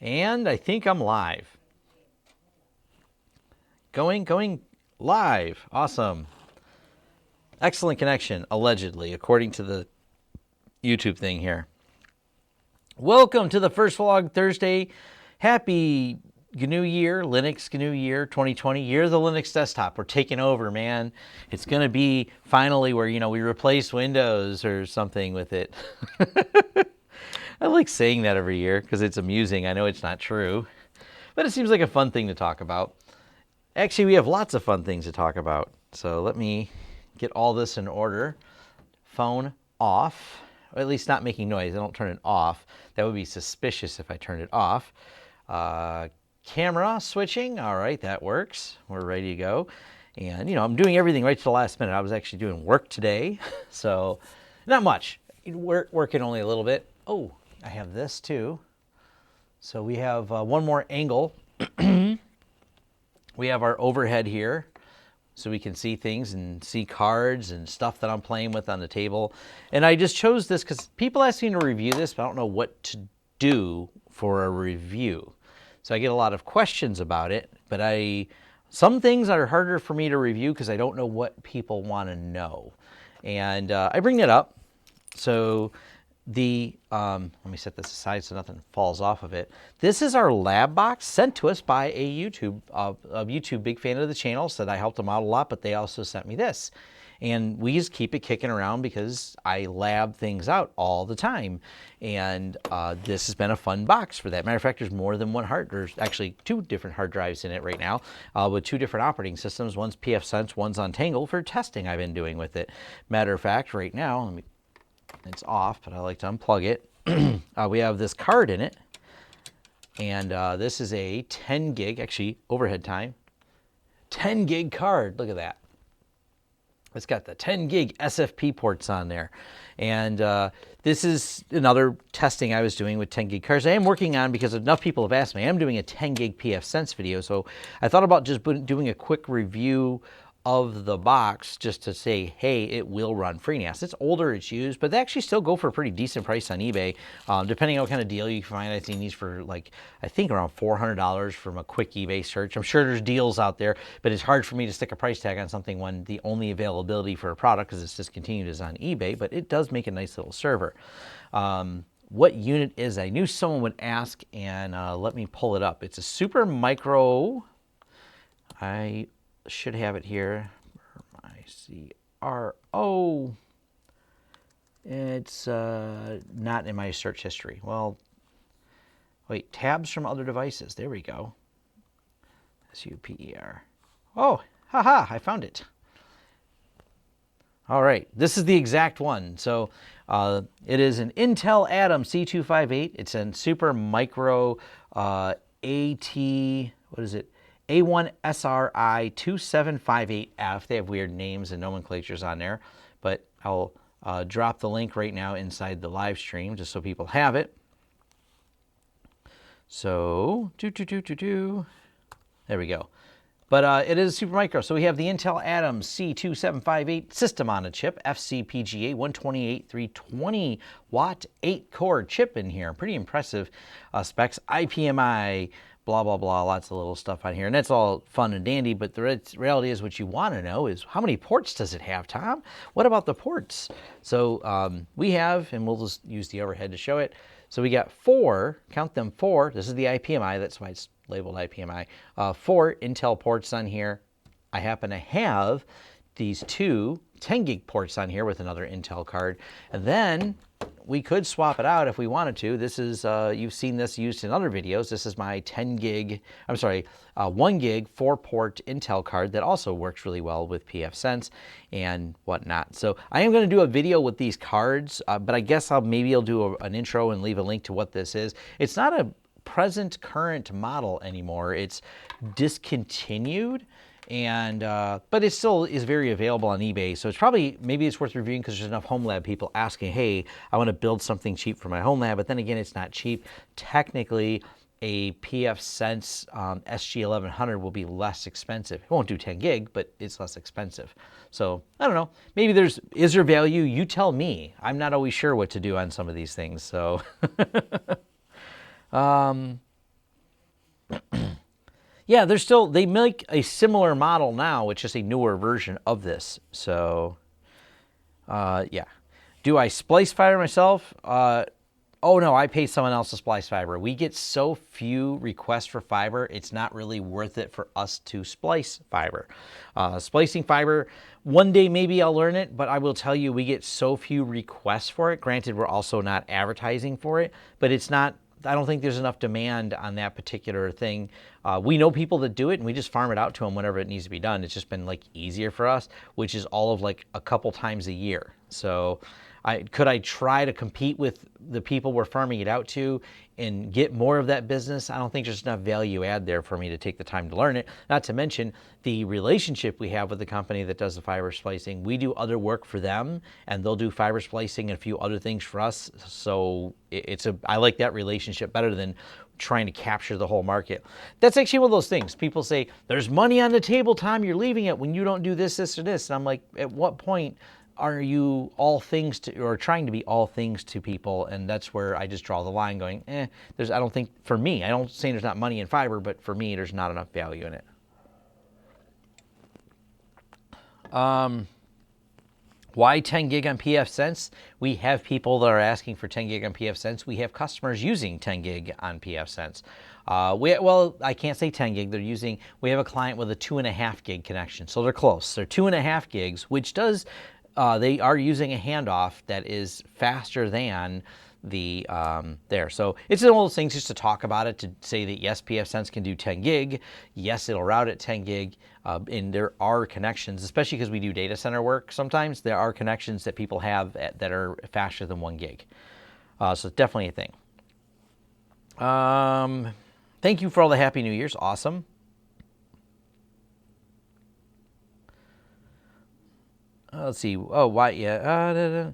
And I think I'm live. Going live. Awesome. Excellent connection, allegedly, according to the YouTube thing here. Welcome to the first vlog Thursday. Happy GNU year, Linux GNU year 2020, year of the Linux desktop. We're taking over, man. It's going to be finally where, we replace Windows or something with it. I like saying that every year because it's amusing. I know it's not true, but it seems like a fun thing to talk about. Actually, we have lots of fun things to talk about. So let me get all this in order. Phone off, or at least not making noise. I don't turn it off. That would be suspicious if I turned it off. Camera switching. All right, that works. We're ready to go. And, I'm doing everything right to the last minute. I was actually doing work today, so not much. Working only a little bit. Oh, I have this too. So we have one more angle. We have our overhead here, so we can see things and see cards and stuff that I'm playing with on the table. And I just chose this because people ask me to review this, but I don't know what to do for a review. So I get a lot of questions about it, but some things are harder for me to review because I don't know what people want to know. And I bring that up. So let me set this aside so nothing falls off of it. This is our lab box sent to us by a YouTube big fan of the channel. Said I helped them out a lot, but they also sent me this. And we just keep it kicking around because I lab things out all the time. And this has been a fun box for that. Matter of fact, there's more than one there's actually 2 different hard drives in it right now with 2 different operating systems. One's pfSense, one's Untangled for testing I've been doing with it. Matter of fact, right now, it's off, but I like to unplug it. We have this card in it, and this is a 10 gig, actually overhead time, 10 gig card. Look at that. It's got the 10 gig SFP ports on there. And this is another testing I was doing with 10 gig cards. I am working on, because enough people have asked me, I'm doing a 10 gig pfSense video. So I thought about just doing a quick review of the box just to say, hey, it will run FreeNAS. It's older, it's used, but they actually still go for a pretty decent price on eBay. Depending on what kind of deal you can find, I've seen these for I think around $400 from a quick eBay search. I'm sure there's deals out there, but it's hard for me to stick a price tag on something when the only availability for a product, because it's discontinued, is on eBay, but it does make a nice little server. What unit is I knew someone would ask, and let me pull it up. It's a Super Micro. I should have it here. MyCRO. It's not in my search history. Well, wait, tabs from other devices. There we go. SUPER. Oh, haha, I found it. All right, this is the exact one. So it is an Intel Atom C258. It's a Super Micro AT, what is it? A1SRI 2758F. They have weird names and nomenclatures on there, but I'll drop the link right now inside the live stream just so people have it. So, there we go. But it is Super Micro. So we have the Intel Atom C2758 system on a chip, FCPGA 128 320 watt 8-core chip in here. Pretty impressive specs. IPMI, blah, blah, blah, lots of little stuff on here. And that's all fun and dandy, but the reality is what you want to know is how many ports does it have, Tom? What about the ports? So we have, and we'll just use the overhead to show it. So we got 4, count them 4. This is the IPMI, that's why it's labeled IPMI. 4 Intel ports on here. I happen to have these 2 10 gig ports on here with another Intel card. And then we could swap it out if we wanted to. This is, you've seen this used in other videos. This is my 1 gig 4-port Intel card that also works really well with pfSense and whatnot. So I am going to do a video with these cards, but I guess maybe I'll do an intro and leave a link to what this is. It's not a current model anymore. It's discontinued. And but it still is very available on eBay, so it's maybe it's worth reviewing because there's enough home lab people asking, hey, I want to build something cheap for my home lab, but then again, it's not cheap. Technically, a pfSense SG1100 will be less expensive. It won't do 10 gig, but it's less expensive. So I don't know. Maybe is there value? You tell me. I'm not always sure what to do on some of these things. So Yeah, they make a similar model now. It's just a newer version of this. So, yeah. Do I splice fiber myself? Oh no, I pay someone else to splice fiber. We get so few requests for fiber, it's not really worth it for us to splice fiber. Splicing fiber, one day maybe I'll learn it, but I will tell you we get so few requests for it. Granted, we're also not advertising for it, but it's not, I don't think there's enough demand on that particular thing. We know people that do it and we just farm it out to them whenever it needs to be done. It's just been like easier for us, which is all of like a couple times a year. So could I try to compete with the people we're farming it out to and get more of that business? I don't think there's enough value add there for me to take the time to learn it. Not to mention the relationship we have with the company that does the fiber splicing. We do other work for them and they'll do fiber splicing and a few other things for us. So I like that relationship better than trying to capture the whole market. That's actually one of those things. People say, there's money on the table, Tom, you're leaving it when you don't do this, this, or this. And I'm like, at what point are you all things to, or trying to be all things to people? And that's where I just draw the line going, I don't think, for me, I don't say there's not money in fiber, but for me, there's not enough value in it. Why 10 gig on PF Sense? We have people that are asking for 10 gig on PF Sense. We have customers using 10 gig on PF Sense. Well, I can't say 10 gig. We have a client with a 2.5 gig connection. So they're close. They're 2.5 gigs, which does, they are using a handoff that is faster than the there. So it's one of those things just to talk about it, to say that yes, PF Sense can do 10 gig. Yes, it'll route at 10 gig. And there are connections, especially because we do data center work sometimes, there are connections that people have that are faster than 1 gig. So it's definitely a thing. Thank you for all the Happy New Year's. Awesome. Let's see. Oh, why? Yeah.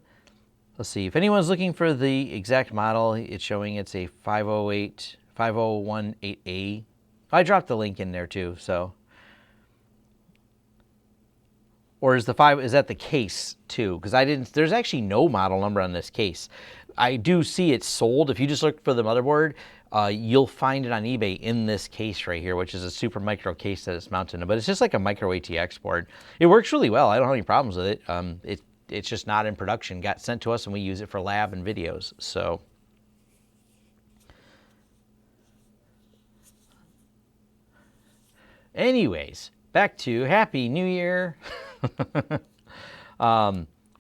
Let's see. If anyone's looking for the exact model, it's showing it's a 5018A. I dropped the link in there too, so. Or is that the case too? Because there's actually no model number on this case. I do see it sold. If you just look for the motherboard, you'll find it on eBay in this case right here, which is a super micro case that it's mounted in. But it's just like a micro ATX board. It works really well. I don't have any problems with it. It's just not in production. Got sent to us and we use it for lab and videos. So. Anyways, back to Happy New Year.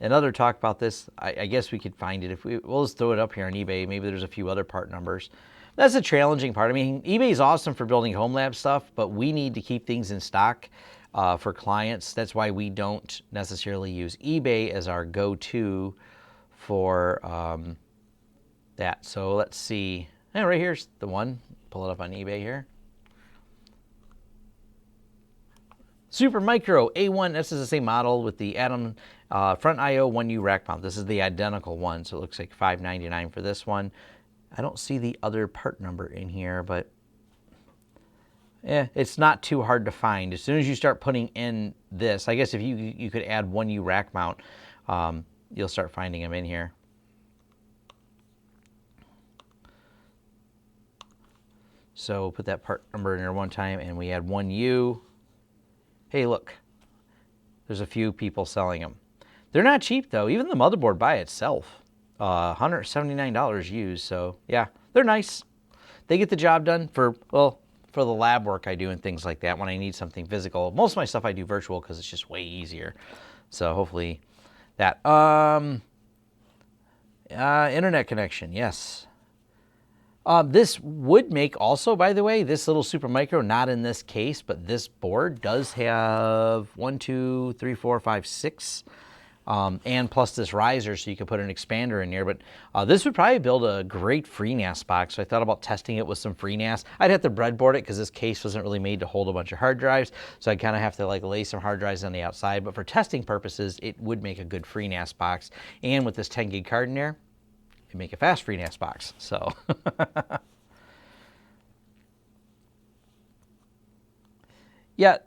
Another talk about this, I guess we could find it. We'll just throw it up here on eBay. Maybe there's a few other part numbers. That's the challenging part. I mean, eBay is awesome for building home lab stuff, but we need to keep things in stock for clients. That's why we don't necessarily use eBay as our go-to for that. So let's see. Right here's the one. Pull it up on eBay here. Super Micro A1, this is the same model with the Atom front I/O 1U rack mount. This is the identical one, so it looks like $599 for this one. I don't see the other part number in here, but it's not too hard to find. As soon as you start putting in this, I guess if you could add 1U rack mount, you'll start finding them in here. So put that part number in there one time, and we add 1U. Hey, look, there's a few people selling them. They're not cheap, though. Even the motherboard by itself, $179 used. So, yeah, they're nice. They get the job done for the lab work I do and things like that when I need something physical. Most of my stuff I do virtual because it's just way easier. So, hopefully that. Internet connection, yes. This would make also, by the way, this little Super Micro, not in this case, but this board does have 1, 2, 3, 4, 5, 6, and plus this riser, so you could put an expander in there. But this would probably build a great FreeNAS box. So I thought about testing it with some FreeNAS. I'd have to breadboard it because this case wasn't really made to hold a bunch of hard drives. So I'd kind of have to like lay some hard drives on the outside. But for testing purposes, it would make a good FreeNAS box. And with this 10 gig card in there, make a fast FreeNAS box. So yeah,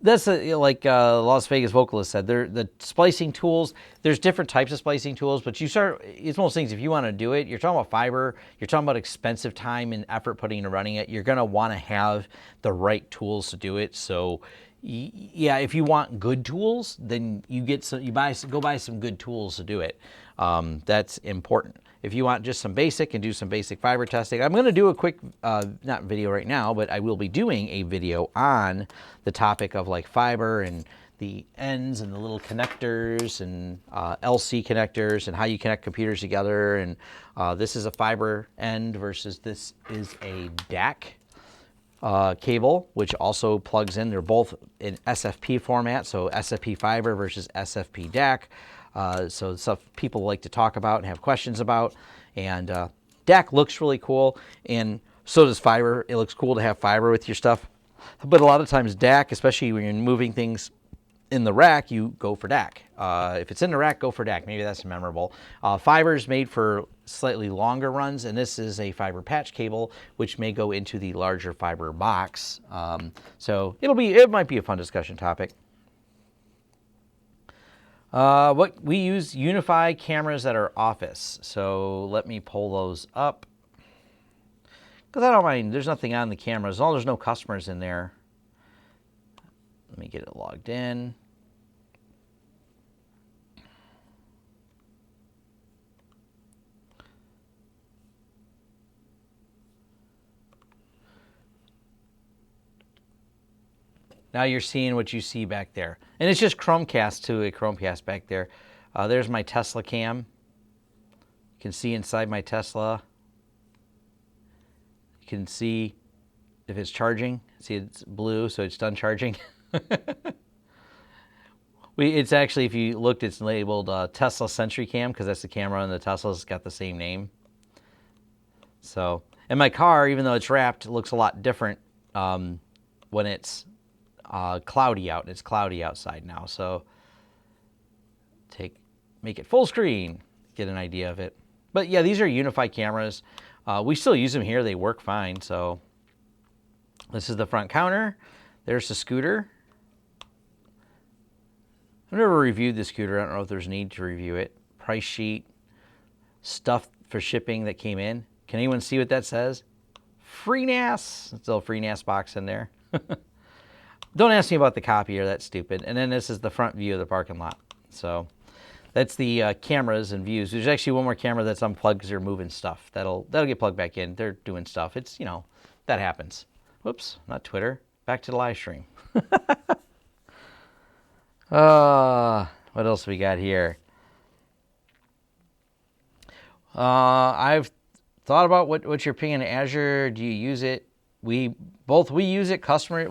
That's like Las Vegas vocalist said. The splicing tools. There's different types of splicing tools, but it's one of those things. If you want to do it, you're talking about fiber. You're talking about expensive time and effort putting into running it. You're gonna want to have the right tools to do it. So, yeah, if you want good tools, then go buy some good tools to do it. That's important. If you want just some basic and do some basic fiber testing, I'm going to do a quick, not video right now, but I will be doing a video on the topic of like fiber and the ends and the little connectors and LC connectors and how you connect computers together. And this is a fiber end versus this is a DAC cable, which also plugs in. They're both in SFP format, so SFP fiber versus SFP DAC. So stuff people like to talk about and have questions about. And DAC looks really cool, and so does fiber. It looks cool to have fiber with your stuff. But a lot of times DAC, especially when you're moving things in the rack, you go for DAC. If it's in the rack, go for DAC. Maybe that's memorable. Fiber is made for slightly longer runs, and this is a fiber patch cable, which may go into the larger fiber box. So it might be a fun discussion topic. What we use UniFi cameras at our office. So let me pull those up. Because I don't mind, there's nothing on the camera. As long as there's no customers in there. Let me get it logged in. Now you're seeing what you see back there. And it's just Chromecast to a Chromecast back there. There's my Tesla cam. You can see inside my Tesla. You can see if it's charging. See, it's blue, so it's done charging. It's actually, if you looked, it's labeled Tesla Sentry Cam because that's the camera on the Tesla's got the same name. So, and my car, even though it's wrapped, looks a lot different when it's cloudy out. It's cloudy outside now, so make it full screen, get an idea of it. But yeah, these are UniFi cameras. We still use them here. They work fine. So this is the front counter. There's the scooter. I've never reviewed the scooter. I don't know if there's a need to review it. Price sheet, stuff for shipping that came in. Can anyone see what that says? Free NAS. It's a little free NAS box in there. Don't ask me about the copier, that's stupid. And then this is the front view of the parking lot. So that's the cameras and views. There's actually one more camera that's unplugged because they're moving stuff. That'll get plugged back in. They're doing stuff. It's, that happens. Whoops, not Twitter. Back to the live stream. What else we got here? I've thought about what you're paying in Azure. Do you use it? We use it.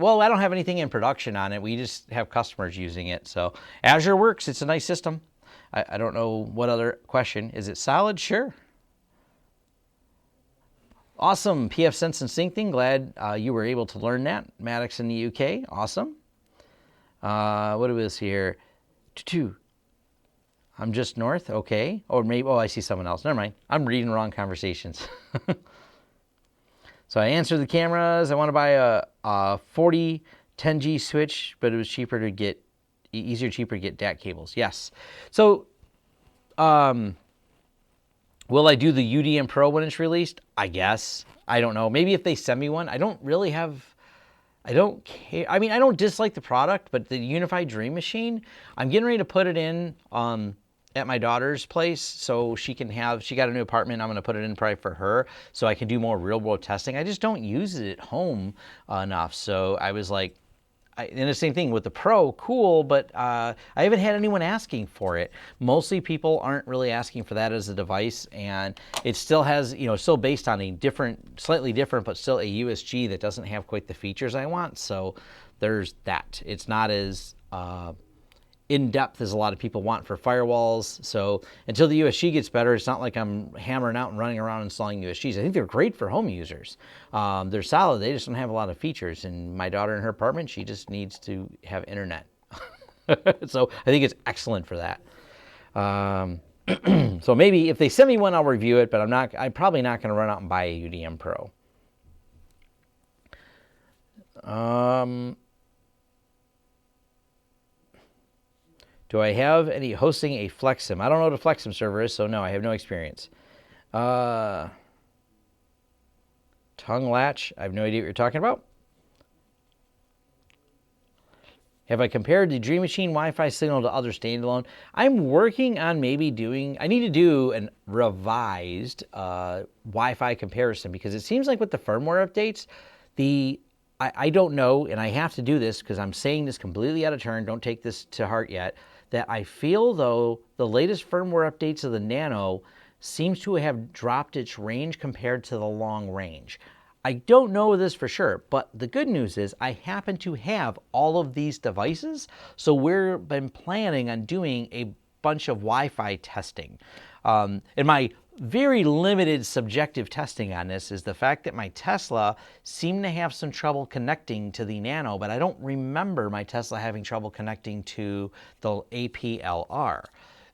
Well, I don't have anything in production on it. We just have customers using it. So Azure works. It's a nice system. I don't know what other question. Is it solid? Sure. Awesome. PF Sense and Syncing. Glad you were able to learn that. Maddox in the UK. Awesome. What do we see here? I'm just north. Okay. Or maybe, I see someone else. Never mind. I'm reading wrong conversations. So I answered the cameras. I want to buy a 40 10G switch, but it was cheaper to get DAC cables. Yes. So, will I do the UDM Pro when it's released? I guess. I don't know. Maybe if they send me one. I don't care. I mean, I don't dislike the product, but the UniFi Dream Machine, I'm getting ready to put it in at my daughter's place so she got a new apartment. I'm going to put it in probably for her so I can do more real world testing. I just don't use it at home enough. So I was like, and the same thing with the Pro, cool, but I haven't had anyone asking for it. Mostly people aren't really asking for that as a device, and it still has, still based on a slightly different, but still a USG that doesn't have quite the features I want. So there's that. It's not as in-depth as a lot of people want for firewalls. So until the USG gets better, it's not like I'm hammering out and running around installing USGs. I think they're great for home users. They're solid. They just don't have a lot of features. And my daughter in her apartment, she just needs to have internet. So I think it's excellent for that. So maybe if they send me one, I'll review it, but I'm probably not going to run out and buy a UDM Pro. Do I have any hosting a FlexSim? I don't know what a FlexSim server is, so no, I have no experience. Tongue latch, I have no idea what you're talking about. Have I compared the Dream Machine Wi-Fi signal to other standalone? I'm working on maybe doing, I need to do a revised Wi-Fi comparison, because it seems like with the firmware updates, I don't know, and I have to do this because I'm saying this completely out of turn, don't take this to heart yet, that I feel though the latest firmware updates of the Nano seems to have dropped its range compared to the long range. I don't know this for sure, but the good news is I happen to have all of these devices, so we've been planning on doing a bunch of Wi-Fi testing. And my very limited subjective testing on this is the fact that my Tesla seemed to have some trouble connecting to the Nano, but I don't remember my Tesla having trouble connecting to the APLR.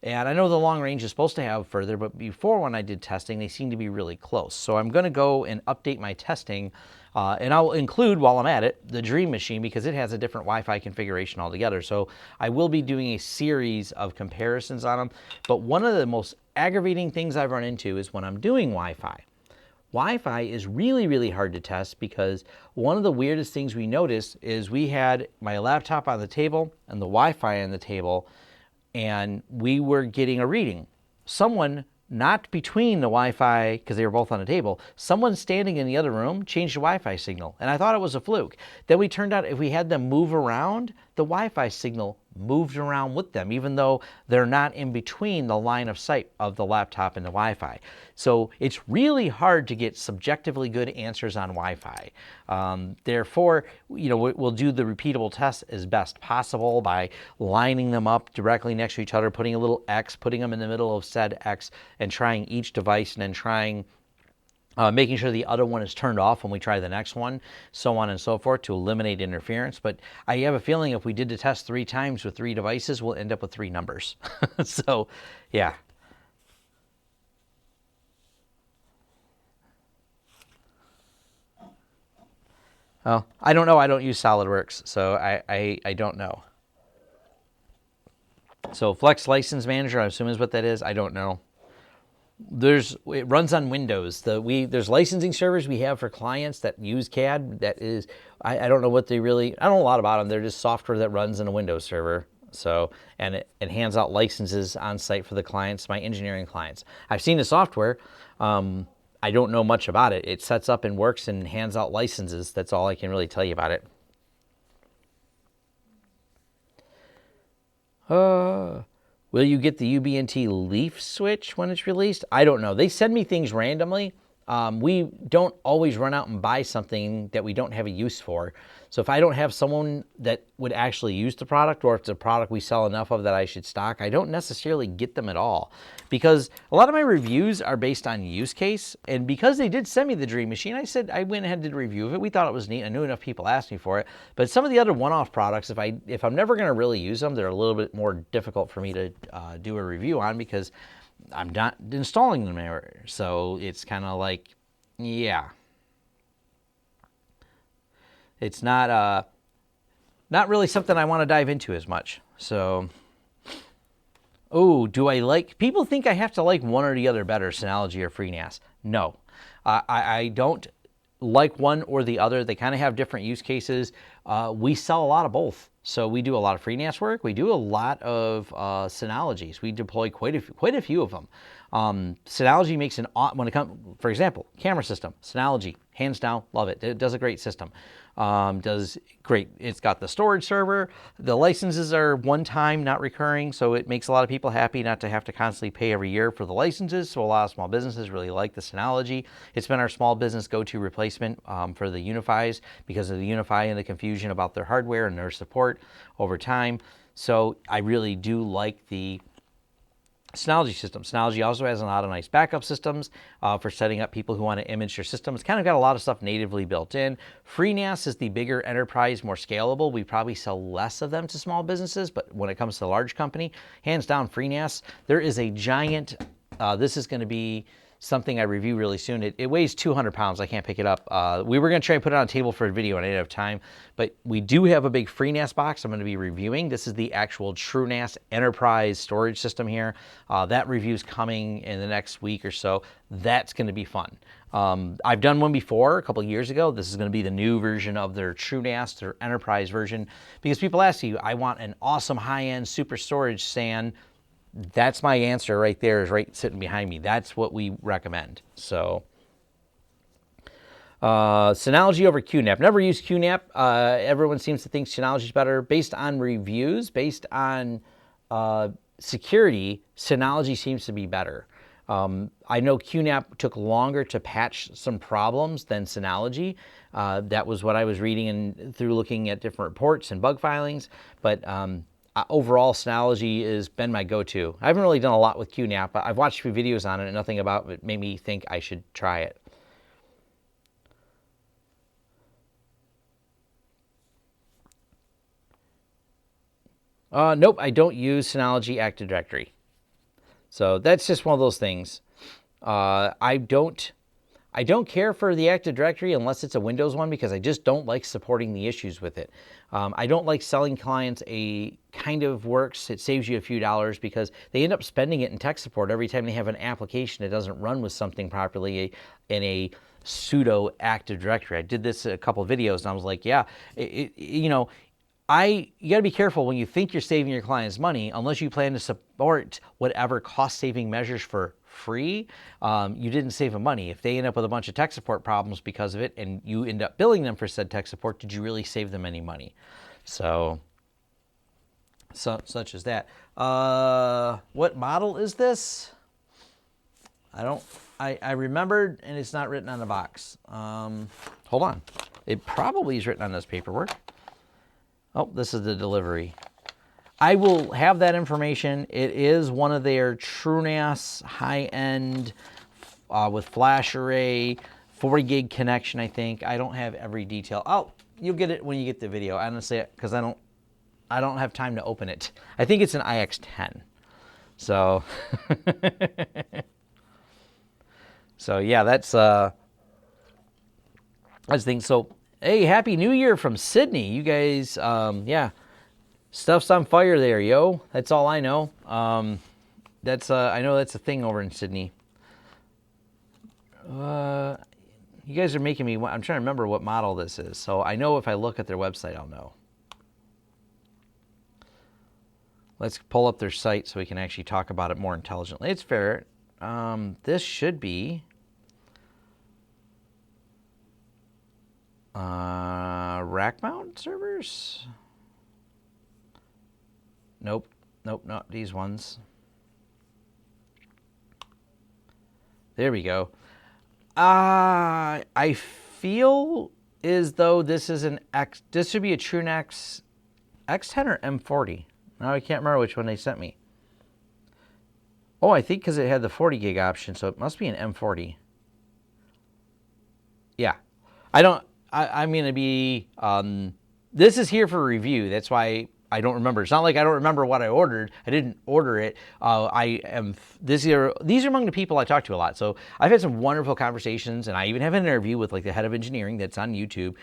And I know the long range is supposed to have further, but before when I did testing, they seem to be really close. So I'm going to go and update my testing, and I'll include, while I'm at it, the Dream Machine, because it has a different Wi-Fi configuration altogether. So I will be doing a series of comparisons on them. But one of the most aggravating things I've run into is when I'm doing Wi-Fi. Wi-Fi is really, really hard to test, because one of the weirdest things we noticed is we had my laptop on the table and the Wi-Fi on the table, and we were getting a reading. Someone, not between the Wi-Fi, because they were both on the table, someone standing in the other room changed the Wi-Fi signal, and I thought it was a fluke. Then we turned out if we had them move around, the Wi-Fi signal moved around with them, even though they're not in between the line of sight of the laptop and the Wi-Fi. So it's really hard to get subjectively good answers on Wi-Fi. Therefore, we'll do the repeatable tests as best possible by lining them up directly next to each other, putting a little X, putting them in the middle of said X, and trying each device, and then trying making sure the other one is turned off when we try the next one, so on and so forth, to eliminate interference. But I have a feeling if we did the test 3 times with 3 devices, we'll end up with 3 numbers. So, yeah. Oh, I don't know. I don't use SolidWorks, so I don't know. So Flex License Manager, I assume is what that is. I don't know. It runs on Windows. There's licensing servers we have for clients that use CAD. That is, I don't know what they really, I don't know a lot about them. They're just software that runs in a Windows server. So, and it hands out licenses on site for the clients, my engineering clients. I've seen the software. I don't know much about it. It sets up and works and hands out licenses. That's all I can really tell you about it. Will you get the UBNT leaf switch when it's released? I don't know. They send me things randomly. We don't always run out and buy something that we don't have a use for. So if I don't have someone that would actually use the product, or if it's a product we sell enough of that I should stock, I don't necessarily get them at all. Because a lot of my reviews are based on use case. And because they did send me the Dream Machine, I went ahead and did a review of it. We thought it was neat. I knew enough people asked me for it. But some of the other one-off products, if I'm never going to really use them, they're a little bit more difficult for me to do a review on, because I'm not installing them anywhere. So it's kind of like, yeah. It's not really something I want to dive into as much. So, do I like, people think I have to like one or the other better, Synology or FreeNAS. No, I don't like one or the other. They kind of have different use cases. We sell a lot of both. So we do a lot of FreeNAS work. We do a lot of Synologies. We deploy quite a few of them. Synology makes when it comes, for example, camera system, Synology, hands down, love it. It does a great system. Does great. It's got the storage server. The licenses are one time, not recurring, so it makes a lot of people happy not to have to constantly pay every year for the licenses. So a lot of small businesses really like the Synology. It's been our small business go-to replacement for the UniFis, because of the UniFi and the confusion about their hardware and their support over time. So I really do like the Synology system. Synology also has a lot of nice backup systems for setting up people who want to image their system. It's kind of got a lot of stuff natively built in. FreeNAS is the bigger enterprise, more scalable. We probably sell less of them to small businesses, but when it comes to large company, hands down FreeNAS, there is a giant, this is going to be something I review really soon. It weighs 200 pounds. I can't pick it up. We were going to try and put it on a table for a video and I didn't have time, but we do have a big FreeNAS box I'm going to be reviewing. This is the actual TrueNAS enterprise storage system here. That review's coming in the next week or so. That's going to be fun. I've done one before a couple of years ago. This is going to be the new version of their TrueNAS, their enterprise version, because people ask you, I want an awesome high-end super storage SAN. That's my answer right there, is right sitting behind me. That's what we recommend. So Synology over QNAP. Never used QNAP. Everyone seems to think Synology is better. Based on reviews, based on security, Synology seems to be better. I know QNAP took longer to patch some problems than Synology. That was what I was reading and through looking at different reports and bug filings. But overall, Synology has been my go-to. I haven't really done a lot with QNAP. I've watched a few videos on it and nothing about it made me think I should try it. Nope, I don't use Synology Active Directory. So that's just one of those things. I don't care for the Active Directory unless it's a Windows one, because I just don't like supporting the issues with it. I don't like selling clients a kind of works. It saves you a few dollars because they end up spending it in tech support every time they have an application that doesn't run with something properly in a pseudo Active Directory. I did this a couple of videos and I was like, yeah, you know, you got to be careful when you think you're saving your clients money, unless you plan to support whatever cost-saving measures for free, you didn't save them money. If they end up with a bunch of tech support problems because of it and you end up billing them for said tech support, did you really save them any money? So such as that. What model is this? I remembered and it's not written on the box. Hold on. It probably is written on this paperwork. Oh, this is the delivery. I will have that information. It is one of their TrueNAS high-end with flash array, 40 gig connection, I think. I don't have every detail. Oh, you'll get it when you get the video, honestly, because I don't have time to open it. I think it's an iX10. So, so yeah, that's the thing. So, hey, Happy New Year from Sydney. You guys, yeah, stuff's on fire there, yo. That's all I know. I know that's a thing over in Sydney. You guys are making me, I'm trying to remember what model this is. So I know if I look at their website, I'll know. Let's pull up their site so we can actually talk about it more intelligently. It's fair. This should be rack mount servers. Nope, not these ones. There we go. I feel as though this is this should be a TrueNAS X10 or M40. Now I can't remember which one they sent me. Oh, I think because it had the 40 gig option, so it must be an M40. Yeah, I'm going to be, this is here for review. That's why I don't remember. It's not like I don't remember what I ordered. I didn't order it. These are among the people I talk to a lot. So I've had some wonderful conversations, and I even have an interview with like the head of engineering that's on YouTube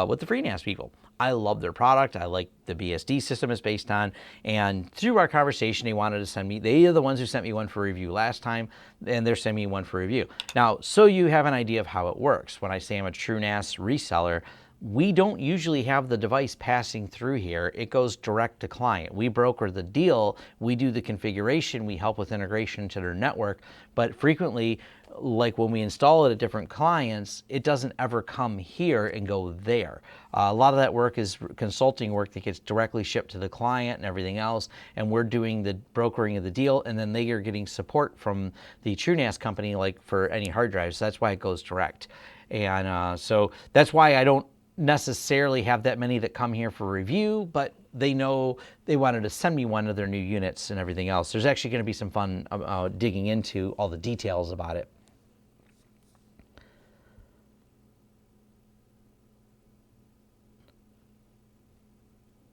with the FreeNAS people. I love their product. I like the BSD system it's based on. And through our conversation, they wanted to send me, they are the ones who sent me one for review last time, and they're sending me one for review. Now, so you have an idea of how it works. When I say I'm a TrueNAS reseller, we don't usually have the device passing through here. It goes direct to client. We broker the deal. We do the configuration. We help with integration to their network. But frequently, like when we install it at different clients, it doesn't ever come here and go there. A lot of that work is consulting work that gets directly shipped to the client and everything else, and we're doing the brokering of the deal, and then they are getting support from the TrueNAS company, like for any hard drives. So that's why it goes direct. And so that's why I don't necessarily have that many that come here for review, but they know they wanted to send me one of their new units and everything else. There's actually going to be some fun digging into all the details about it.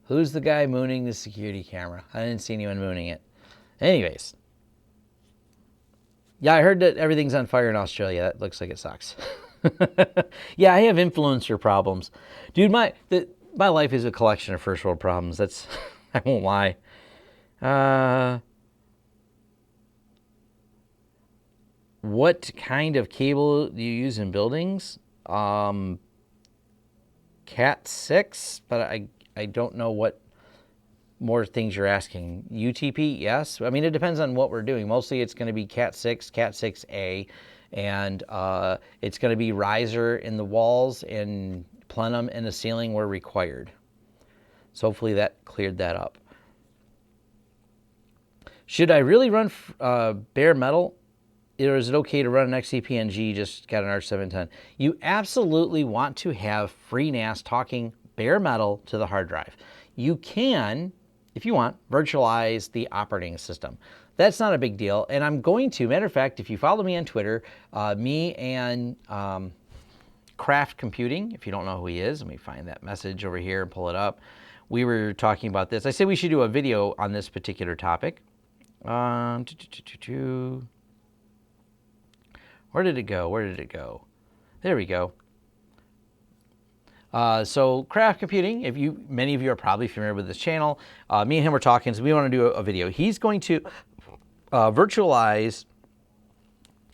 Who's the guy mooning the security camera? I didn't see anyone mooning it. Anyways, Yeah, I heard that everything's on fire in Australia. That looks like it sucks. Yeah, I have influencer problems. Dude, my life is a collection of first world problems. That's, I won't lie. What kind of cable do you use in buildings? Cat 6, but I don't know what more things you're asking. UTP, yes. I mean, it depends on what we're doing. Mostly it's going to be Cat 6, Cat 6A, and it's going to be riser in the walls and plenum in the ceiling where required. So hopefully that cleared that up. Should I really run bare metal, or is it okay to run an XCP-NG, just got an R710? You absolutely want to have FreeNAS talking bare metal to the hard drive. You can, if you want, virtualize the operating system. That's not a big deal, and I'm going to, matter of fact, if you follow me on Twitter, me and Craft Computing, if you don't know who he is, let me find that message over here and pull it up. We were talking about this. I said we should do a video on this particular topic. Where did it go? Where did it go? There we go. So Craft Computing, many of you are probably familiar with this channel. Me and him were talking, so we want to do a video. He's going to virtualize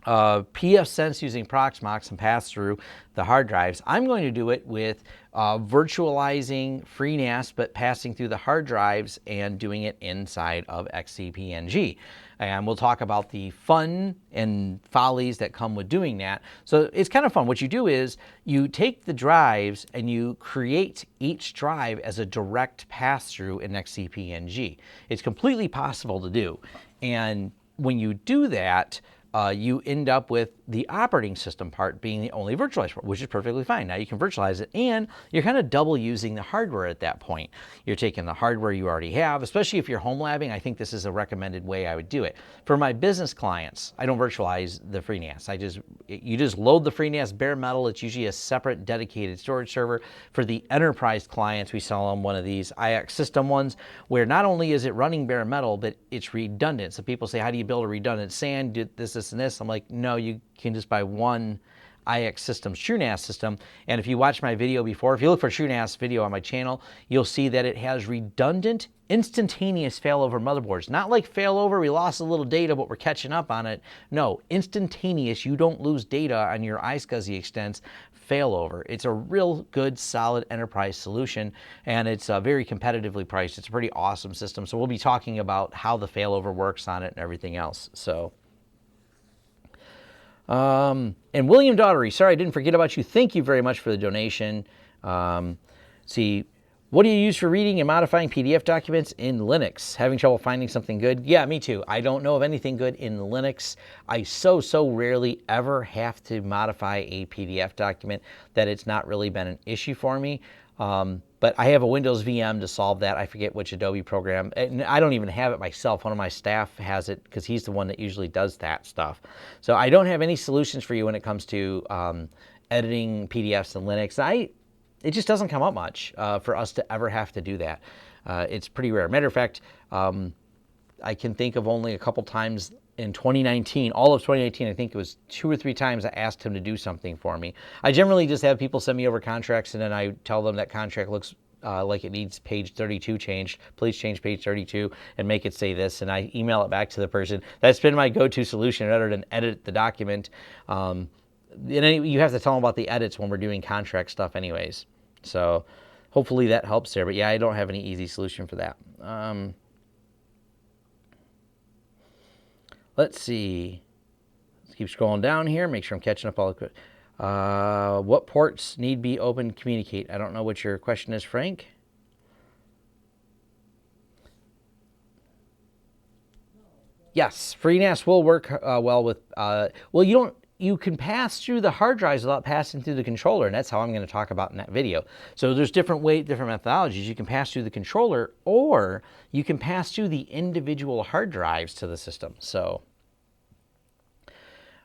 pfSense using Proxmox and pass through the hard drives. I'm going to do it with virtualizing FreeNAS, but passing through the hard drives and doing it inside of XCP-NG. And we'll talk about the fun and follies that come with doing that. So it's kind of fun. What you do is you take the drives and you create each drive as a direct pass-through in XCP-NG. It's completely possible to do. And when you do that, you end up with the operating system part being the only virtualized part, which is perfectly fine. Now you can virtualize it, and you're kind of double using the hardware at that point. You're taking the hardware you already have, especially if you're home labbing. I think this is a recommended way I would do it. For my business clients, I don't virtualize the FreeNAS. You just load the FreeNAS bare metal. It's usually a separate dedicated storage server. For the enterprise clients, we sell them one of these IX system ones, where not only is it running bare metal, but it's redundant. So people say, how do you build a redundant SAN, do this, this, and this? I'm like, no, you can just buy one IX Systems TrueNAS system. And if you watch my video before, if you look for TrueNAS video on my channel, you'll see that it has redundant, instantaneous failover motherboards. Not like failover, we lost a little data, but we're catching up on it. No, instantaneous, you don't lose data on your iSCSI extents failover. It's a real good, solid enterprise solution, and it's very competitively priced. It's a pretty awesome system. So we'll be talking about how the failover works on it and everything else. So. And William Daughtery, sorry I didn't forget about you. Thank you very much for the donation. See, what do you use for reading and modifying PDF documents in Linux? Having trouble finding something good? Yeah, me too. I don't know of anything good in Linux. I so rarely ever have to modify a PDF document that it's not really been an issue for me. But I have a Windows VM to solve that. I forget which Adobe program. And I don't even have it myself. One of my staff has it because he's the one that usually does that stuff. So I don't have any solutions for you when it comes to editing PDFs in Linux. It just doesn't come up much for us to ever have to do that. It's pretty rare. Matter of fact, I can think of only a couple times in 2019, all of 2019, I think it was 2 or 3 times I asked him to do something for me. I generally just have people send me over contracts, and then I tell them that contract looks like it needs page 32 changed. Please change page 32 and make it say this, and I email it back to the person. That's been my go-to solution rather than edit the document. And you have to tell them about the edits when we're doing contract stuff anyways. So hopefully that helps there. But yeah, I don't have any easy solution for that. Let's see. Let's keep scrolling down here. Make sure I'm catching up all the. What ports need be open to communicate? I don't know what your question is, Frank. Yes, FreeNAS will work well with. Well, you can pass through the hard drives without passing through the controller, and that's how I'm going to talk about in that video. So there's different methodologies. You can pass through the controller, or you can pass through the individual hard drives to the system. So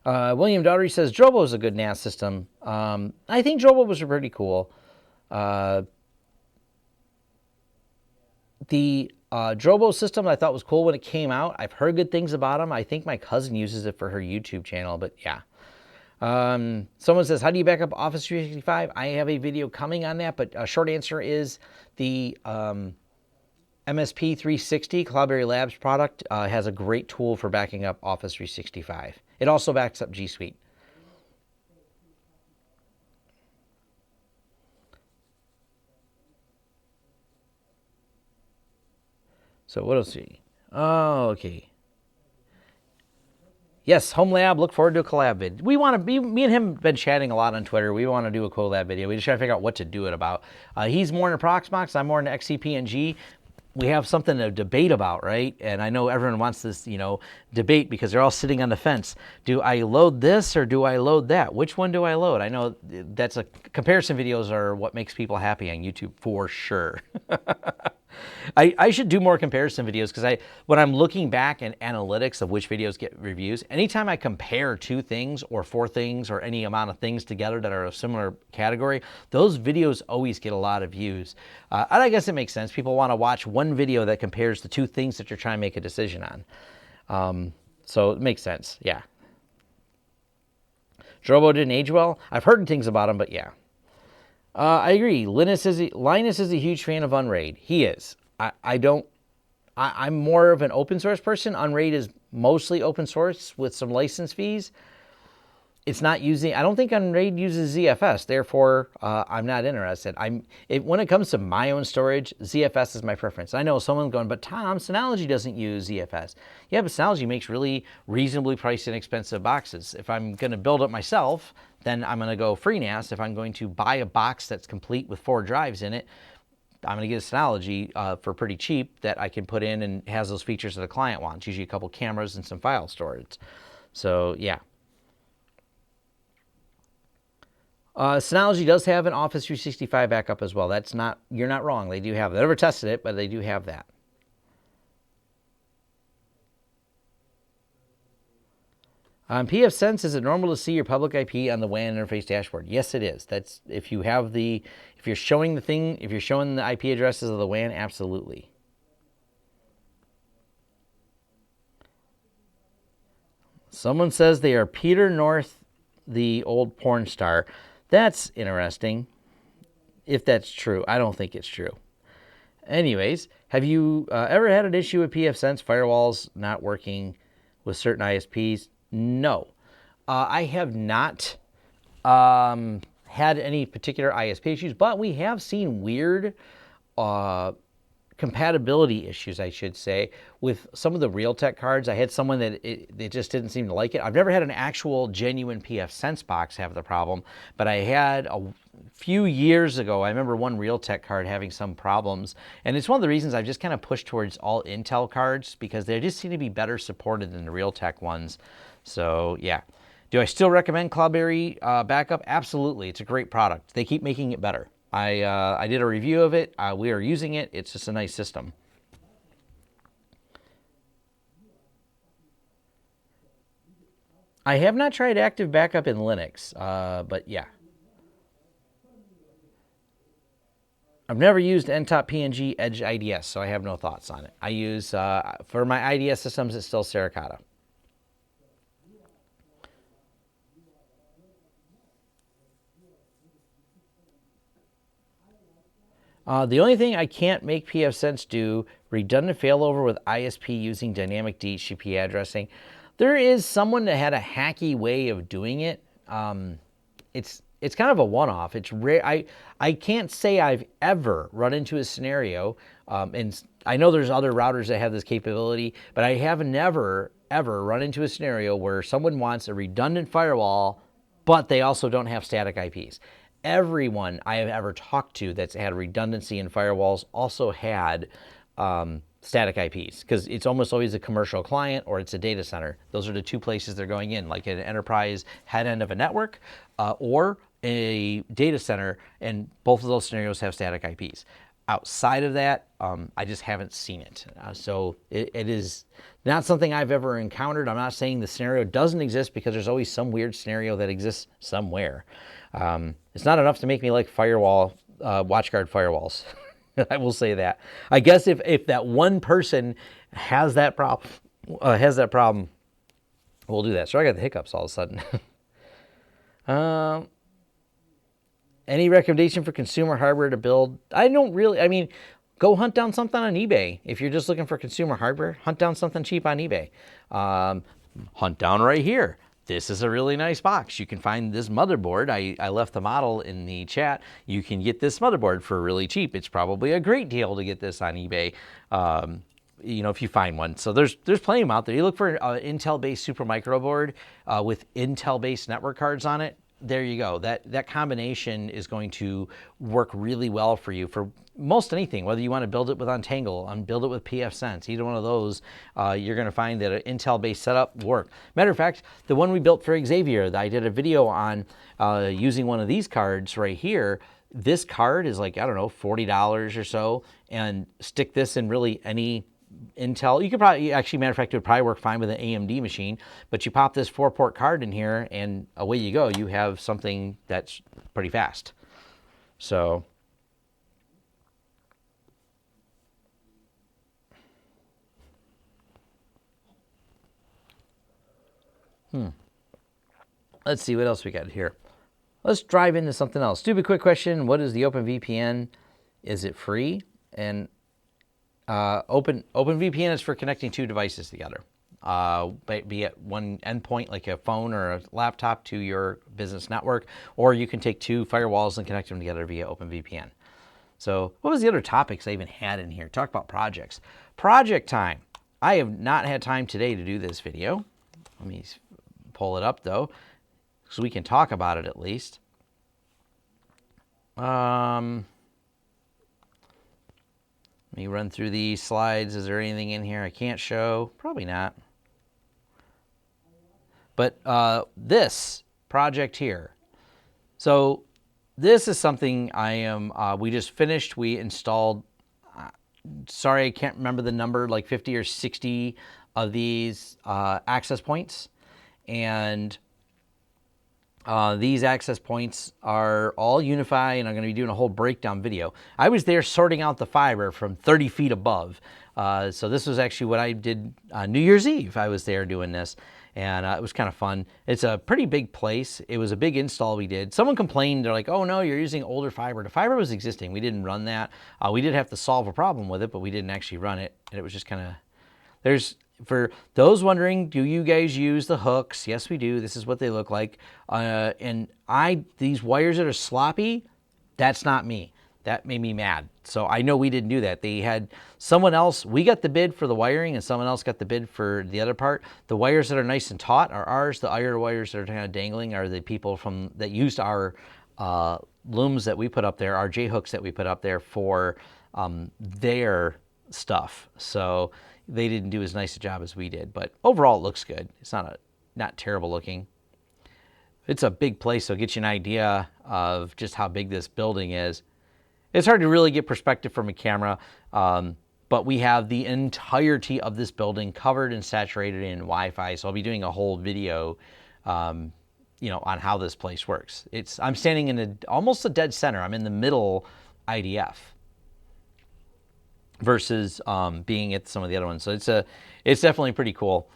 William Daughtery says Drobo is a good NAS system. I think Drobo was pretty cool. The Drobo system I thought was cool when it came out. I've heard good things about them. I think my cousin uses it for her YouTube channel, but yeah. Someone says, how do you back up Office 365? I have a video coming on that, but a short answer is the MSP 360 Cloudberry Labs product has a great tool for backing up Office 365. It also backs up G Suite. So what else? Oh, okay. Yes, Home Lab. Look forward to a collab vid. We want to be, me and him have been chatting a lot on Twitter. We want to do a collab video. We just try to figure out what to do it about. He's more into Proxmox. I'm more into XCP-NG. We have something to debate about, right? And I know everyone wants this, debate because they're all sitting on the fence. Do I load this or do I load that? Which one do I load? I know that's comparison videos are what makes people happy on YouTube for sure. I should do more comparison videos because when I'm looking back at analytics of which videos get reviews, anytime I compare 2 things or 4 things or any amount of things together that are a similar category, those videos always get a lot of views. And I guess it makes sense. People want to watch one video that compares the 2 things that you're trying to make a decision on. So it makes sense, yeah. Drobo didn't age well. I've heard things about him, but yeah. I agree. Linus is a huge fan of Unraid. He is. I'm more of an open source person. Unraid is mostly open source with some license fees. It's not using, I don't think Unraid uses ZFS. Therefore, I'm not interested. When it comes to my own storage, ZFS is my preference. I know someone's going, but Tom, Synology doesn't use ZFS. Yeah, but Synology makes really reasonably priced and expensive boxes. If I'm going to build it myself, then I'm going to go FreeNAS. If I'm going to buy a box that's complete with 4 drives in it, I'm going to get a Synology for pretty cheap that I can put in and has those features that a client wants, usually a couple cameras and some file storage. So, yeah. Synology does have an Office 365 backup as well. You're not wrong. They do have that. I've never tested it, but they do have that. On pfSense, is it normal to see your public IP on the WAN interface dashboard? Yes, it is. That's if you're showing the IP addresses of the WAN, absolutely. Someone says they are Peter North, the old porn star. That's interesting. If that's true, I don't think it's true. Anyways, have you ever had an issue with pfSense firewalls not working with certain ISPs? No, I have not had any particular ISP issues, but we have seen weird compatibility issues, I should say, with some of the Realtek cards. I had someone that they just didn't seem to like it. I've never had an actual genuine pfSense box have the problem, but I had a few years ago, I remember one Realtek card having some problems, and it's one of the reasons I've just kind of pushed towards all Intel cards because they just seem to be better supported than the Realtek ones. So yeah. Do I still recommend Cloudberry backup? Absolutely. It's a great product. They keep making it better. I did a review of it. We are using it. It's just a nice system. I have not tried active backup in Linux, but yeah. I've never used NTOP PNG Edge IDS, so I have no thoughts on it. I use, for my IDS systems, it's still Suricata. The only thing I can't make pfSense do, redundant failover with ISP using dynamic DHCP addressing. There is someone that had a hacky way of doing it. It's kind of a one-off. It's rare. I can't say I've ever run into a scenario, and I know there's other routers that have this capability, but I have never, ever run into a scenario where someone wants a redundant firewall, but they also don't have static IPs. Everyone I have ever talked to that's had redundancy in firewalls also had static IPs, because it's almost always a commercial client or it's a data center. Those are the 2 places they're going in, like an enterprise head end of a network or a data center, and both of those scenarios have static IPs. Outside of that, I just haven't seen it. So it is not something I've ever encountered. I'm not saying the scenario doesn't exist, because there's always some weird scenario that exists somewhere. It's not enough to make me like WatchGuard firewalls. I will say that. I guess if that one person has that problem, we'll do that. So I got the hiccups all of a sudden. Any recommendation for consumer hardware to build? I mean, go hunt down something on eBay. If you're just looking for consumer hardware, hunt down something cheap on eBay. Hunt down right here. This is a really nice box. You can find this motherboard. I left the model in the chat. You can get this motherboard for really cheap. It's probably a great deal to get this on eBay. If you find one. So there's plenty of them out there. You look for an Intel-based Supermicro board with Intel-based network cards on it. There you go. That combination is going to work really well for you for most anything, whether you want to build it with Untangle, build it with pfSense, either one of those, you're going to find that an Intel-based setup work. Matter of fact, the one we built for Xavier, I did a video on using one of these cards right here. This card is like, I don't know, $40 or so, and stick this in really any Intel. You could probably, actually, matter of fact, it would probably work fine with an AMD machine, but you pop this 4-port card in here and away you go. You have something that's pretty fast. So let's see what else we got here. Let's drive into something else. Stupid quick question. What is the OpenVPN? Is it free? And OpenVPN is for connecting two devices together, be it one endpoint like a phone or a laptop to your business network, or you can take two firewalls and connect them together via OpenVPN. So what was the other topics I even had in here? Talk about projects. Project time. I have not had time today to do this video. Let me pull it up though, so we can talk about it at least. Let me run through these slides. Is there anything in here I can't show? Probably not. But this project here. So this is something we just finished. We installed, sorry, I can't remember the number, like 50 or 60 of these access points. And these access points are all UniFi, and I'm going to be doing a whole breakdown video. I was there sorting out the fiber from 30 feet above. So this was actually what I did New Year's Eve. I was there doing this, and it was kind of fun. It's a pretty big place. It was a big install we did. Someone complained. They're like, oh, no, you're using older fiber. The fiber was existing. We didn't run that. We did have to solve a problem with it, but we didn't actually run it. And it was just kind of, for those wondering, do you guys use the hooks? Yes, we do. This is what they look like. And these wires that are sloppy, that's not me. That made me mad. So I know we didn't do that. They had someone else. We got the bid for the wiring, and someone else got the bid for the other part. The wires that are nice and taut are ours. The iron wires that are kind of dangling are the people that used our looms that we put up there, our J-hooks that we put up there for their stuff. So they didn't do as nice a job as we did, but overall it looks good. It's not terrible looking. It's a big place, so it gets you an idea of just how big this building is. It's hard to really get perspective from a camera, but we have the entirety of this building covered and saturated in Wi-Fi, so I'll be doing a whole video on how this place works. I'm standing in almost a dead center. I'm in the middle IDF. Versus being at some of the other ones. So it's definitely pretty cool.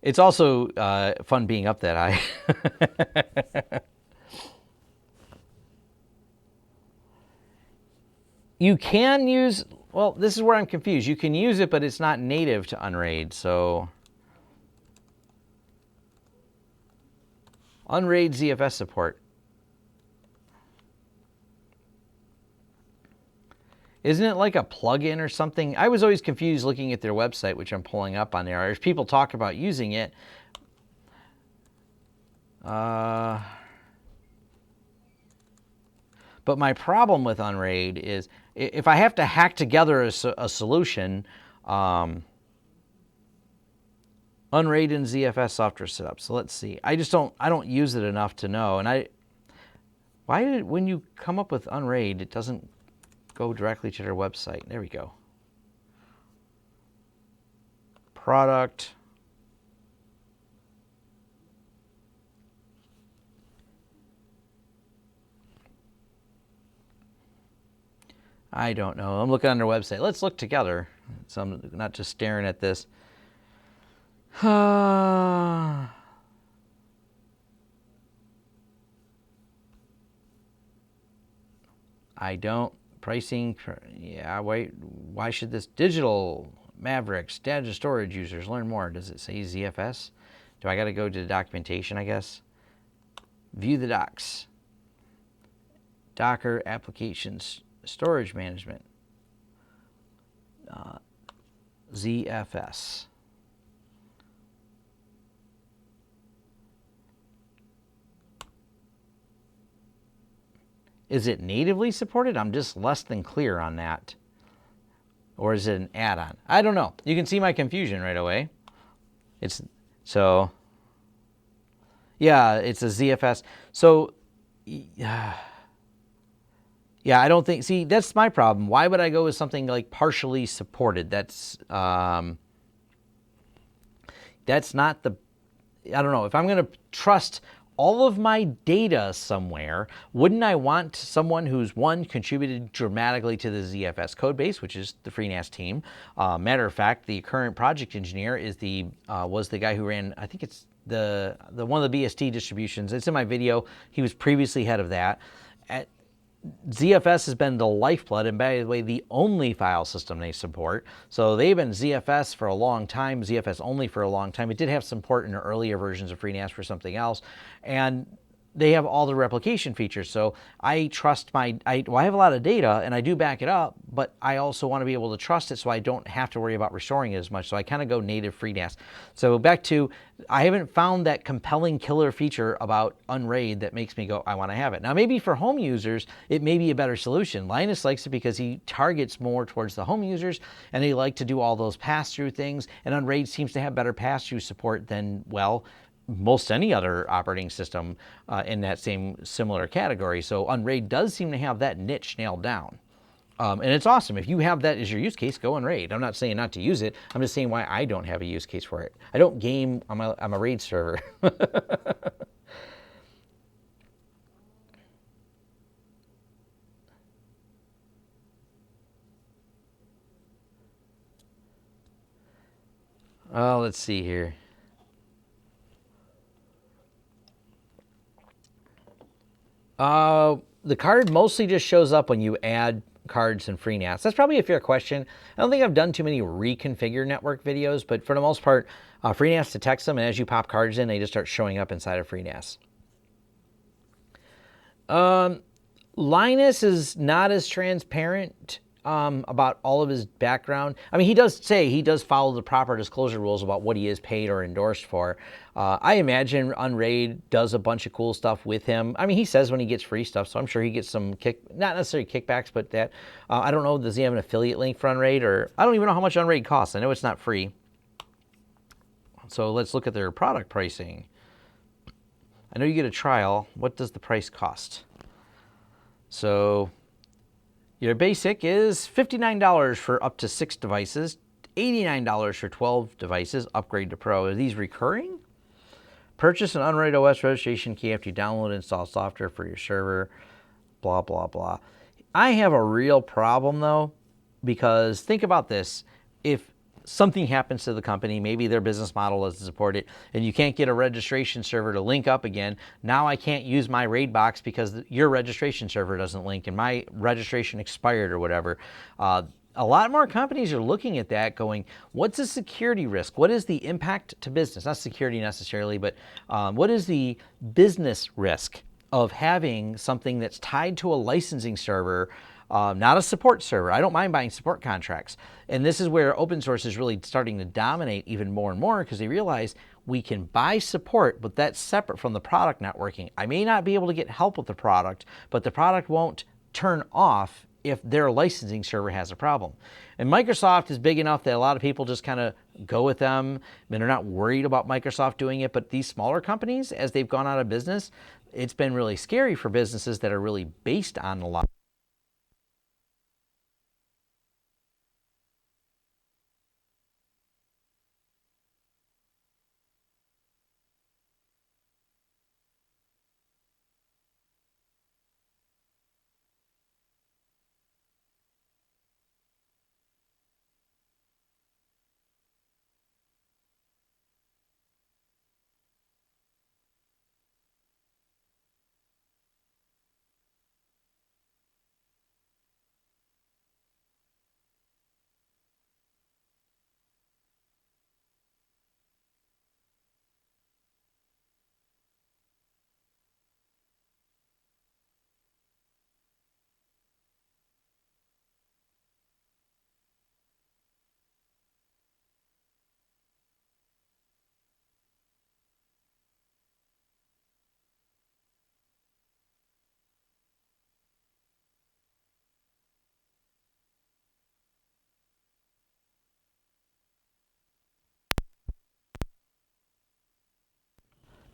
It's also fun being up that high. You can use, well, this is where I'm confused. You can use it, but it's not native to Unraid. So Unraid ZFS support. Isn't it like a plugin or something? I was always confused looking at their website, which I'm pulling up on there. If people talk about using it, but my problem with Unraid is if I have to hack together a solution, Unraid and ZFS software setup. So let's see. I don't use it enough to know. And when you come up with Unraid, it doesn't go directly to their website. There we go. Product. I don't know. I'm looking on their website. Let's look together. So I'm not just staring at this. I don't. Pricing. Yeah, why should this digital Mavericks data storage users learn more? Does it say ZFS? Do I got to go to the documentation, I guess? View the docs. Docker applications storage management. ZFS. Is it natively supported? I'm just less than clear on that. Or is it an add-on? I don't know. You can see my confusion right away. It's so yeah, it's a ZFS. So yeah, I don't think. See, that's my problem. Why would I go with something like partially supported? That's not the. I don't know. If I'm going to trust all of my data somewhere, wouldn't I want someone who's, one, contributed dramatically to the ZFS code base, which is the FreeNAS team. Matter of fact, the current project engineer is was the guy who ran, I think it's the one of the BSD distributions. It's in my video. He was previously head of that. ZFS has been the lifeblood, and by the way, the only file system they support. So they've been ZFS for a long time, ZFS only for a long time. It did have support in the earlier versions of FreeNAS for something else, and they have all the replication features. So I trust I have a lot of data, and I do back it up, but I also want to be able to trust it so I don't have to worry about restoring it as much. So I kind of go native FreeNAS. So back to, I haven't found that compelling killer feature about Unraid that makes me go, I want to have it. Now, maybe for home users, it may be a better solution. Linus likes it because he targets more towards the home users, and they like to do all those pass-through things, and Unraid seems to have better pass-through support than, well, most any other operating system in that same similar category. So Unraid does seem to have that niche nailed down. And it's awesome. If you have that as your use case, go Unraid. I'm not saying not to use it. I'm just saying why I don't have a use case for it. I don't game. I'm a RAID server. Oh, let's see here. The card mostly just shows up when you add cards in FreeNAS. That's probably a fair question. I don't think I've done too many reconfigure network videos, but for the most part, FreeNAS detects them, and as you pop cards in, they just start showing up inside of FreeNAS. Linus is not as transparent about all of his background. I mean, he does say he does follow the proper disclosure rules about what he is paid or endorsed for. I imagine Unraid does a bunch of cool stuff with him. I mean, he says when he gets free stuff, so I'm sure he gets some not necessarily kickbacks, but that. I don't know, does he have an affiliate link for Unraid? Or I don't even know how much Unraid costs. I know it's not free. So let's look at their product pricing. I know you get a trial. What does the price cost? So your basic is $59 for up to 6 devices, $89 for 12 devices, upgrade to Pro. Are these recurring? Purchase an Unraid OS registration key after you download and install software for your server, blah, blah, blah. I have a real problem though, because think about this. If something happens to the company, maybe their business model doesn't support it, and you can't get a registration server to link up again, now I can't use my RAID box because your registration server doesn't link and my registration expired or whatever. A lot more companies are looking at that going, what's a security risk? What is the impact to business? Not security necessarily, but what is the business risk of having something that's tied to a licensing server, not a support server? I don't mind buying support contracts. And this is where open source is really starting to dominate even more and more, because they realize we can buy support, but that's separate from the product not working. I may not be able to get help with the product, but the product won't turn off if their licensing server has a problem. And Microsoft is big enough that a lot of people just kind of go with them, and they're not worried about Microsoft doing it. But these smaller companies, as they've gone out of business, it's been really scary for businesses that are really based on a lot.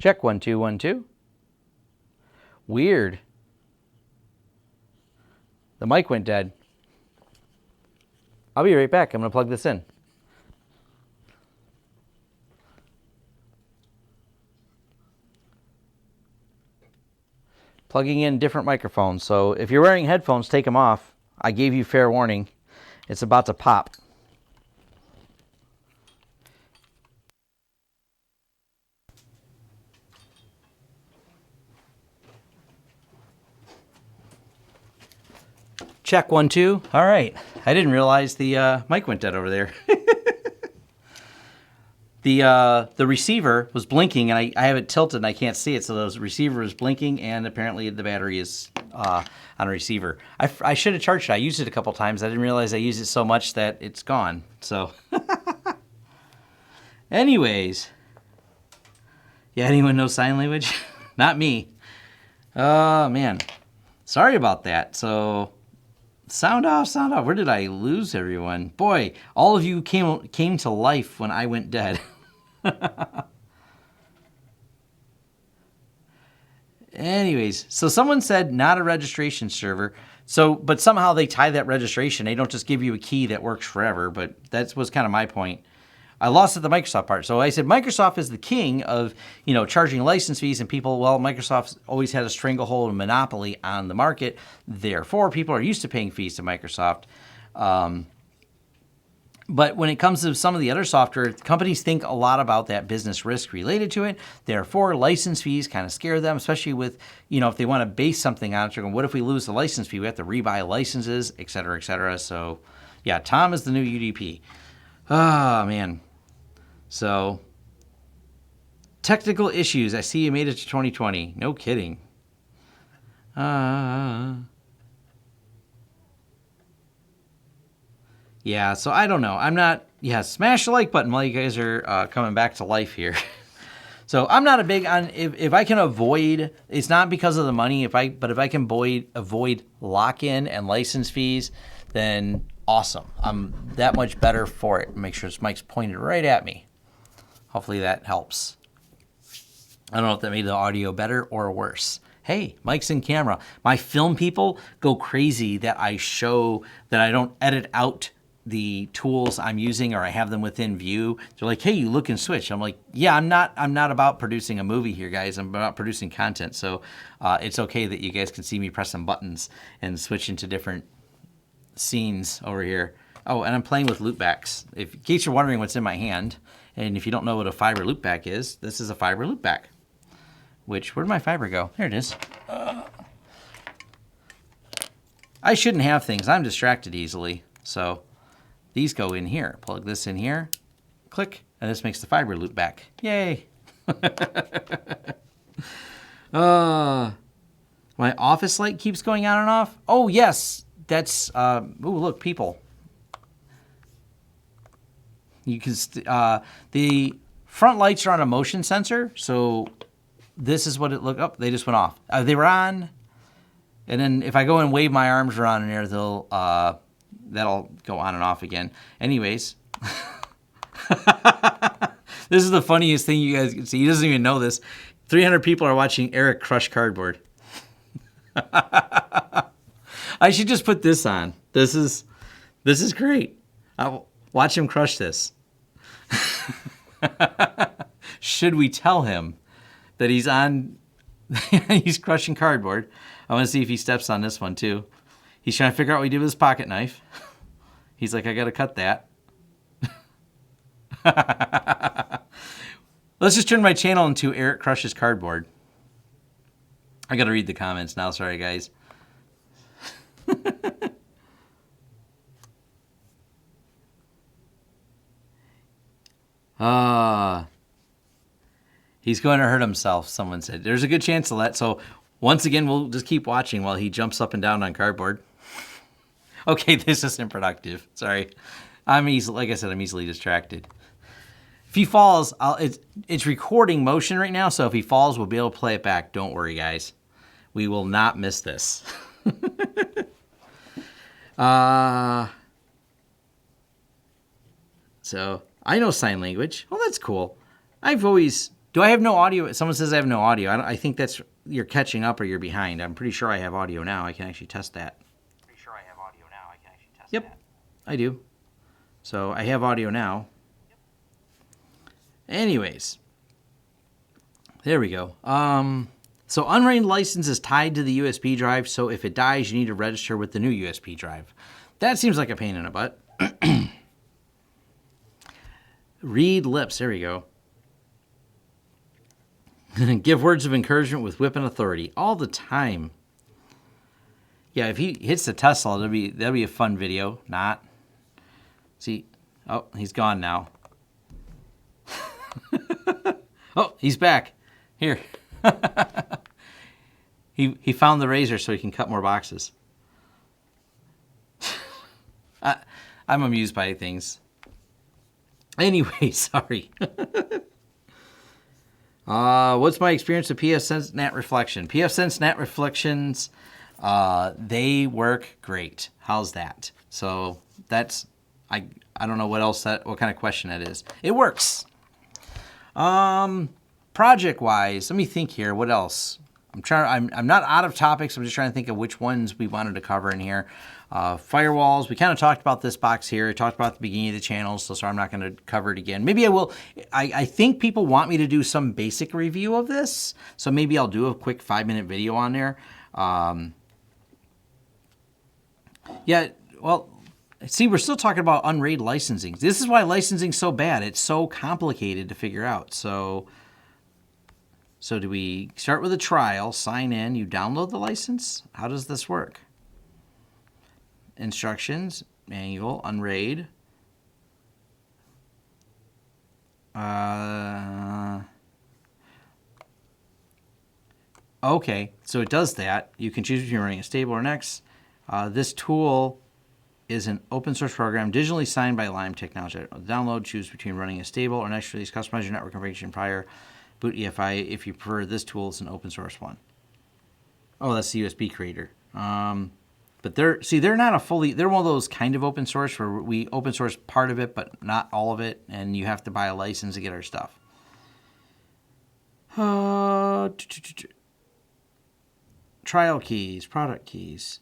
Check 1 2 1 2. Weird. The mic went dead. I'll be right back. I'm going to plug this in. Plugging in different microphones. So if you're wearing headphones, take them off. I gave you fair warning. It's about to pop. Check 1 2. All right. I didn't realize the mic went dead over there. The receiver was blinking, and I have it tilted and I can't see it, so the receiver is blinking, and apparently the battery is on a receiver. I should have charged it. I used it a couple times. I didn't realize I used it so much that it's gone. So, anyways, yeah, anyone know sign language? Not me. Oh man, sorry about that. So, sound off, sound off. Where did I lose everyone? Boy, all of you came to life when I went dead. Anyways, so someone said not a registration server. So, but somehow they tie that registration. They don't just give you a key that works forever, but that was kind of my point. I lost at the Microsoft part. So I said Microsoft is the king of, charging license fees, and people, well, Microsoft's always had a stranglehold and monopoly on the market. Therefore, people are used to paying fees to Microsoft. But when it comes to some of the other software, companies think a lot about that business risk related to it. Therefore, license fees kind of scare them, especially with, if they want to base something on it. They're going, what if we lose the license fee? We have to rebuy licenses, et cetera, et cetera. So, yeah, Tom is the new UDP. Oh, man. So, technical issues. I see you made it to 2020. No kidding. Yeah, so I don't know. I'm not, smash the like button while you guys are coming back to life here. So I'm not a big on, if I can avoid, it's not because of the money, but if I can avoid lock-in and license fees, then awesome. I'm that much better for it. Make sure this mic's pointed right at me. Hopefully that helps. I don't know if that made the audio better or worse. Hey, mic's in camera. My film people go crazy that I show that I don't edit out the tools I'm using, or I have them within view. They're like, hey, you look and switch. I'm like, yeah, I'm not about producing a movie here, guys. I'm about producing content. So it's okay that you guys can see me pressing buttons and switch into different scenes over here. Oh, and I'm playing with loopbacks. In case you're wondering what's in my hand, and if you don't know what a fiber loopback is, this is a fiber loopback. Which, where'd my fiber go? There it is. I shouldn't have things. I'm distracted easily. So these go in here. Plug this in here. Click. And this makes the fiber loop back. Yay. My office light keeps going on and off. Oh, yes. That's, ooh, look, people. You can, the front lights are on a motion sensor. So this is what it looked up. They just went off. They were on. And then if I go and wave my arms around in there, they'll, that'll go on and off again. Anyways. This is the funniest thing you guys can see. He doesn't even know this. 300 people are watching Eric crush cardboard. I should just put this on. This is great. I'll watch him crush this. Should we tell him that he's on, he's crushing cardboard? I want to see if he steps on this one too. He's trying to figure out what he did with his pocket knife. He's like, I got to cut that. Let's just turn my channel into Eric Crushes Cardboard. I got to read the comments now. Sorry, guys. He's going to hurt himself, someone said. There's a good chance of that. So once again, we'll just keep watching while he jumps up and down on cardboard. Okay, this isn't productive. Sorry. Like I said, I'm easily distracted. If he falls, it's recording motion right now, so if he falls, we'll be able to play it back. Don't worry, guys. We will not miss this. So, I know sign language. Well, that's cool. I've always Do I have no audio? Someone says I have no audio. I think that's you're catching up or you're behind. I'm pretty sure I have audio now. I can actually test that. Yep, I do. So I have audio now. Anyways, there we go. So Unraid license is tied to the USB drive, so if it dies, you need to register with the new USB drive. That seems like a pain in the butt. Read lips, there we go. Give words of encouragement with whip and authority all the time. Yeah, if he hits the Tesla, that'll be a fun video. Not. See, oh, he's gone now. Oh, he's back. Here. He found the razor so he can cut more boxes. I'm amused by things. Anyway, sorry. What's my experience with pfSense NAT reflection? pfSense NAT reflections, they work great. How's that? So that's I don't know what kind of question that is. It works. Project wise, let me think here. What else? I'm not out of topics. I'm just trying to think of which ones we wanted to cover in here. Firewalls. We kind of talked about this box here. I talked about at the beginning of the channel, so I'm not going to cover it again. Maybe I will. I think people want me to do some basic review of this, so maybe I'll do a quick 5-minute video on there. Yeah, well, see, we're still talking about Unraid licensing. This is why licensing's so bad. It's so complicated to figure out. So do we start with a trial, sign in, you download the license? How does this work? Instructions, manual, Unraid. Okay, so it does that. You can choose between running a stable or Next. This tool is an open source program digitally signed by Lime Technology. Download, choose between running a stable or Next release. Customize your network configuration prior. Boot EFI. If you prefer this tool, it's an open source one. Oh, that's the USB creator. But they're not they're one of those kind of open source where we open source part of it, but not all of it, and you have to buy a license to get our stuff. Trial keys, product keys.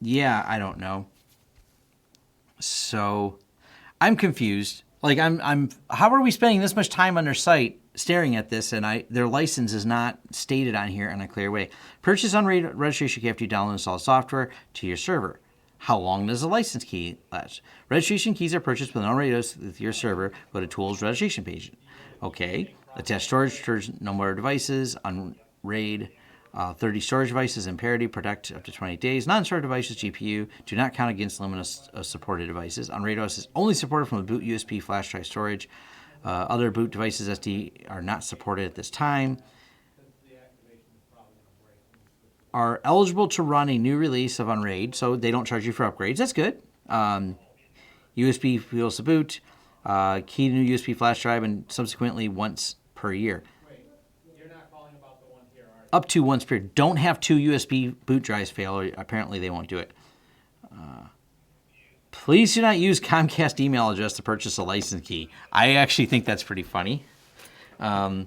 Yeah, I don't know. So I'm confused. Like how are we spending this much time on their site staring at this and their license is not stated on here in a clear way. Purchase Unraid registration key after you download and install software to your server. How long does the license key last? Registration keys are purchased with Unraid with your server. Go to Tools Registration page. Okay. Attach storage, no more devices. Unraid 30 storage devices in parity, protect up to 20 days. Non-storage devices, GPU, do not count against the limit of supported devices. Unraid OS is only supported from the boot USB flash drive storage. Other boot devices, SD, are not supported at this time. Are eligible to run a new release of Unraid, so they don't charge you for upgrades. That's good. USB fuels to boot. Key to new USB flash drive, and subsequently once per year. Up to once per year. Don't have 2 USB boot drives fail, or apparently they won't do it. Please do not use Comcast email address to purchase a license key. I actually think that's pretty funny. So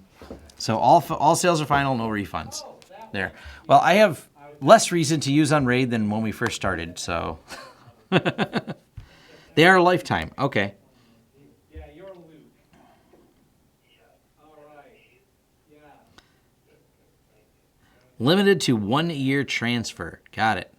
all sales are final, no refunds. There. Well, I have less reason to use Unraid than when we first started, so. They are a lifetime. Okay. Limited to 1-year transfer. Got it.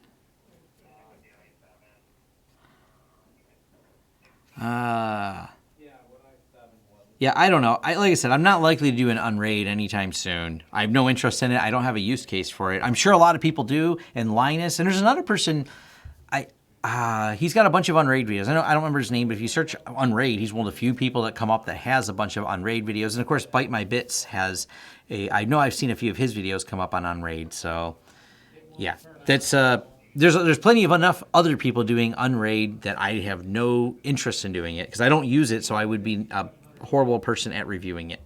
Yeah, I don't know. Like I said, I'm not likely to do an Unraid anytime soon. I have no interest in it. I don't have a use case for it. I'm sure a lot of people do. And Linus, and there's another person. He's got a bunch of Unraid videos. I don't remember his name, but if you search Unraid, he's one of the few people that come up that has a bunch of Unraid videos. And of course, Bite My Bits has I know I've seen a few of his videos come up on Unraid. So, yeah, that's there's plenty of enough other people doing Unraid that I have no interest in doing it because I don't use it. So I would be a horrible person at reviewing it.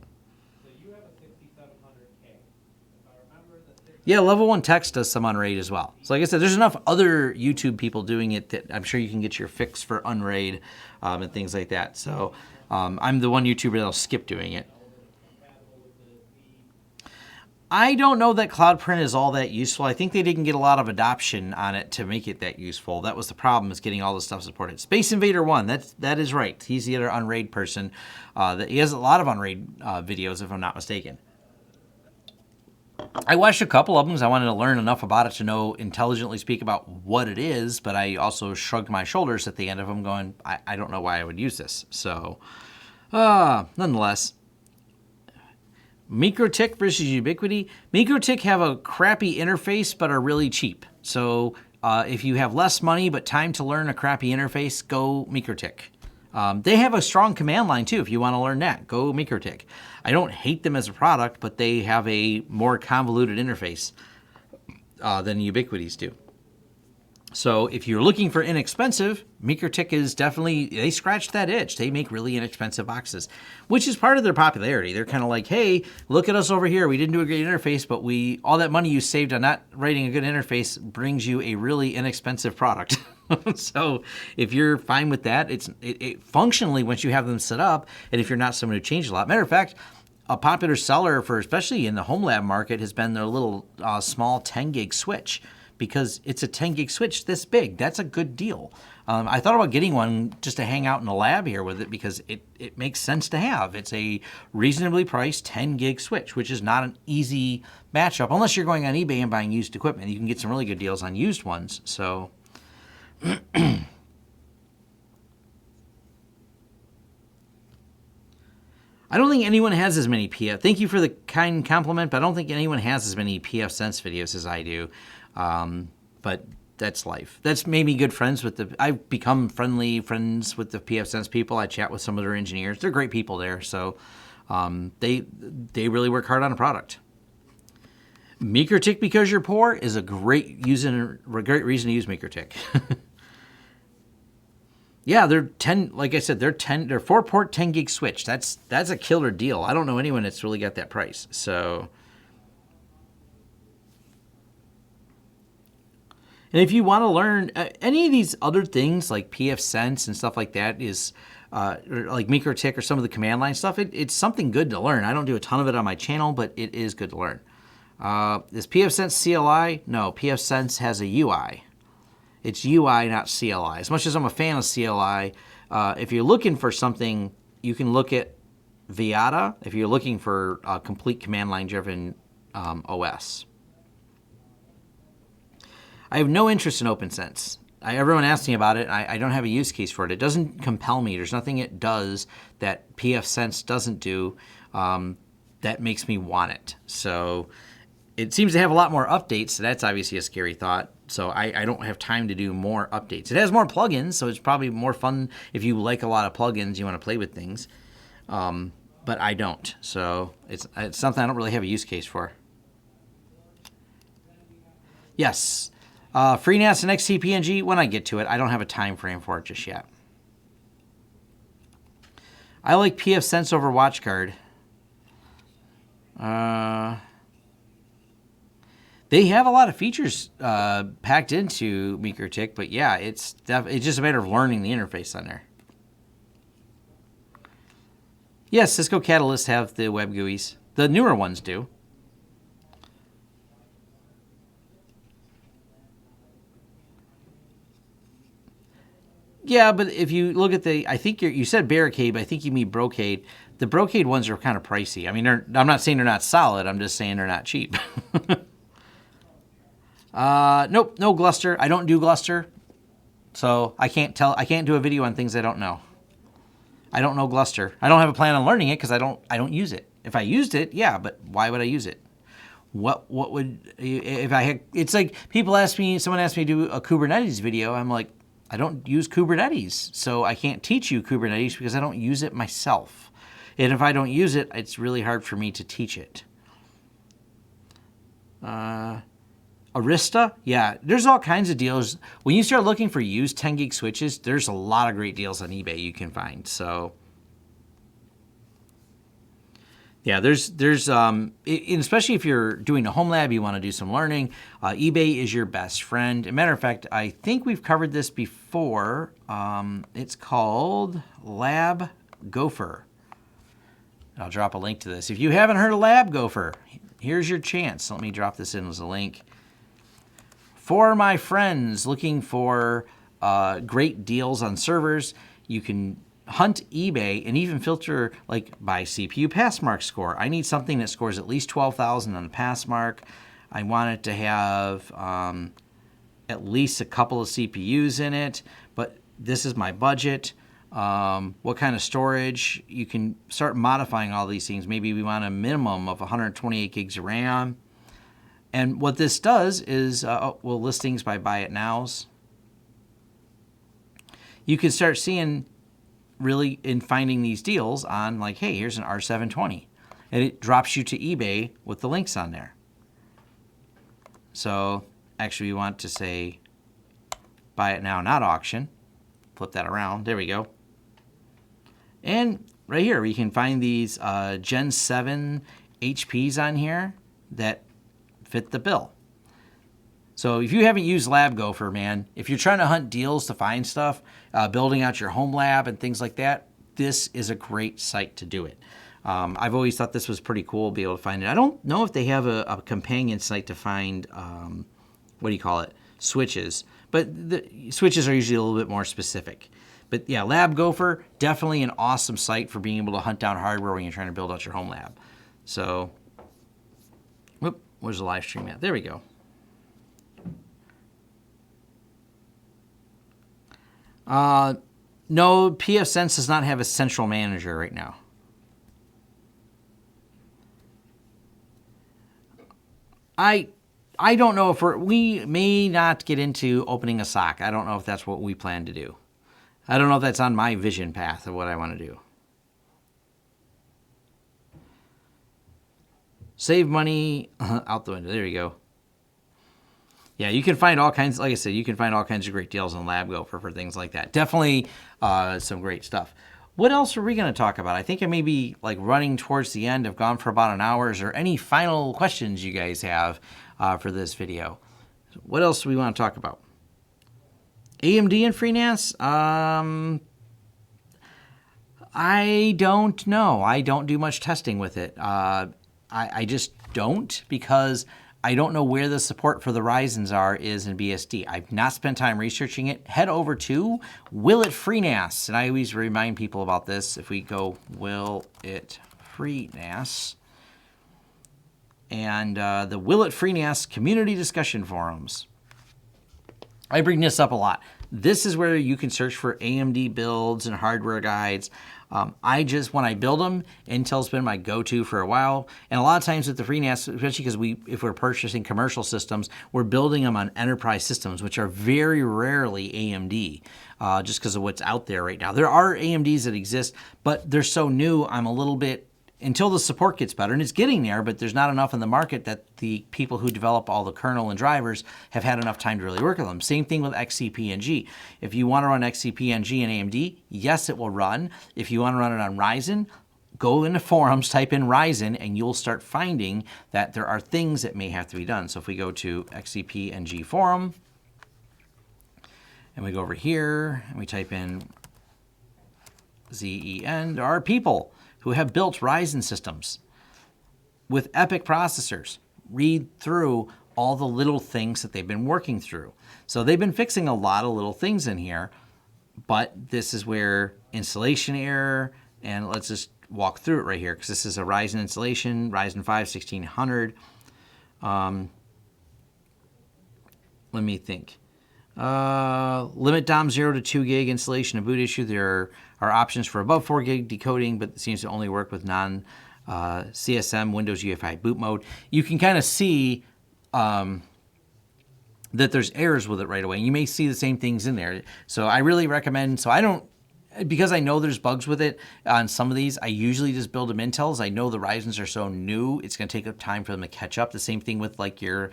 Yeah, Level 1 Text does some Unraid as well. So like I said, there's enough other YouTube people doing it that I'm sure you can get your fix for Unraid and things like that. So I'm the one YouTuber that'll skip doing it. I don't know that Cloud Print is all that useful. I think they didn't get a lot of adoption on it to make it that useful. That was the problem, is getting all this stuff supported. Space Invader 1, that is right. He's the other Unraid person. He has a lot of Unraid videos, if I'm not mistaken. I watched a couple of them because I wanted to learn enough about it to know intelligently speak about what it is, but I also shrugged my shoulders at the end of them going, I don't know why I would use this. So, nonetheless. MikroTik versus Ubiquiti. MikroTik have a crappy interface but are really cheap. So if you have less money but time to learn a crappy interface, go MikroTik. They have a strong command line too. If you want to learn that, go MikroTik. I don't hate them as a product, but they have a more convoluted interface than Ubiquiti's do. So if you're looking for inexpensive, MikroTik is definitely, they scratched that itch. They make really inexpensive boxes, which is part of their popularity. They're kind of like, hey, look at us over here. We didn't do a great interface, but all that money you saved on not writing a good interface brings you a really inexpensive product. So if you're fine with that, it functionally, once you have them set up, and if you're not someone who changes a lot. Matter of fact, a popular seller for, especially in the home lab market, has been their little small 10 gig switch, because it's a 10 gig switch this big. That's a good deal. I thought about getting one just to hang out in the lab here with it, because it makes sense to have. It's a reasonably priced 10 gig switch, which is not an easy matchup unless you're going on eBay and buying used equipment. You can get some really good deals on used ones. So I don't think anyone has as many PF. Thank you for the kind compliment, but I don't think anyone has as many PF Sense videos as I do. But that's life. That's made me good friends with I've become friends with the PF Sense people. I chat with some of their engineers. They're great people there. So, they really work hard on a product. MikroTik because you're poor is a great reason to use MikroTik. Yeah, they're 10, like I said, they're 4-port 10 gig switch. That's a killer deal. I don't know anyone that's really got that price. So, and if you want to learn any of these other things like PF Sense and stuff like that, is or like MikroTik or some of the command line stuff, it's something good to learn. I don't do a ton of it on my channel, but it is good to learn. Is PF Sense CLI? No, PF Sense has a UI. It's UI, not CLI. As much as I'm a fan of CLI, if you're looking for something, you can look at Viata if you're looking for a complete command line driven OS. I have no interest in OpenSense. Everyone asks me about it. I don't have a use case for it. It doesn't compel me. There's nothing it does that PF Sense doesn't do that makes me want it. So it seems to have a lot more updates, so that's obviously a scary thought. So I don't have time to do more updates. It has more plugins, so it's probably more fun if you like a lot of plugins, you want to play with things. But I don't. So it's something I don't really have a use case for. Yes. FreeNAS and XCPNG, when I get to it. I don't have a time frame for it just yet. I like PF Sense over WatchGuard. They have a lot of features packed into MikroTik, but yeah, it's just a matter of learning the interface on there. Yes, Cisco Catalyst have the web GUIs. The newer ones do. Yeah, but if you look at I think you said Barricade, but I think you mean Brocade. The Brocade ones are kind of pricey. I mean, I'm not saying they're not solid. I'm just saying they're not cheap. Nope, no Gluster. I don't do Gluster, so I can't do a video on things I don't know. I don't know Gluster. I don't have a plan on learning it because I don't use it. If I used it, yeah, but why would I use it? What would, if I had, it's like someone asked me to do a Kubernetes video. I'm like, I don't use Kubernetes, so I can't teach you Kubernetes because I don't use it myself. And if I don't use it, it's really hard for me to teach it. Arista, yeah, there's all kinds of deals. When you start looking for used 10 gig switches, there's a lot of great deals on eBay you can find. So, yeah, there's especially if you're doing a home lab, you want to do some learning, eBay is your best friend. As a matter of fact, I think we've covered this before. It's called Lab Gopher. I'll drop a link to this. If you haven't heard of Lab Gopher, here's your chance. Let me drop this in as a link. For my friends looking for great deals on servers, you can hunt eBay and even filter like by CPU pass mark score. I need something that scores at least 12,000 on the pass mark. I want it to have at least a couple of CPUs in it, but this is my budget. What kind of storage? You can start modifying all these things. Maybe we want a minimum of 128 gigs of RAM. And what this does is, we'll list things by buy it nows. You can start seeing really in finding these deals on like, hey, here's an R720. And it drops you to eBay with the links on there. So actually we want to say buy it now, not auction. Flip that around. There we go. And right here, we can find these Gen 7 HPs on here that fit the bill. So if you haven't used Lab Gopher, man, if you're trying to hunt deals to find stuff, building out your home lab and things like that, this is a great site to do it. I've always thought this was pretty cool to be able to find it. I don't know if they have a companion site to find, what do you call it, switches. But the switches are usually a little bit more specific. But yeah, Lab Gopher, definitely an awesome site for being able to hunt down hardware when you're trying to build out your home lab. So, whoop, where's the live stream at? There we go. No, pfSense does not have a central manager right now. I don't know if we may not get into opening a SOC. I don't know if that's what we plan to do. I don't know if that's on my vision path of what I want to do. Save money out the window. There you go. Yeah, you can find all kinds, like I said, you can find all kinds of great deals on Lab Gopher for things like that. Definitely some great stuff. What else are we going to talk about? I think I may be like running towards the end. I've gone for about an hour. Is there any final questions you guys have for this video? What else do we want to talk about? AMD and FreeNAS? I don't know. I don't do much testing with it. I just don't, because I don't know where the support for the Ryzens is in BSD. I've not spent time researching it. Head over to Will It FreeNAS. And I always remind people about this. If we go Will It FreeNAS, and the Will It FreeNAS community discussion forums. I bring this up a lot. This is where you can search for AMD builds and hardware guides. When I build them, Intel's been my go-to for a while. And a lot of times with the FreeNAS, especially because if we're purchasing commercial systems, we're building them on enterprise systems, which are very rarely AMD, just because of what's out there right now. There are AMDs that exist, but they're so new, I'm a little bit, until the support gets better, and it's getting there, but there's not enough in the market that the people who develop all the kernel and drivers have had enough time to really work with them. Same thing with XCP-NG. If you want to run XCP-NG in AMD, yes, it will run. If you want to run it on Ryzen, go into forums, type in Ryzen, and you'll start finding that there are things that may have to be done. So if we go to XCP-NG forum, and we go over here, and we type in ZEN, there are people who have built Ryzen systems with EPYC processors. Read through all the little things that they've been working through. So they've been fixing a lot of little things in here, but this is where installation error, and let's just walk through it right here, because this is a Ryzen installation, Ryzen 5 1600. Let me think. Limit DOM 0 to 2 gig installation and boot issue. There are options for above 4 gig decoding, but it seems to only work with non-CSM Windows UEFI boot mode. You can kind of see that there's errors with it right away. You may see the same things in there. So I really recommend, because I know there's bugs with it on some of these, I usually just build them Intels. I know the Ryzens are so new, it's going to take time for them to catch up. The same thing with like your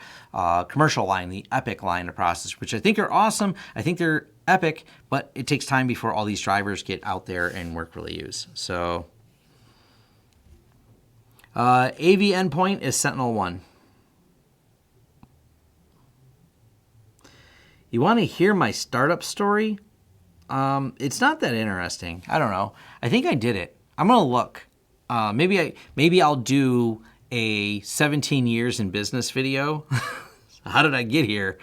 commercial line, the EPYC line of processors, which I think are awesome. I think they're epic, but it takes time before all these drivers get out there and work really use. So AV endpoint is Sentinel-1. You want to hear my startup story? It's not that interesting. I don't know. I think I did it. I'm gonna look. Maybe I'll do a 17 years in business video. How did I get here?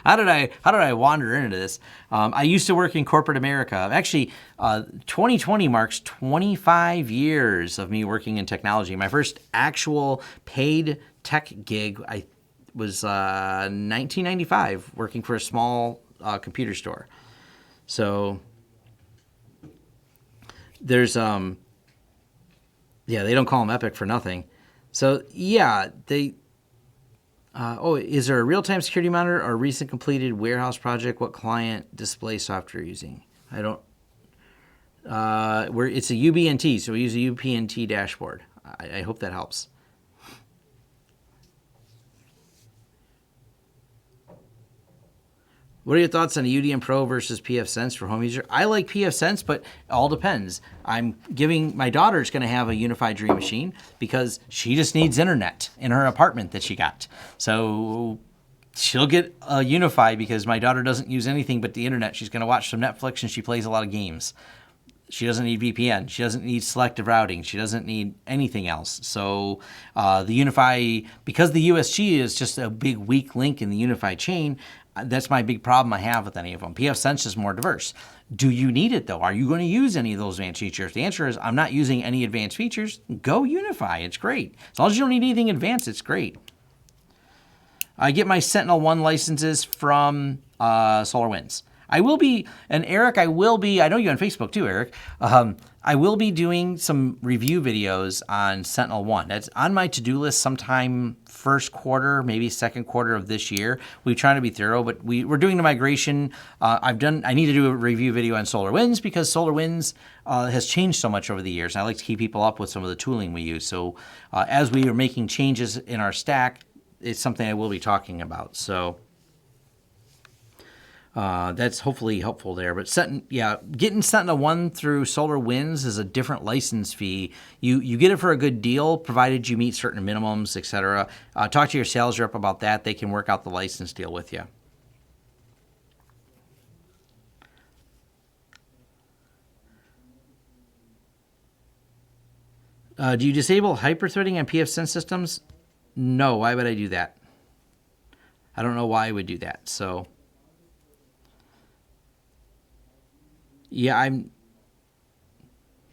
How did I wander into this? I used to work in corporate America. Actually, 2020 marks 25 years of me working in technology. My first actual paid tech gig was 1995, working for a small computer store. So there's they don't call them Epic for nothing. So yeah, is there a real-time security monitor or a recent completed warehouse project? What client display software are you using? I don't. It's a UBNT, so we use a UPNT dashboard. I hope that helps. What are your thoughts on a UDM Pro versus pfSense for home user? I like pfSense, but it all depends. My daughter's going to have a UniFi Dream Machine because she just needs internet in her apartment that she got. So she'll get a UniFi because my daughter doesn't use anything but the internet. She's going to watch some Netflix and she plays a lot of games. She doesn't need VPN. She doesn't need selective routing. She doesn't need anything else. So the UniFi, because the USG is just a big weak link in the UniFi chain, that's my big problem I have with any of them. pfSense is more diverse. Do you need it though? Are you going to use any of those advanced features? The answer is I'm not using any advanced features. Go UniFi. It's great. As long as you don't need anything advanced, it's great. I get my Sentinel-1 licenses from SolarWinds. I will be, and Eric, I know you on Facebook too, Eric. I will be doing some review videos on Sentinel-1. That's on my to-do list sometime first quarter, maybe second quarter of this year. We try to be thorough, but we're doing the migration. I need to do a review video on SolarWinds because SolarWinds has changed so much over the years. And I like to keep people up with some of the tooling we use. So as we are making changes in our stack, it's something I will be talking about. So that's hopefully helpful there. But getting Sentinel-1 through SolarWinds is a different license fee. You get it for a good deal, provided you meet certain minimums, etc. Talk to your sales rep about that. They can work out the license deal with you. Do you disable hyperthreading on pfSense systems? No. Why would I do that? I don't know why I would do that. So yeah, I'm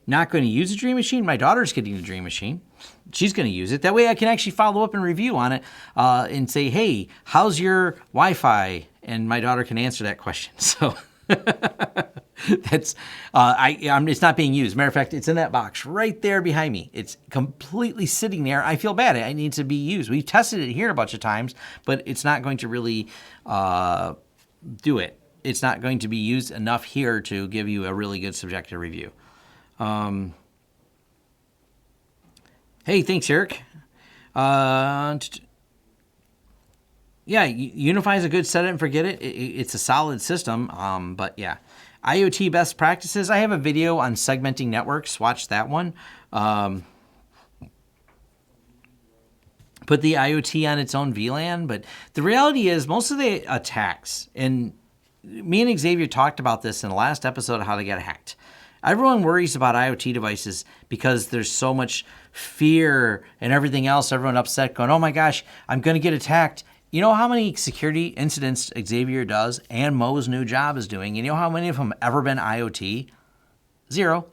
not going to use a Dream Machine. My daughter's getting a Dream Machine. She's going to use it. That way I can actually follow up and review on it and say, hey, how's your Wi-Fi? And my daughter can answer that question. So that's, it's not being used. Matter of fact, it's in that box right there behind me. It's completely sitting there. I feel bad. It needs to be used. We've tested it here a bunch of times, but it's not going to really do it. It's not going to be used enough here to give you a really good subjective review. Hey, thanks, Eric. Yeah, UniFi is a good set it and forget it. It's a solid system, but yeah. IoT best practices. I have a video on segmenting networks. Watch that one. Put the IoT on its own VLAN, but the reality is most of the attacks, and me and Xavier talked about this in the last episode of how to get hacked. Everyone worries about IoT devices because there's so much fear and everything else. Everyone upset going, oh my gosh, I'm going to get attacked. You know how many security incidents Xavier does and Mo's new job is doing? You know how many of them ever been IoT? Zero.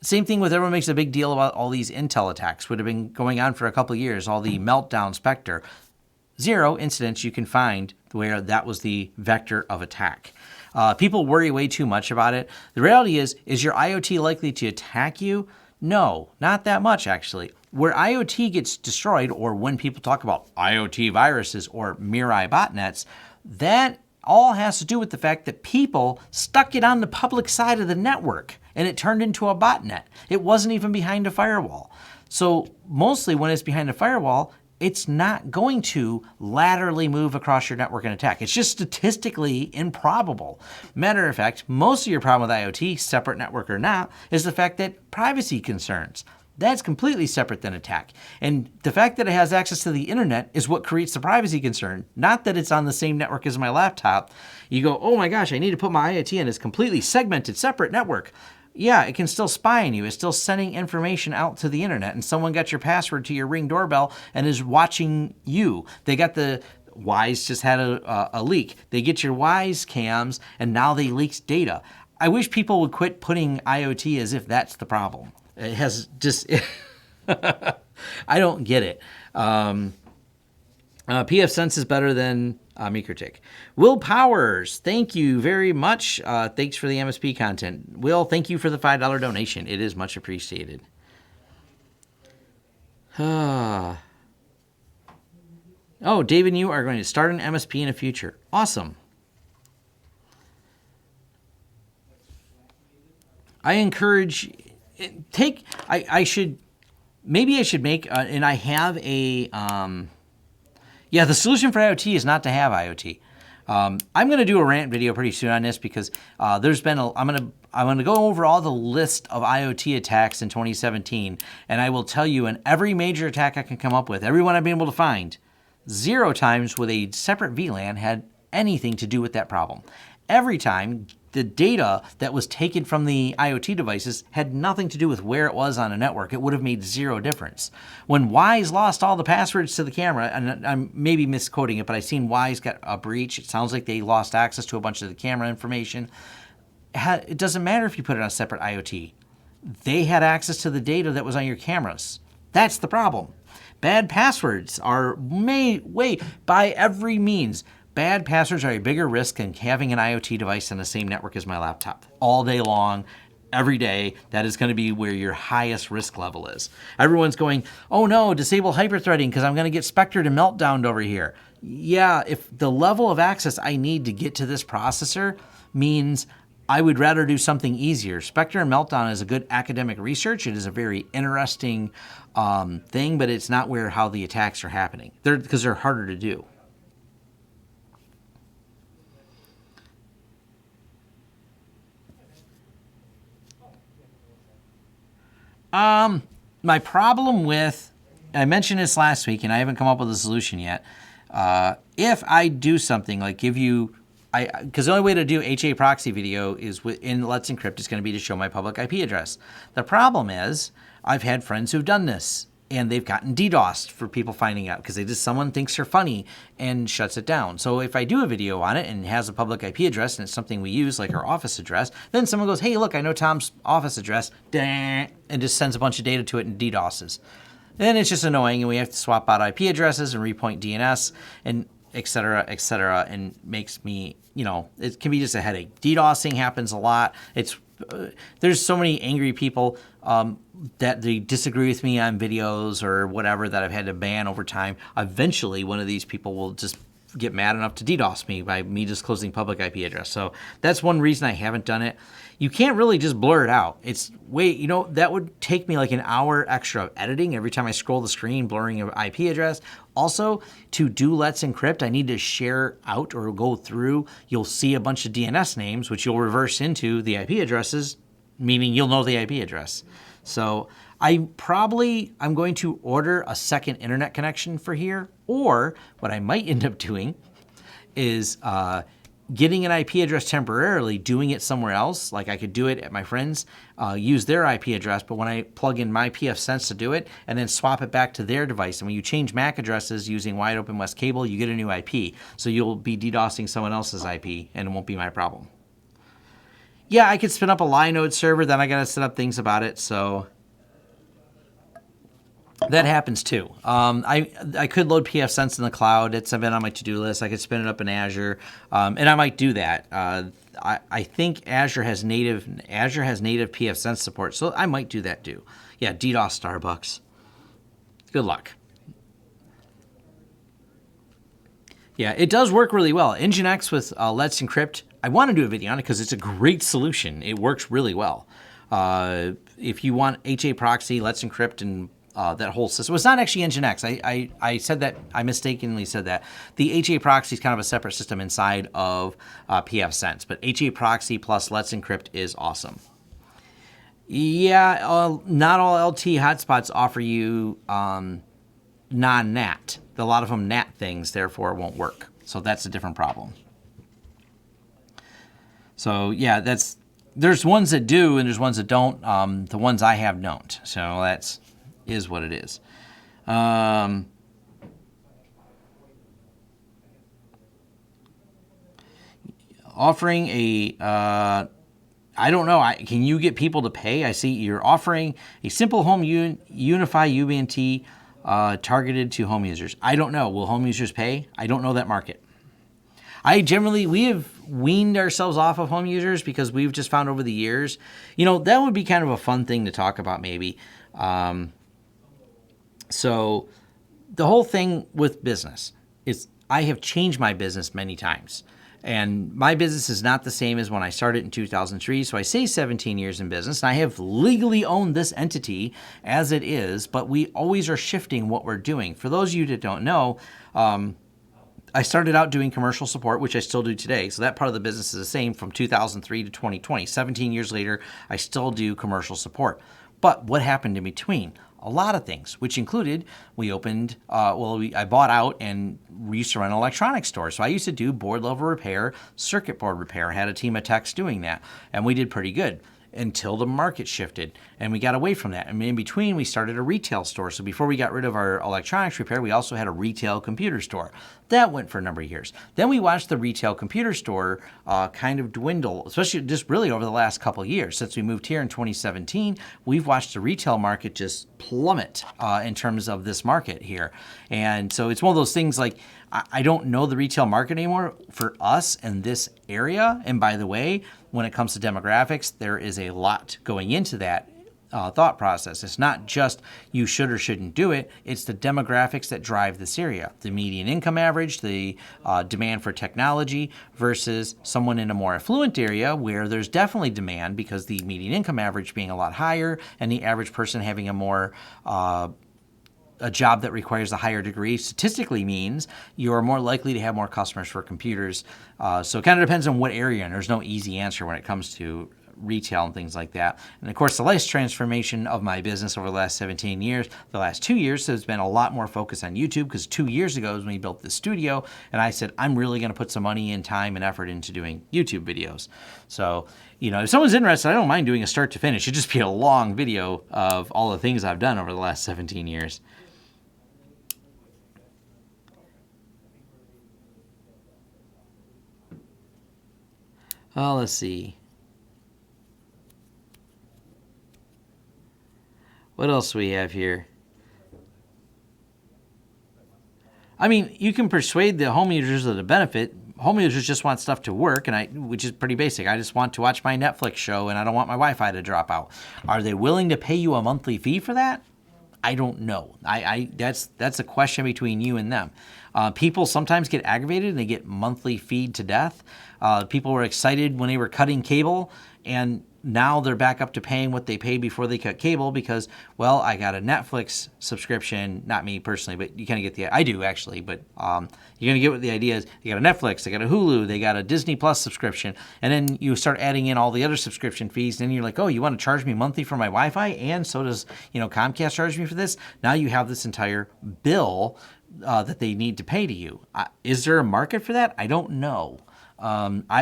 Same thing with everyone makes a big deal about all these Intel attacks. Would have been going on for a couple of years. All the Meltdown, Spectre. Zero incidents you can find where that was the vector of attack. People worry way too much about it. The reality is your IoT likely to attack you? No, not that much actually. Where IoT gets destroyed, or when people talk about IoT viruses or Mirai botnets, that all has to do with the fact that people stuck it on the public side of the network and it turned into a botnet. It wasn't even behind a firewall. So mostly when it's behind a firewall, it's not going to laterally move across your network and attack. It's just statistically improbable. Matter of fact, most of your problem with IoT, separate network or not, is the fact that privacy concerns. That's completely separate than attack. And the fact that it has access to the internet is what creates the privacy concern, not that it's on the same network as my laptop. You go, oh my gosh, I need to put my IoT in this completely segmented, separate network. Yeah, it can still spy on you. It's still sending information out to the internet, and someone got your password to your Ring doorbell and is watching you. They got the Wise just had a leak. They get your Wise cams, and now they leak data. I wish people would quit putting IoT as if that's the problem. It has just, I don't get it. PF Sense is better than MikroTik. Will Powers, thank you very much. Thanks for the MSP content. Will, thank you for the $5 donation. It is much appreciated. Oh, David and you are going to start an MSP in the future. Awesome. I encourage, I should make, and I have a, the solution for IoT is not to have IoT. I'm going to do a rant video pretty soon on this because there's been I'm going to go over all the list of IoT attacks in 2017, and I will tell you in every major attack I can come up with, every one I've been able to find, 0 times with a separate VLAN had anything to do with that problem. Every time, the data that was taken from the IoT devices had nothing to do with where it was on a network. It would have made 0 difference. When Wise lost all the passwords to the camera, and I'm maybe misquoting it, but I've seen Wise got a breach. It sounds like they lost access to a bunch of the camera information. It doesn't matter if you put it on a separate IoT. They had access to the data that was on your cameras. That's the problem. Bad passwords are by every means. Bad passwords are a bigger risk than having an IoT device on the same network as my laptop. All day long, every day, that is going to be where your highest risk level is. Everyone's going, oh no, disable hyperthreading because I'm going to get spectered and meltdowned over here. Yeah, if the level of access I need to get to this processor means I would rather do something easier. Spectre and Meltdown is a good academic research. It is a very interesting thing, but it's not how the attacks are happening. Because they're harder to do. My problem with, I mentioned this last week and I haven't come up with a solution yet. If I do something like give you, because the only way to do HA proxy video is in Let's Encrypt is going to be to show my public IP address. The problem is I've had friends who've done this and they've gotten DDoSed for people finding out because someone thinks they're funny and shuts it down. So if I do a video on it and it has a public IP address and it's something we use like our office address, then someone goes, hey, look, I know Tom's office address, and just sends a bunch of data to it and DDoSes. Then it's just annoying and we have to swap out IP addresses and repoint DNS and et cetera, and makes me, it can be just a headache. DDoSing happens a lot. There's so many angry people that they disagree with me on videos or whatever that I've had to ban over time. Eventually, one of these people will just get mad enough to DDoS me by me disclosing public IP address. So that's one reason I haven't done it. You can't really just blur it out. That would take me like an hour extra of editing every time I scroll the screen, blurring an IP address. Also, to do Let's Encrypt, I need to share out or go through. You'll see a bunch of DNS names, which you'll reverse into the IP addresses, meaning you'll know the IP address. So I'm going to order a second internet connection for here, or what I might end up doing is getting an IP address temporarily, doing it somewhere else. Like I could do it at my friend's, use their IP address, but when I plug in my PF Sense to do it, and then swap it back to their device. And when you change MAC addresses using Wide Open West cable, you get a new IP. So you'll be DDoSing someone else's IP, and it won't be my problem. Yeah, I could spin up a Linode server, then I got to set up things about it, so that happens too. I could load PF Sense in the cloud. It's been on my to-do list. I could spin it up in Azure, and I might do that. I think Azure has native PF Sense support, so I might do that too. Yeah, DDoS Starbucks. Good luck. Yeah, it does work really well. Nginx with Let's Encrypt. I want to do a video on it because it's a great solution. It works really well. If you want HA proxy, Let's Encrypt, and that whole system. It's not actually Nginx. I said that. I mistakenly said that. The HA proxy is kind of a separate system inside of PF Sense, but HA proxy plus Let's Encrypt is awesome. Yeah, not all LT hotspots offer you non-NAT. A lot of them NAT things, therefore it won't work. So that's a different problem. So yeah, there's ones that do and there's ones that don't. The ones I have don't. So that's is what it is. Offering a I don't know. Can you get people to pay? I see you're offering a simple home UniFi UBNT targeted to home users. I don't know. Will home users pay? I don't know that market. We have weaned ourselves off of home users because we've just found over the years, that would be kind of a fun thing to talk about maybe. So the whole thing with business is I have changed my business many times. And my business is not the same as when I started in 2003. So I say 17 years in business. And I have legally owned this entity as it is, but we always are shifting what we're doing. For those of you that don't know, I started out doing commercial support, which I still do today. So that part of the business is the same from 2003 to 2020. 17 years later, I still do commercial support. But what happened in between? A lot of things, which included we opened, I bought out and we used to run an electronics store. So I used to do board level repair, circuit board repair. I had a team of techs doing that, and we did pretty good until the market shifted and we got away from that. And in between, we started a retail store. So before we got rid of our electronics repair, we also had a retail computer store. That went for a number of years. Then we watched the retail computer store kind of dwindle, especially just really over the last couple of years. Since we moved here in 2017, we've watched the retail market just plummet in terms of this market here. And so it's one of those things like, I don't know the retail market anymore for us in this area. And by the way, when it comes to demographics, there is a lot going into that thought process. It's not just you should or shouldn't do it. It's the demographics that drive this area. The median income average, the demand for technology versus someone in a more affluent area where there's definitely demand because the median income average being a lot higher and the average person having a job that requires a higher degree statistically means you're more likely to have more customers for computers. So it kind of depends on what area, and there's no easy answer when it comes to retail and things like that. And of course, the latest transformation of my business over the last 17 years, the last 2 years, has been a lot more focus on YouTube because 2 years ago is when we built the studio, and I said, I'm really going to put some money and time and effort into doing YouTube videos. So, if someone's interested, I don't mind doing a start to finish. It'd just be a long video of all the things I've done over the last 17 years. Let's see. What else do we have here? I mean, you can persuade the home users of the benefit. Home users just want stuff to work, which is pretty basic. I just want to watch my Netflix show, and I don't want my Wi-Fi to drop out. Are they willing to pay you a monthly fee for that? I don't know. That's a question between you and them. People sometimes get aggravated and they get monthly feed to death. People were excited when they were cutting cable, and now they're back up to paying what they paid before they cut cable because, well, I got a Netflix subscription. Not me personally, but you kind of get I do actually, but you're going to get what the idea is. They got a Netflix, they got a Hulu, they got a Disney Plus subscription, and then you start adding in all the other subscription fees, and then you're like, oh, you want to charge me monthly for my Wi-Fi, and so does Comcast charge me for this? Now you have this entire bill that they need to pay to you. Is there a market for that? I don't know.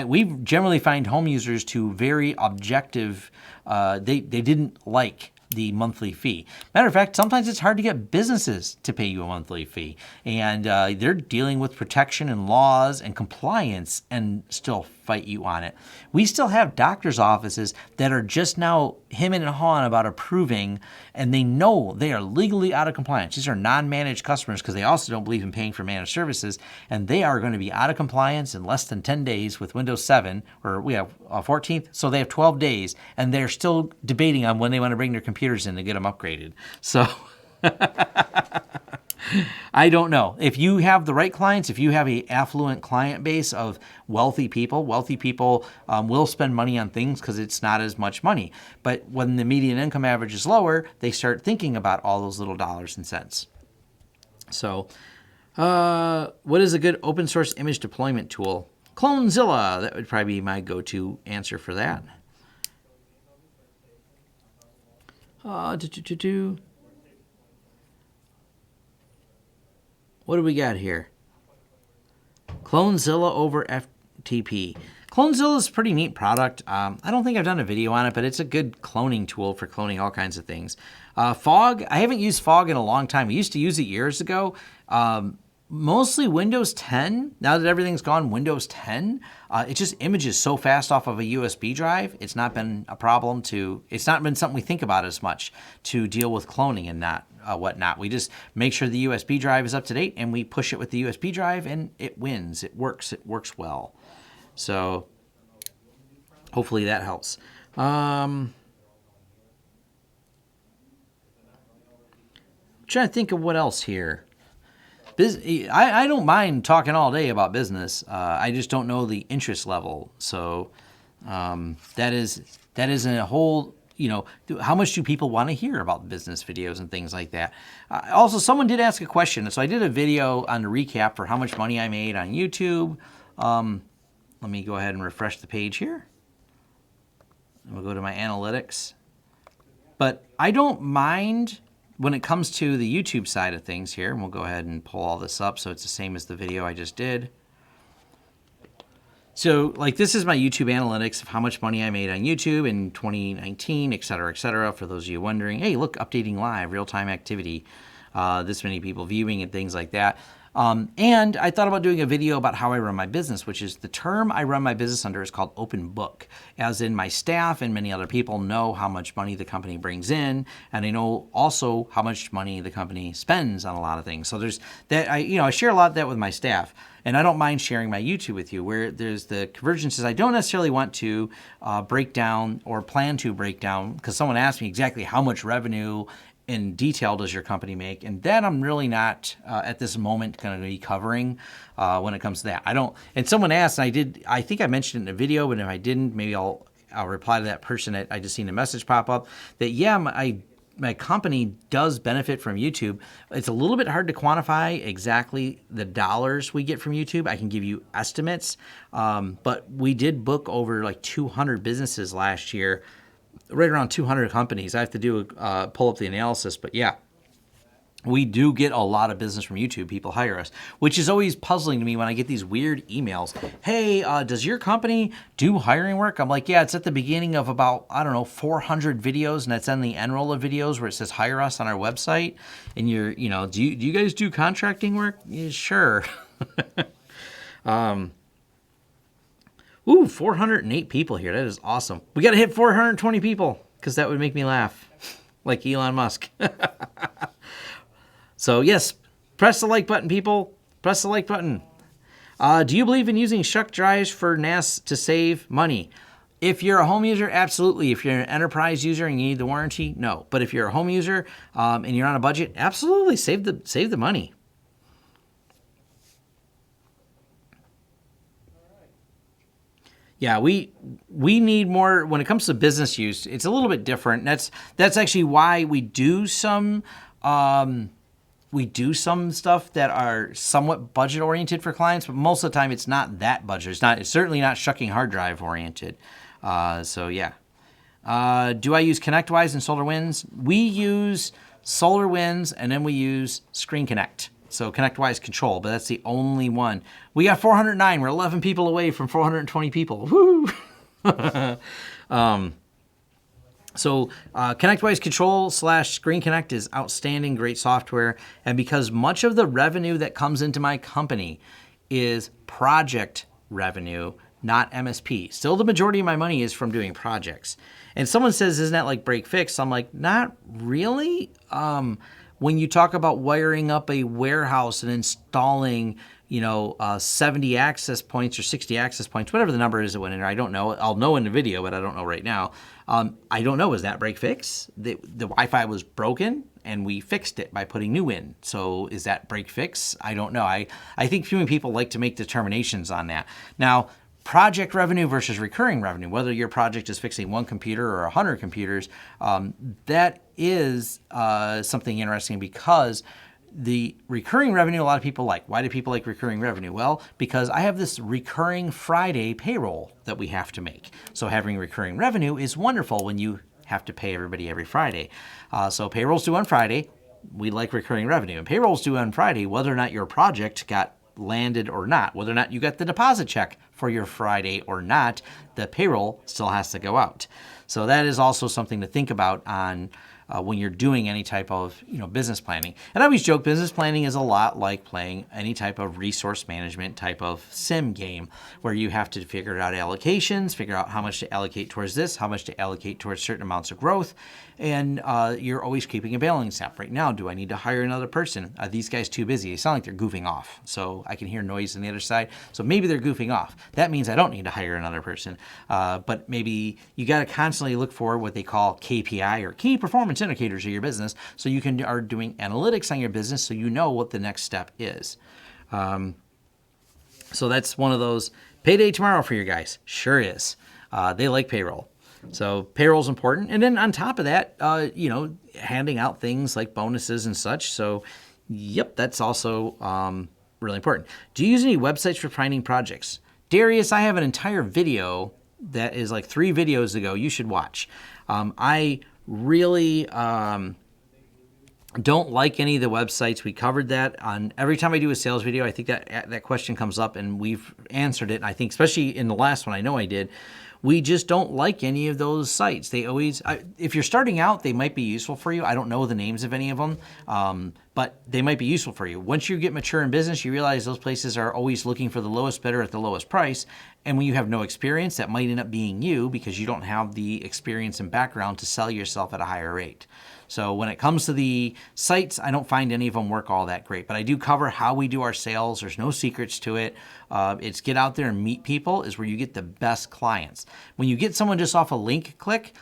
We generally find home users to very objective. They didn't like the monthly fee. Matter of fact, sometimes it's hard to get businesses to pay you a monthly fee, and they're dealing with protection and laws and compliance and still fight you on it. We still have doctors' offices that are just now hemming and hawing about approving, and they know they are legally out of compliance. These are non-managed customers because they also don't believe in paying for managed services, and they are going to be out of compliance in less than 10 days with Windows 7, or we have 14th, so they have 12 days, and they're still debating on when they want to bring their computers in to get them upgraded. So I don't know. If you have the right clients, if you have an affluent client base of wealthy people will spend money on things because it's not as much money. But when the median income average is lower, they start thinking about all those little dollars and cents. So what is a good open source image deployment tool? Clonezilla, that would probably be my go-to answer for that. What do we got here? Clonezilla over FTP. Clonezilla is a pretty neat product. I don't think I've done a video on it, but it's a good cloning tool for cloning all kinds of things. Fog, I haven't used Fog in a long time. I used to use it years ago. Mostly Windows 10. Now that everything's gone Windows 10, it just images so fast off of a USB drive. It's not been a problem it's not been something we think about as much to deal with cloning and whatnot. We just make sure the USB drive is up to date and we push it with the USB drive and it wins. It works well. So hopefully that helps. Trying to think of what else here. I don't mind talking all day about business. I just don't know the interest level. So that is a whole, how much do people want to hear about business videos and things like that? Also, someone did ask a question. So I did a video on the recap for how much money I made on YouTube. Let me go ahead and refresh the page here. And we'll go to my analytics. But I don't mind when it comes to the YouTube side of things here. And we'll go ahead and pull all this up so it's the same as the video I just did. So like this is my YouTube analytics of how much money I made on YouTube in 2019, et cetera, for those of you wondering. Hey, look, updating live, real-time activity, this many people viewing and things like that. And I thought about doing a video about how I run my business, which is the term I run my business under is called open book, as in my staff and many other people know how much money the company brings in, and they know also how much money the company spends on a lot of things. So there's that, I share a lot of that with my staff, and I don't mind sharing my YouTube with you, where there's the convergences I don't necessarily want to break down or plan to break down, because someone asked me exactly how much revenue in detail does your company make, and that I'm really not at this moment going to be covering when it comes to that. I don't. And someone asked, and I think I mentioned it in a video, but if I didn't, maybe I'll reply to that person that I just seen a message pop up that my company does benefit from YouTube. It's a little bit hard to quantify exactly the dollars we get from YouTube. I can give you estimates, but we did book over like 200 businesses last year. Right around 200 companies. I have to pull up the analysis, but yeah, we do get a lot of business from YouTube. People hire us, which is always puzzling to me when I get these weird emails. Hey, does your company do hiring work? I'm like, yeah, it's at the beginning of about, 400 videos, and that's on the end roll of videos where it says hire us on our website. And do you guys do contracting work? Yeah, sure. 408 people here. That is awesome. We got to hit 420 people because that would make me laugh like Elon Musk. So yes, press the like button, people. Press the like button. Do you believe in using shuck drives for NAS to save money? If you're a home user, absolutely. If you're an enterprise user and you need the warranty, no. But if you're a home user and you're on a budget, absolutely save the money. Yeah, we need more when it comes to business use. It's a little bit different. That's actually why we do some stuff that are somewhat budget oriented for clients, but most of the time it's not that budget. It's certainly not shucking hard drive oriented. So yeah. Do I use ConnectWise and SolarWinds? We use SolarWinds and then we use Screen Connect. So ConnectWise Control, but that's the only one. We got 409. We're 11 people away from 420 people. Woo! So ConnectWise Control / Screen Connect is outstanding, great software. And because much of the revenue that comes into my company is project revenue, not MSP. Still, the majority of my money is from doing projects. And someone says, isn't that like break fix? I'm like, not really. When you talk about wiring up a warehouse and installing, 70 access points or 60 access points, whatever the number is that went in there, I don't know. I'll know in the video, but I don't know right now. I don't know. Is that break fix? The Wi-Fi was broken and we fixed it by putting new in. So is that break fix? I don't know. I think few people like to make determinations on that. Now, project revenue versus recurring revenue, whether your project is fixing one computer or 100 computers, that is something interesting because the recurring revenue, a lot of people like. Why do people like recurring revenue? Well, because I have this recurring Friday payroll that we have to make. So having recurring revenue is wonderful when you have to pay everybody every Friday. So payroll's due on Friday. We like recurring revenue. And payroll's due on Friday, whether or not your project got landed or not, whether or not you got the deposit check for your Friday or not, the payroll still has to go out. So that is also something to think about on when you're doing any type of business planning. And I always joke business planning is a lot like playing any type of resource management type of sim game, where you have to figure out allocations, figure out how much to allocate towards this, how much to allocate towards certain amounts of growth, and you're always keeping a balancing act. Right now, do I need to hire another person? Are these guys too busy? They sound like they're goofing off. So I can hear noise on the other side. So maybe they're goofing off. That means I don't need to hire another person. But maybe you got to constantly look for what they call KPI or key performance indicators of your business, so you are doing analytics on your business so you know what the next step is. So that's one of those. Payday tomorrow for you guys. Sure is. They like payroll. So payroll's important. And then on top of that, handing out things like bonuses and such. So, yep, that's also really important. Do you use any websites for finding projects? Darius, I have an entire video that is like 3 videos ago you should watch. I really don't like any of the websites. We covered that on every time I do a sales video. I think that question comes up and we've answered it. I think especially in the last one, I know I did. We just don't like any of those sites. They always, if you're starting out, they might be useful for you. I don't know the names of any of them, but they might be useful for you. Once you get mature in business, you realize those places are always looking for the lowest bidder at the lowest price. And when you have no experience, that might end up being you because you don't have the experience and background to sell yourself at a higher rate. So when it comes to the sites, I don't find any of them work all that great. But I do cover how we do our sales. There's no secrets to it. It's get out there and meet people is where you get the best clients. When you get someone just off a link click,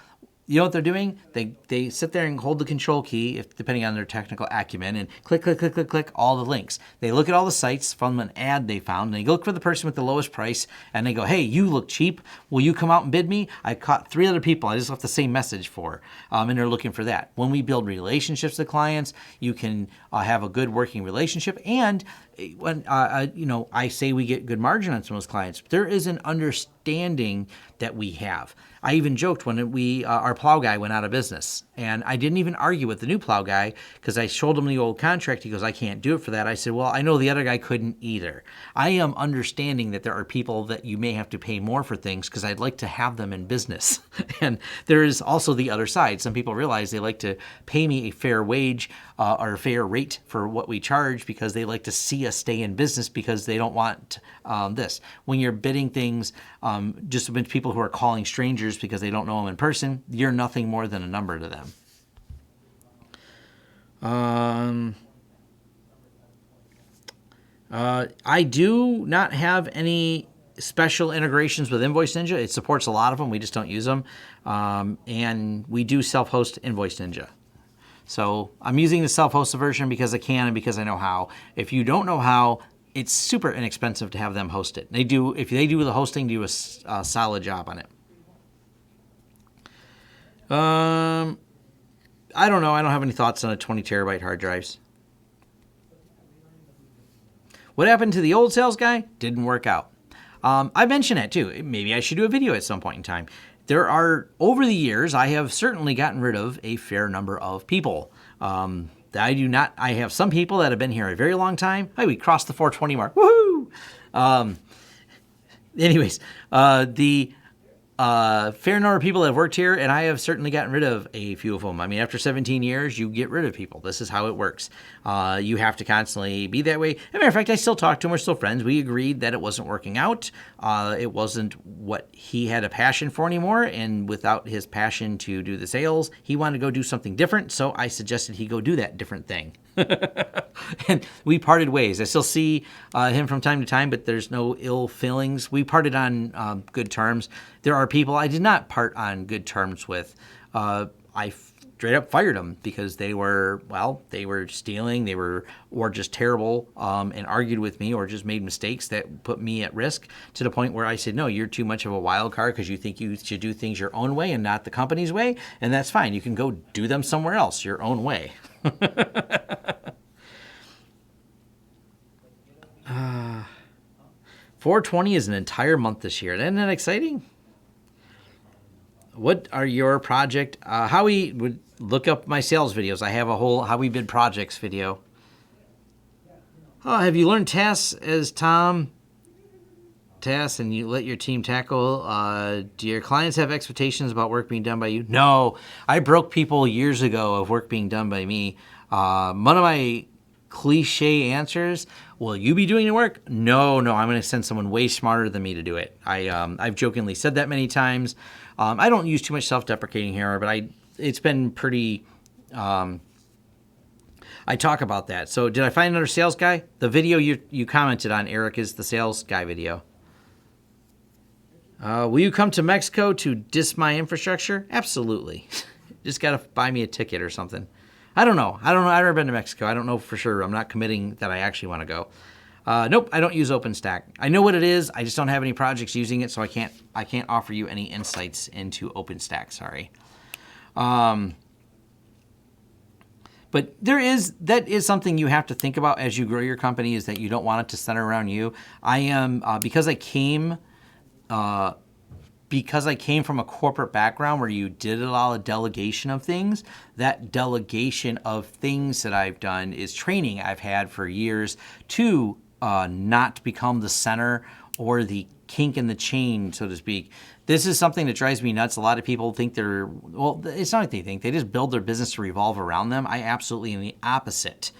you know what they're doing? They sit there and hold the control key, depending on their technical acumen, and click, click, click, click, click, all the links. They look at all the sites from an ad they found, and they look for the person with the lowest price, and they go, hey, you look cheap. Will you come out and bid me? I caught 3 other people I just left the same message for, and they're looking for that. When we build relationships with clients, you can have a good working relationship, and when I say we get good margin on some of those clients, there is an understanding that we have. I even joked when our plow guy went out of business, and I didn't even argue with the new plow guy because I showed him the old contract. He goes, I can't do it for that. I said, well, I know the other guy couldn't either. I am understanding that there are people that you may have to pay more for things because I'd like to have them in business. And there is also the other side. Some people realize they like to pay me a fair wage or a fair rate for what we charge because they like to see us stay in business because they don't want this. When you're bidding things, just a bunch of people who are calling strangers because they don't know them in person, you're nothing more than a number to them. I do not have any special integrations with Invoice Ninja. It supports a lot of them. We just don't use them. And we do self-host Invoice Ninja. So I'm using the self-hosted version because I can and because I know how. If you don't know how, it's super inexpensive to have them host it. If they do the hosting, do a solid job on it. I don't know. I don't have any thoughts on a 20 terabyte hard drives. What happened to the old sales guy? Didn't work out. I mentioned that too. Maybe I should do a video at some point in time. Over the years, I have certainly gotten rid of a fair number of people. I have some people that have been here a very long time. Hey, we crossed the 420 mark. Woohoo! Anyways, the fair number of people that have worked here, and I have certainly gotten rid of a few of them. I mean, after 17 years, you get rid of people. This is how it works. You have to constantly be that way. As a matter of fact, I still talk to him. We're still friends. We agreed that it wasn't working out. It wasn't what he had a passion for anymore, and without his passion to do the sales, he wanted to go do something different, so I suggested he go do that different thing. And we parted ways. I still see him from time to time, but there's no ill feelings. We parted on good terms. There are people I did not part on good terms with. I straight up fired them because they were stealing, or just terrible, and argued with me, or just made mistakes that put me at risk, to the point where I said, no, you're too much of a wild card because you think you should do things your own way and not the company's way, and that's fine. You can go do them somewhere else your own way. 420 is an entire month this year. Isn't that exciting? what are your project? Howie would look up my sales videos. I have a whole how we bid projects video. Oh, have you learned tasks as Tom? Tasks and you let your team tackle. Do your clients have expectations about work being done by you? No, I broke people years ago of work being done by me. One of my cliche answers, will you be doing the work? No, I'm going to send someone way smarter than me to do it. I've jokingly said that many times. I don't use too much self-deprecating here, but it's been pretty, I talk about that. So did I find another sales guy? The video you commented on, Eric, is the sales guy video. Will you come to Mexico to diss my infrastructure? Absolutely. Just got to buy me a ticket or something. I don't know. I've never been to Mexico. I don't know for sure. I'm not committing that I actually want to go. Nope, I don't use OpenStack. I know what it is. I just don't have any projects using it, so I can't offer you any insights into OpenStack. Sorry. But that is something you have to think about as you grow your company, is that you don't want it to center around you. I am because I came from a corporate background where you did a lot of delegation of things. That delegation of things that I've done is training I've had for years to not become the center or the kink in the chain, so to speak. This is something that drives me nuts. A lot of people think it's not like they think, they just build their business to revolve around them. I absolutely am the opposite.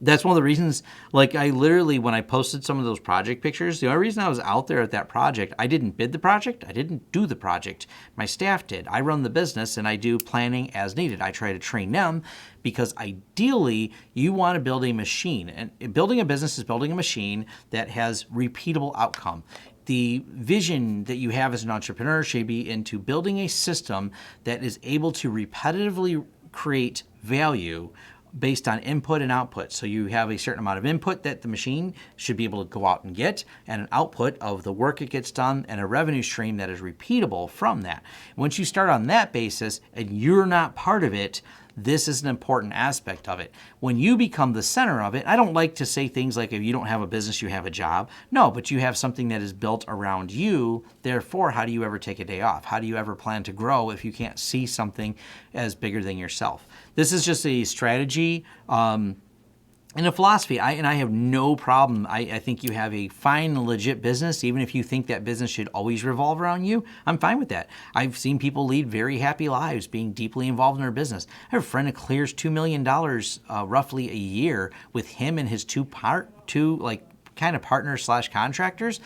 That's one of the reasons, like I literally, when I posted some of those project pictures, the only reason I was out there at that project, I didn't bid the project, I didn't do the project. My staff did. I run the business and I do planning as needed. I try to train them because ideally you want to build a machine. And building a business is building a machine that has repeatable outcome. The vision that you have as an entrepreneur should be into building a system that is able to repetitively create value based on input and output. So you have a certain amount of input that the machine should be able to go out and get, and an output of the work it gets done, and a revenue stream that is repeatable from that. Once you start on that basis and you're not part of it, this is an important aspect of it. When you become the center of it, I don't like to say things like, if you don't have a business, you have a job. No, but you have something that is built around you. Therefore, how do you ever take a day off? How do you ever plan to grow if you can't see something as bigger than yourself? This is just a strategy and a philosophy. I have no problem. I think you have a fine, legit business, even if you think that business should always revolve around you. I'm fine with that. I've seen people lead very happy lives being deeply involved in their business. I have a friend that clears $2 million roughly a year with him and his two kind of partners / contractors.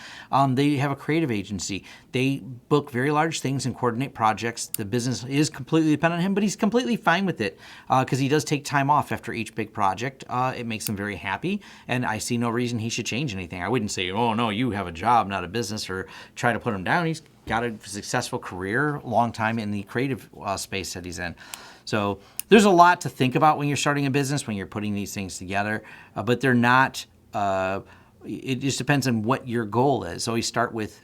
They have a creative agency. They book very large things and coordinate projects. The business is completely dependent on him, but he's completely fine with it because he does take time off after each big project. It makes him very happy, and I see no reason he should change anything. I wouldn't say, oh no, you have a job, not a business, or try to put him down. He's got a successful career, long time in the creative space that he's in. So there's a lot to think about when you're starting a business, when you're putting these things together, but they're not... it just depends on what your goal is. So we start with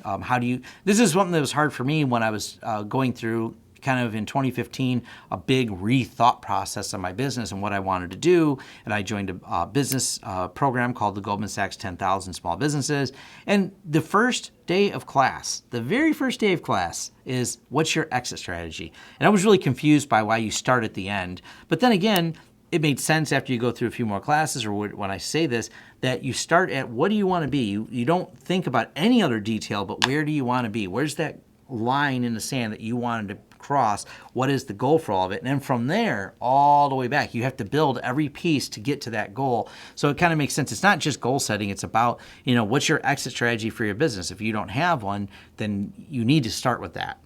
this is something that was hard for me when I was going through kind of in 2015, a big rethought process of my business and what I wanted to do. And I joined a business program called the Goldman Sachs 10,000 Small Businesses. And the first day of class, the very first day of class is, what's your exit strategy? And I was really confused by why you start at the end. But then again, it made sense after you go through a few more classes, or when I say this, that you start at what do you want to be? You don't think about any other detail, but where do you want to be? Where's that line in the sand that you wanted to cross? What is the goal for all of it? And then from there, all the way back, you have to build every piece to get to that goal. So it kind of makes sense. It's not just goal setting. It's about, what's your exit strategy for your business? If you don't have one, then you need to start with that.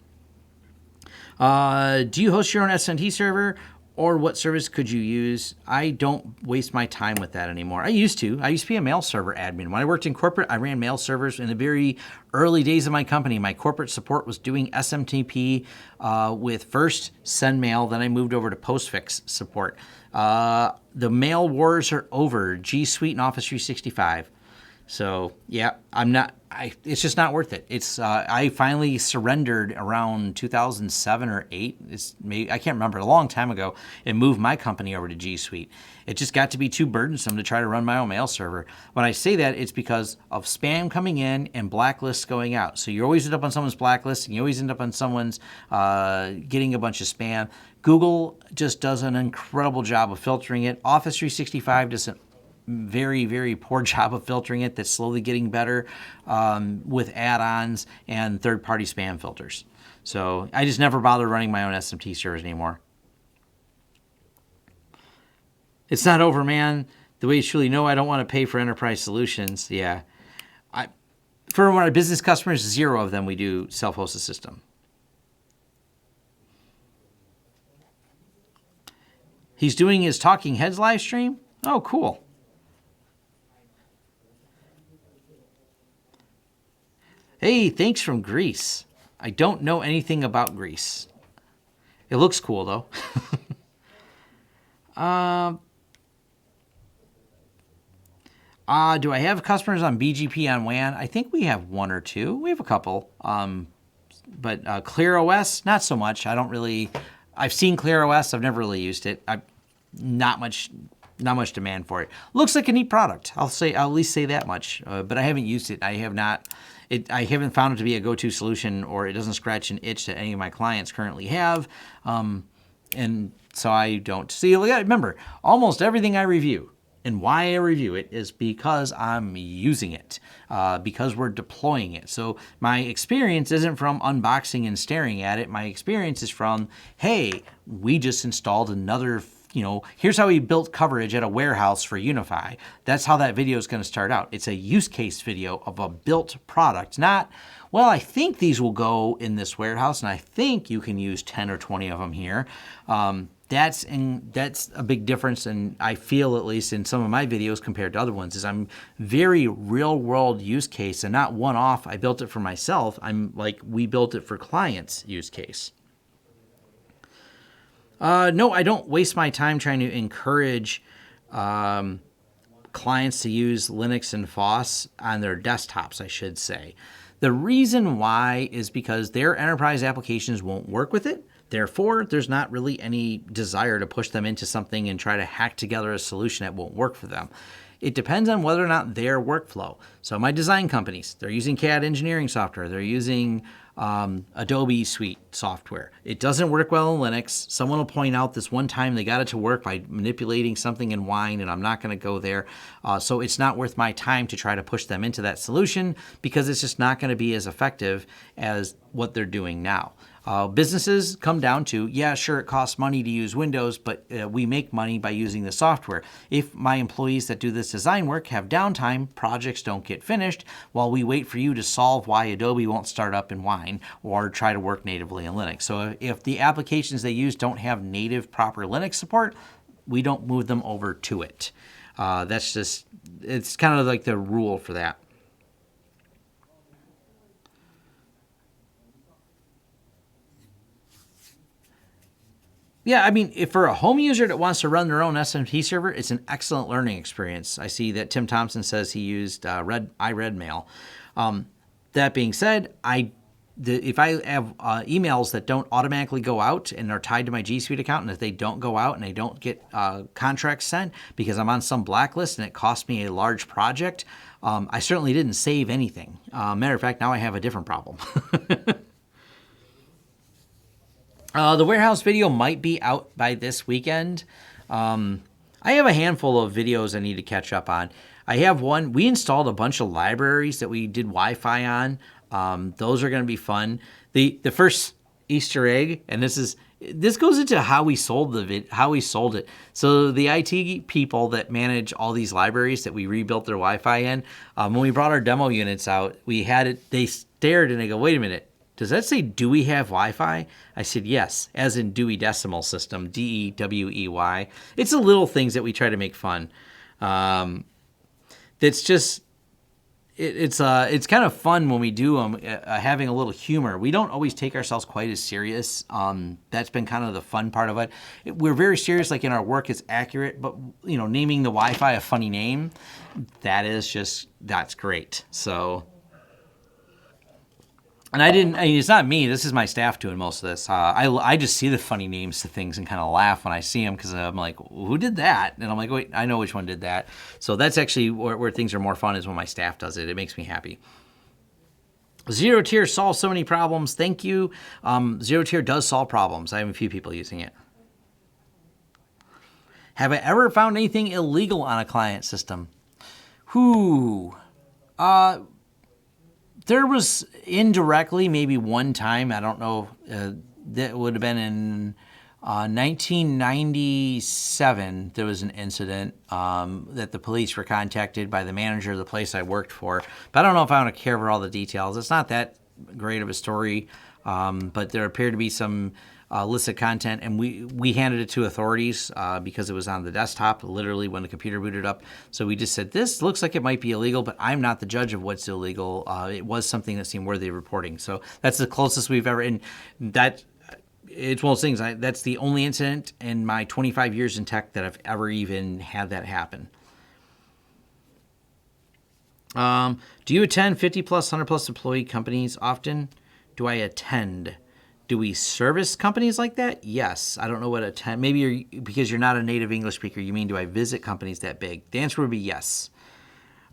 Do you host your own S&T server? Or what service could you use? I don't waste my time with that anymore. I used to be a mail server admin. When I worked in corporate, I ran mail servers in the very early days of my company. My corporate support was doing SMTP with first SendMail, then I moved over to Postfix support. The mail wars are over. G Suite and Office 365. So yeah, it's just not worth it. I finally surrendered around 2007 or 8. I can't remember, a long time ago, and moved my company over to G Suite. It just got to be too burdensome to try to run my own mail server. When I say that, it's because of spam coming in and blacklists going out. So you always end up on someone's blacklist, and you always end up on someone's getting a bunch of spam. Google just does an incredible job of filtering it. Office 365 does an very, very poor job of filtering it. That's slowly getting better with add-ons and third-party spam filters. So I just never bother running my own SMT servers anymore. It's not over, man. The way you truly know I don't want to pay for enterprise solutions. Yeah. For our business customers, 0 of them we do self-hosted system. He's doing his Talking Heads live stream? Oh, cool. Hey, thanks from Greece. I don't know anything about Greece. It looks cool, though. Do I have customers on BGP on WAN? I think we have 1 or 2. We have a couple. But ClearOS, not so much. I've seen ClearOS. I've never really used it. Not much demand for it. Looks like a neat product. I'll at least say that much. But I haven't used it. I haven't found it to be a go-to solution, or it doesn't scratch an itch that any of my clients currently have. And so I don't. See, remember, almost everything I review and why I review it is because I'm using it, because we're deploying it. So my experience isn't from unboxing and staring at it. My experience is from, hey, we just installed another, here's how we built coverage at a warehouse for UniFi. That's how that video is going to start out. It's a use case video of a built product, not, well, I think these will go in this warehouse, and I think you can use 10 or 20 of them here. That's a big difference, and I feel, at least in some of my videos compared to other ones, is I'm very real world use case and not one off. I built it for myself. I'm like, we built it for clients use case. No, I don't waste my time trying to encourage clients to use Linux and FOSS on their desktops, I should say. The reason why is because their enterprise applications won't work with it. Therefore, there's not really any desire to push them into something and try to hack together a solution that won't work for them. It depends on whether or not their workflow. So my design companies, they're using CAD engineering software. They're using Adobe Suite software. It doesn't work well in Linux. Someone will point out this one time they got it to work by manipulating something in Wine, and I'm not going to go there. So it's not worth my time to try to push them into that solution because it's just not going to be as effective as what they're doing now. Businesses come down to, yeah, sure, it costs money to use Windows, but we make money by using the software. If my employees that do this design work have downtime, projects don't get finished, while we wait for you to solve why Adobe won't start up in Wine or try to work natively in Linux. So if the applications they use don't have native proper Linux support, we don't move them over to it. It's kind of like the rule for that. Yeah, I mean, if for a home user that wants to run their own SMT server, it's an excellent learning experience. I see that Tim Thompson says he used iRedmail. That being said, if I have emails that don't automatically go out and are tied to my G Suite account, and if they don't go out and they don't get contracts sent because I'm on some blacklist and it cost me a large project, I certainly didn't save anything. Matter of fact, now I have a different problem. The warehouse video might be out by this weekend. I have a handful of videos I need to catch up on. I have one. We installed a bunch of libraries that we did Wi-Fi on. Those are going to be fun. The first Easter egg, and this goes into how we sold it. So the IT people that manage all these libraries that we rebuilt their Wi-Fi in, when we brought our demo units out, we had it. They stared and they go, "Wait a minute. Does that say Dewey have Wi-Fi?" I said, yes, as in Dewey Decimal System, DEWEY. It's the little things that we try to make fun. That's just, it's kind of fun when we do them, having a little humor. We don't always take ourselves quite as serious. That's been kind of the fun part of it. We're very serious, like in our work, it's accurate, but naming the Wi-Fi a funny name, that's great. So. And it's not me, this is my staff doing most of this. I just see the funny names to things and kind of laugh when I see them because I'm like, who did that? And I'm like, wait, I know which one did that. So that's actually where things are more fun, is when my staff does it. It makes me happy. Zero Tier solves so many problems. Thank you. Zero Tier does solve problems. I have a few people using it. Have I ever found anything illegal on a client system? There was indirectly maybe one time, I don't know, that would have been in 1997, there was an incident that the police were contacted by the manager of the place I worked for. But I don't know if I want to care about all the details. It's not that great of a story, but there appeared to be some illicit content, and we handed it to authorities because it was on the desktop, literally when the computer booted up. So we just said, this looks like it might be illegal, but I'm not the judge of what's illegal. It was something that seemed worthy of reporting. So that's the closest we've ever, and that, it's one of those things, that's the only incident in my 25 years in tech that I've ever even had that happen. Do you attend 50 plus, 100 plus employee companies often? Do I attend? Do we service companies like that? Yes. I don't know what attend. Maybe because you're not a native English speaker, you mean do I visit companies that big? The answer would be yes.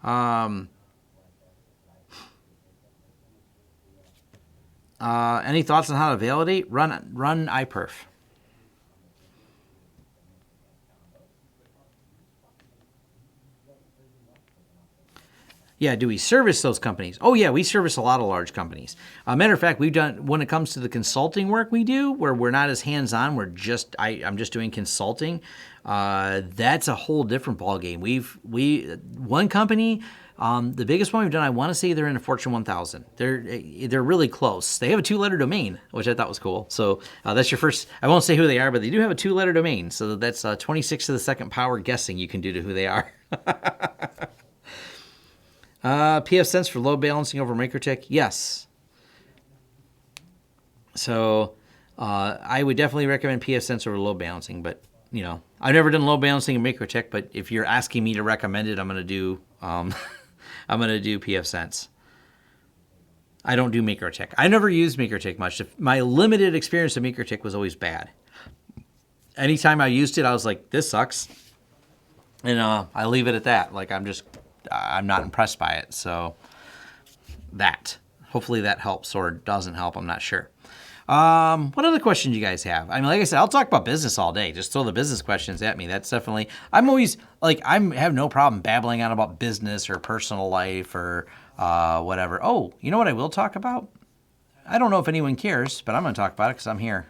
Any thoughts on how to validate? Run iPerf. Yeah, do we service those companies? Oh yeah, we service a lot of large companies. Matter of fact, we've done, when it comes to the consulting work we do, where we're not as hands-on, I'm just doing consulting. That's a whole different ballgame. One company, the biggest one we've done, I want to say they're in the Fortune 1000. They're really close. They have a 2-letter domain, which I thought was cool. So that's your first. I won't say who they are, but they do have a 2-letter domain. So that's 26 to the second power guessing you can do to who they are. pfSense for load balancing over MikroTik? Yes. So I would definitely recommend pfSense over load balancing, but I've never done load balancing in MikroTik, but if you're asking me to recommend it, I'm going to do pfSense. I don't do MikroTik. I never used MikroTik much. My limited experience with MikroTik was always bad. Anytime I used it, I was like, this sucks. And I leave it at that. Like, I'm not impressed by it. So hopefully that helps or doesn't help. I'm not sure. What other questions you guys have? I mean, like I said, I'll talk about business all day. Just throw the business questions at me. That's definitely, I'm always like, I have no problem babbling on about business or personal life or whatever. Oh, you know what I will talk about? I don't know if anyone cares, but I'm going to talk about it because I'm here.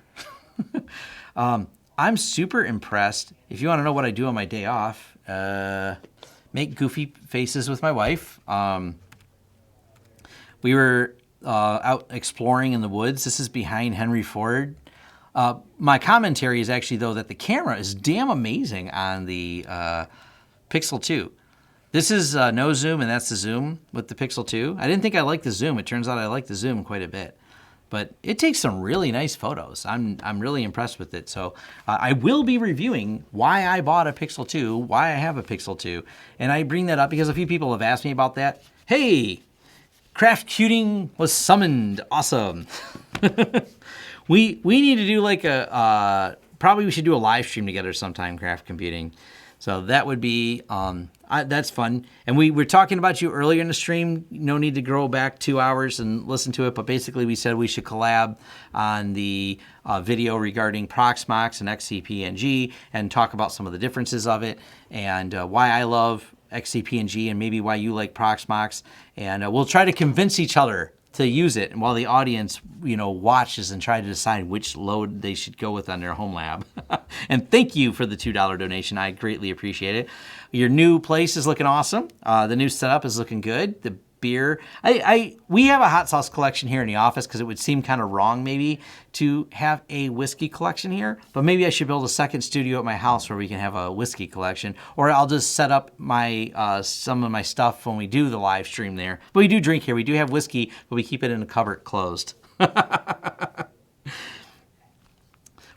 I'm super impressed. If you want to know what I do on my day off, make goofy faces with my wife. We were out exploring in the woods. This is behind Henry Ford. My commentary is actually, though, that the camera is damn amazing on the Pixel 2. This is no zoom, and that's the zoom with the Pixel 2. I didn't think I liked the zoom. It turns out I like the zoom quite a bit. But it takes some really nice photos. I'm really impressed with it. So I will be reviewing why I bought a Pixel 2, why I have a Pixel 2. And I bring that up because a few people have asked me about that. Hey, craft cuting was summoned. Awesome. we need to do like probably we should do a live stream together sometime, craft computing. So that would be, that's fun. And we were talking about you earlier in the stream. No need to go back 2 hours and listen to it. But basically we said we should collab on the video regarding Proxmox and XCP-NG and talk about some of the differences of it and why I love XCP-NG and maybe why you like Proxmox. And we'll try to convince each other to use it, and while the audience, watches and try to decide which load they should go with on their home lab. And thank you for the $2 donation. I greatly appreciate it. Your new place is looking awesome. The new setup is looking good. The beer. We have a hot sauce collection here in the office because it would seem kind of wrong maybe to have a whiskey collection here, but maybe I should build a second studio at my house where we can have a whiskey collection, or I'll just set up my some of my stuff when we do the live stream there. But we do drink here. We do have whiskey, but we keep it in a cupboard closed.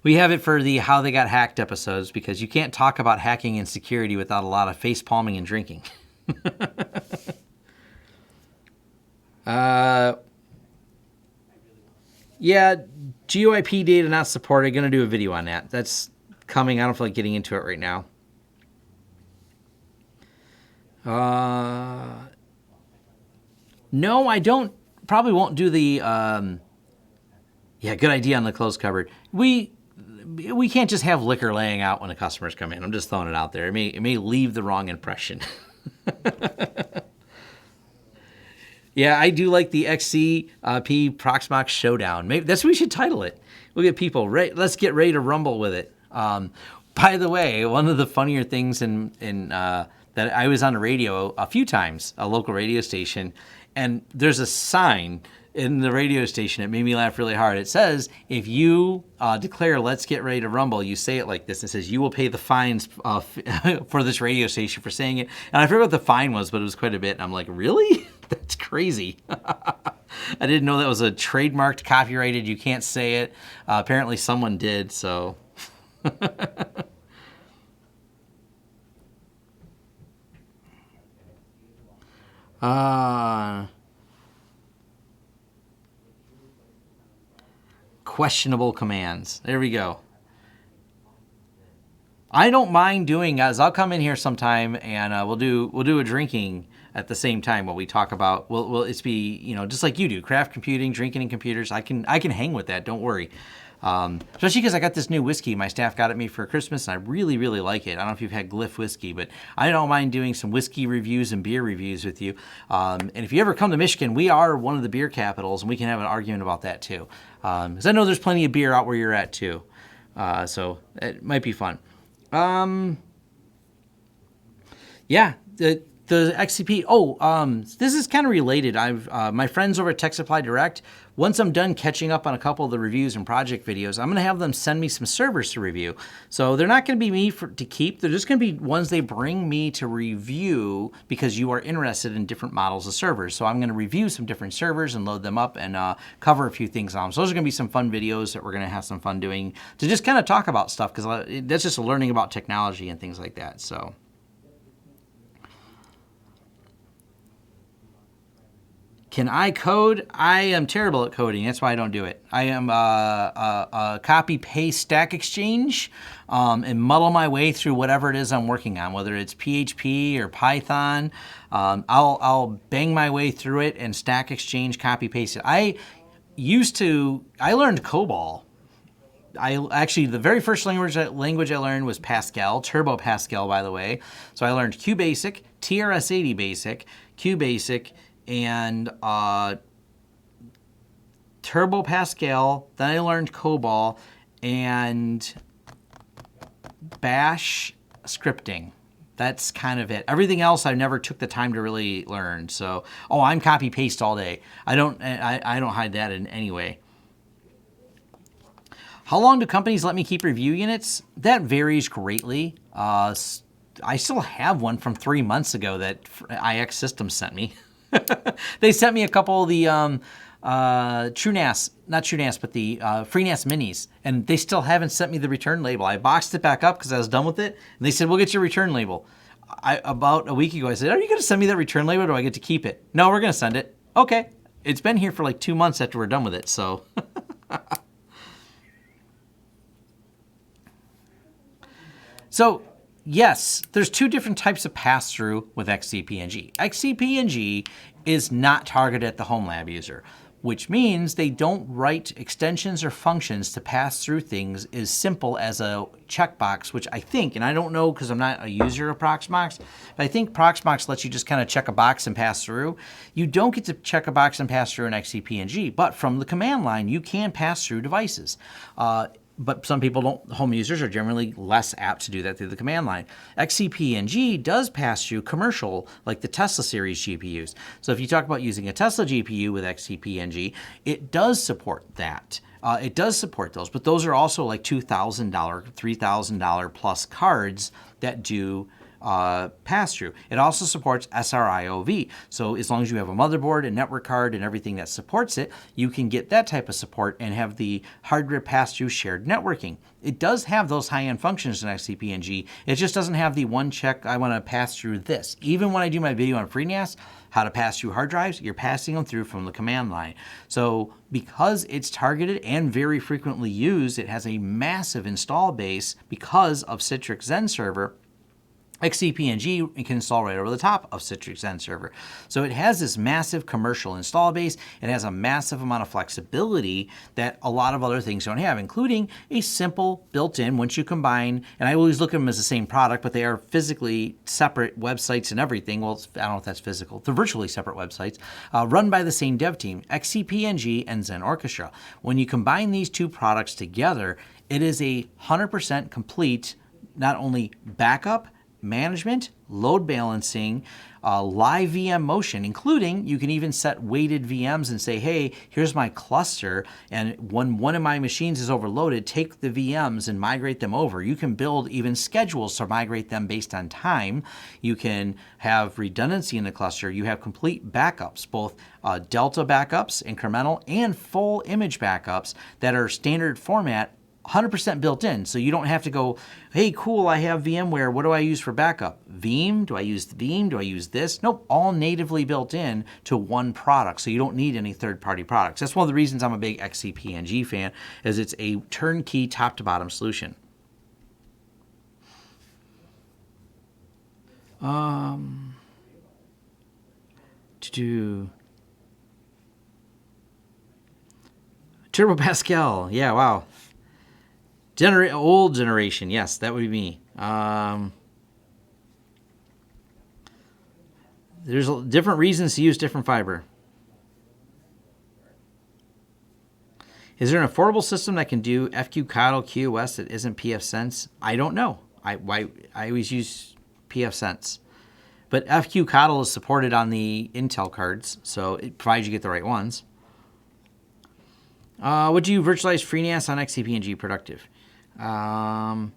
We have it for the How They Got Hacked episodes because you can't talk about hacking and security without a lot of face palming and drinking. Yeah, GUIP data not supported. Going to do a video on that. That's coming. I don't feel like getting into it right now. No, I don't. Probably won't do the. Yeah, good idea on the closed cupboard. We can't just have liquor laying out when the customers come in. I'm just throwing it out there. It may leave the wrong impression. Yeah, I do like the XCP Proxmox Showdown. Maybe that's what we should title it. We'll get people ready. Let's get ready to rumble with it. By the way, one of the funnier things in that I was on the radio a few times, a local radio station, and there's a sign in the radio station. It made me laugh really hard. It says, if you declare "Let's get ready to rumble," you say it like this. It says, "You will pay the fines for this radio station for saying it." And I forget what the fine was, but it was quite a bit. And I'm like, really? That's crazy. I didn't know that was a trademarked, copyrighted. You can't say it. Apparently, someone did. So. Questionable commands. There we go. I don't mind doing as I'll come in here sometime and we'll do a drinking at the same time while we talk about it's be just like you do, craft computing, drinking and computers. I can hang with that. Don't worry. Especially because I got this new whiskey my staff got at me for Christmas, and I really, really like it. I don't know if you've had Glyph whiskey, but I don't mind doing some whiskey reviews and beer reviews with you. And if you ever come to Michigan, we are one of the beer capitals, and we can have an argument about that too. Because I know there's plenty of beer out where you're at too. So it might be fun. Yeah, the XCP. This is kind of related. My friends over at Tech Supply Direct, once I'm done catching up on a couple of the reviews and project videos, I'm going to have them send me some servers to review. So they're not going to be me to keep. They're just going to be ones they bring me to review because you are interested in different models of servers. So I'm going to review some different servers and load them up and cover a few things on them. So those are going to be some fun videos that we're going to have some fun doing to just kind of talk about stuff because that's just learning about technology and things like that. So. Can I code? I am terrible at coding. That's why I don't do it. I am a copy-paste Stack Exchange and muddle my way through whatever it is I'm working on, whether it's PHP or Python. I'll bang my way through it and Stack Exchange, copy-paste it. I learned COBOL. The very first language I learned was Pascal, Turbo Pascal, by the way. So I learned QBasic, TRS-80 Basic, QBasic, and Turbo Pascal. Then I learned COBOL and Bash scripting. That's kind of it. Everything else I never took the time to really learn. So, I'm copy paste all day. I don't hide that in any way. How long do companies let me keep review units? That varies greatly. I still have one from 3 months ago that IX Systems sent me. They sent me a couple of the TrueNAS, not TrueNAS, but the FreeNAS minis, and they still haven't sent me the return label. I boxed it back up because I was done with it, and they said, we'll get your return label. About a week ago, I said, are you going to send me that return label, or do I get to keep it? No, we're going to send it. Okay. It's been here for like 2 months after we're done with it, so. So, yes, there's two different types of pass-through with XCP-NG. XCP-NG is not targeted at the home lab user, which means they don't write extensions or functions to pass through things as simple as a checkbox, which I think, and I don't know because I'm not a user of Proxmox, but I think Proxmox lets you just kind of check a box and pass through. You don't get to check a box and pass through an XCP-NG, but from the command line, you can pass through devices. but some people don't, home users are generally less apt to do that through the command line. XCP-ng does pass through commercial, like the Tesla series GPUs. So if you talk about using a Tesla GPU with XCP-ng, it does support that. It does support those, but those are also like $2,000, $3,000 plus cards that do pass through. It also supports SRIOV. So as long as you have a motherboard, a network card, and everything that supports it, you can get that type of support and have the hardware pass through shared networking. It does have those high-end functions in XCP-ng. It just doesn't have the one check, I want to pass through this. Even when I do my video on FreeNAS, how to pass through hard drives, you're passing them through from the command line. So because it's targeted and very frequently used, it has a massive install base because of Citrix Zen Server. XCP-ng can install right over the top of Citrix Zen Server. So it has this massive commercial install base. It has a massive amount of flexibility that a lot of other things don't have, including a simple built-in, once you combine, and I always look at them as the same product, but they are physically separate websites and everything. Well, I don't know if that's physical. They're virtually separate websites run by the same dev team, XCP-ng and Zen Orchestra. When you combine these two products together, it is a 100% complete, not only backup, management, load balancing, live VM motion, including you can even set weighted VMs and say, hey, here's my cluster, and when one of my machines is overloaded, take the VMs and migrate them over. You can build even schedules to migrate them based on time. You can have redundancy in the cluster. You have complete backups, both Delta backups, incremental, and full image backups that are standard format, 100% built in, so you don't have to go, hey, cool, I have VMware, what do I use for backup? Veeam? Do I use Veeam? Do I use this? Nope, all natively built in to one product, so you don't need any third-party products. That's one of the reasons I'm a big XCP-ng fan, is it's a turnkey top-to-bottom solution. Turbo Pascal, yeah, wow. Old generation, yes, that would be me. There's different reasons to use different fiber. Is there an affordable system that can do FQCODL QoS that isn't pfSense? I don't know. I always use pfSense. But FQCODL is supported on the Intel cards, so it provides you get the right ones. Would you virtualize FreeNAS on XCP-ng productive? No,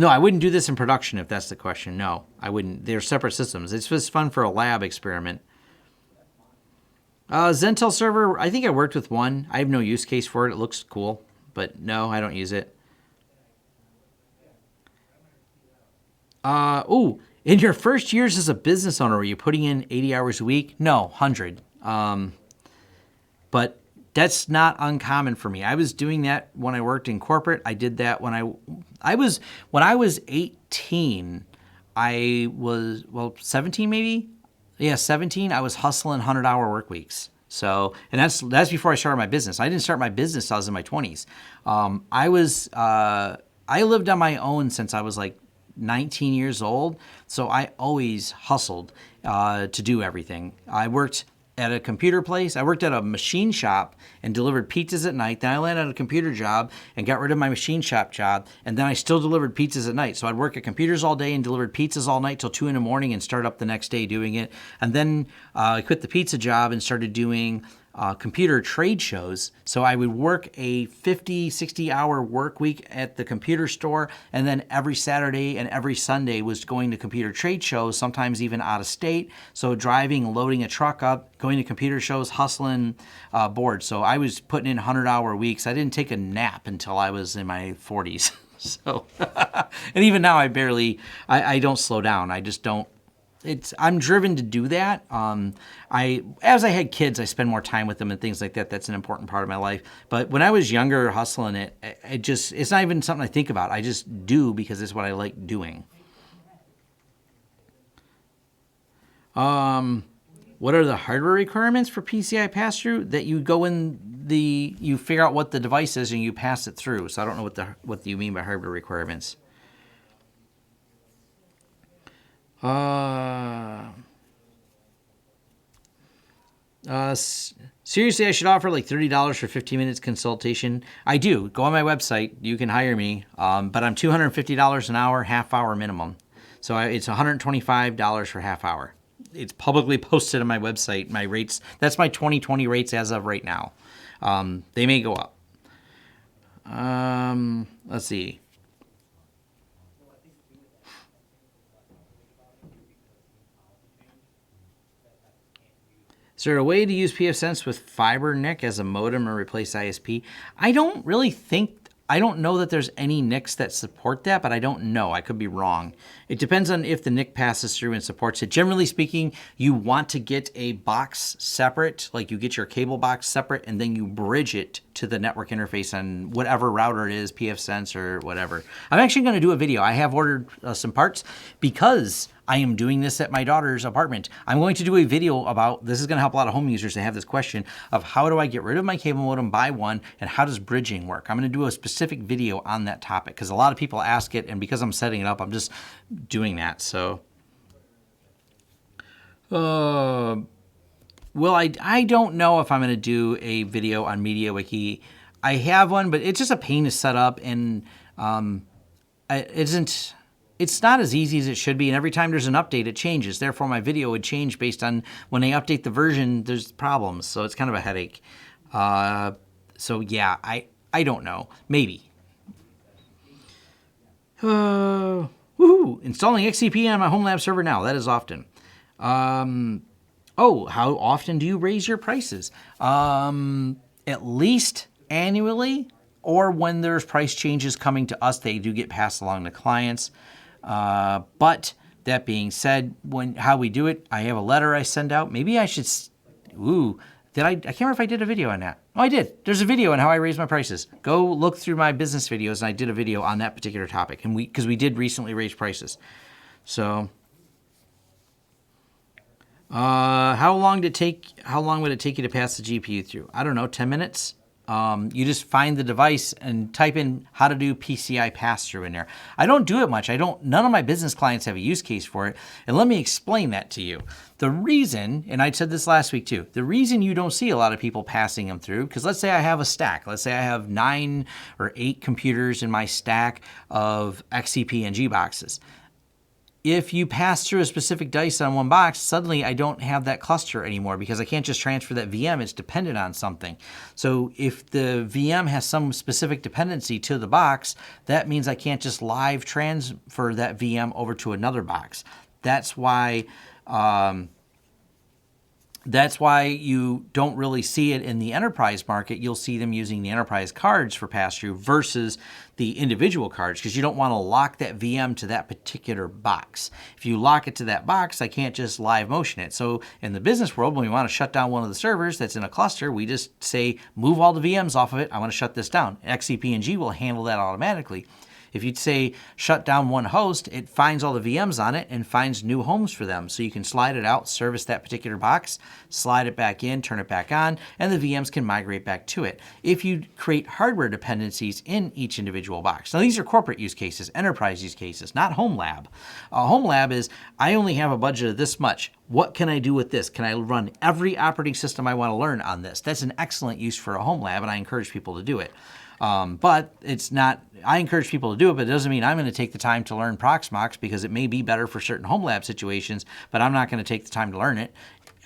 I wouldn't do this in production if that's the question. No, I wouldn't. They're separate systems. It's just fun for a lab experiment. Zentel server, I think I worked with one. I have no use case for it. It looks cool, but no, I don't use it. In your first years as a business owner, were you putting in 80 hours a week? No, 100. But that's not uncommon for me. I was doing that when I worked in corporate. I did that when I was 18. I was 17 maybe. Yeah, 17. I was hustling 100-hour work weeks. So, and that's before I started my business. I didn't start my business till I was in my 20s. I lived on my own since I was like 19 years old. So I always hustled to do everything. I worked at a computer place. I worked at a machine shop and delivered pizzas at night. Then I landed on a computer job and got rid of my machine shop job. And then I still delivered pizzas at night. So I'd work at computers all day and delivered pizzas all night till 2 a.m. and start up the next day doing it. And then I quit the pizza job and started doing computer trade shows. So I would work a 50, 60-hour work week at the computer store, and then every Saturday and every Sunday was going to computer trade shows, sometimes even out of state. So driving, loading a truck up, going to computer shows, hustling boards. So I was putting in 100-hour weeks. I didn't take a nap until I was in my 40s. So, and even now I don't slow down. I just don't. I'm driven to do that. As I had kids, I spend more time with them and things like that. That's an important part of my life. But when I was younger, hustling it's not even something I think about. I just do because it's what I like doing. What are the hardware requirements for PCI pass-through? That you go you figure out what the device is and you pass it through. So I don't know what you mean by hardware requirements. Seriously, I should offer like $30 for 15 minutes consultation. I do. Go on my website. You can hire me. But I'm $250 an hour, half hour minimum. So it's $125 for half hour. It's publicly posted on my website. My rates, that's my 2020 rates as of right now. They may go up. Let's see. Is there a way to use pfSense with fiber NIC as a modem or replace ISP? I don't know that there's any NICs that support that, but I don't know. I could be wrong. It depends on if the NIC passes through and supports it. Generally speaking, you want to get a box separate, like you get your cable box separate, and then you bridge it to the network interface on whatever router it is, pfSense or whatever. I'm actually going to do a video. I have ordered some parts because I am doing this at my daughter's apartment. I'm going to do a video about, this is going to help a lot of home users that have this question of how do I get rid of my cable modem, buy one, and how does bridging work? I'm going to do a specific video on that topic because a lot of people ask it, and because I'm setting it up, I'm just doing that. So, well, I don't know if I'm going to do a video on MediaWiki. I have one, but it's just a pain to set up, and it's not as easy as it should be, and every time there's an update, it changes. Therefore, my video would change based on when they update the version, there's problems. So it's kind of a headache. So yeah, I don't know. Maybe. Woohoo! Installing XCP on my home lab server now. That is often. Oh, how often do you raise your prices? At least annually, or when there's price changes coming to us, they do get passed along to clients. But that being said, how we do it, I have a letter I send out. Maybe I should, I can't remember if I did a video on that. Oh, I did. There's a video on how I raise my prices. Go look through my business videos, and I did a video on that particular topic, and because we did recently raise prices. So, how long would it take you to pass the GPU through? I don't know, 10 minutes? You just find the device and type in how to do PCI pass-through in there. I don't do it much. None of my business clients have a use case for it. And let me explain that to you. The reason, and I said this last week too, the reason you don't see a lot of people passing them through, because let's say I have a stack. Let's say I have 9 or 8 computers in my stack of XCP and G boxes. If you pass through a specific dice on one box, suddenly I don't have that cluster anymore because I can't just transfer that VM. It's dependent on something. So if the VM has some specific dependency to the box, that means I can't just live transfer that VM over to another box. That's why you don't really see it in the enterprise market. You'll see them using the enterprise cards for pass-through versus the individual cards, because you don't want to lock that VM to that particular box. If you lock it to that box, I can't just live motion it. So in the business world, when we want to shut down one of the servers that's in a cluster, we just say, move all the VMs off of it. I want to shut this down. XCP and G will handle that automatically. If you'd say shut down one host, it finds all the VMs on it and finds new homes for them. So you can slide it out, service that particular box, slide it back in, turn it back on, and the VMs can migrate back to it. If you create hardware dependencies in each individual box. Now these are corporate use cases, enterprise use cases, not home lab. Home lab is, I only have a budget of this much. What can I do with this? Can I run every operating system I want to learn on this? That's an excellent use for a home lab, and I encourage people to do it. But it's not, I encourage people to do it, but it doesn't mean I'm going to take the time to learn Proxmox, because it may be better for certain home lab situations, but I'm not going to take the time to learn it.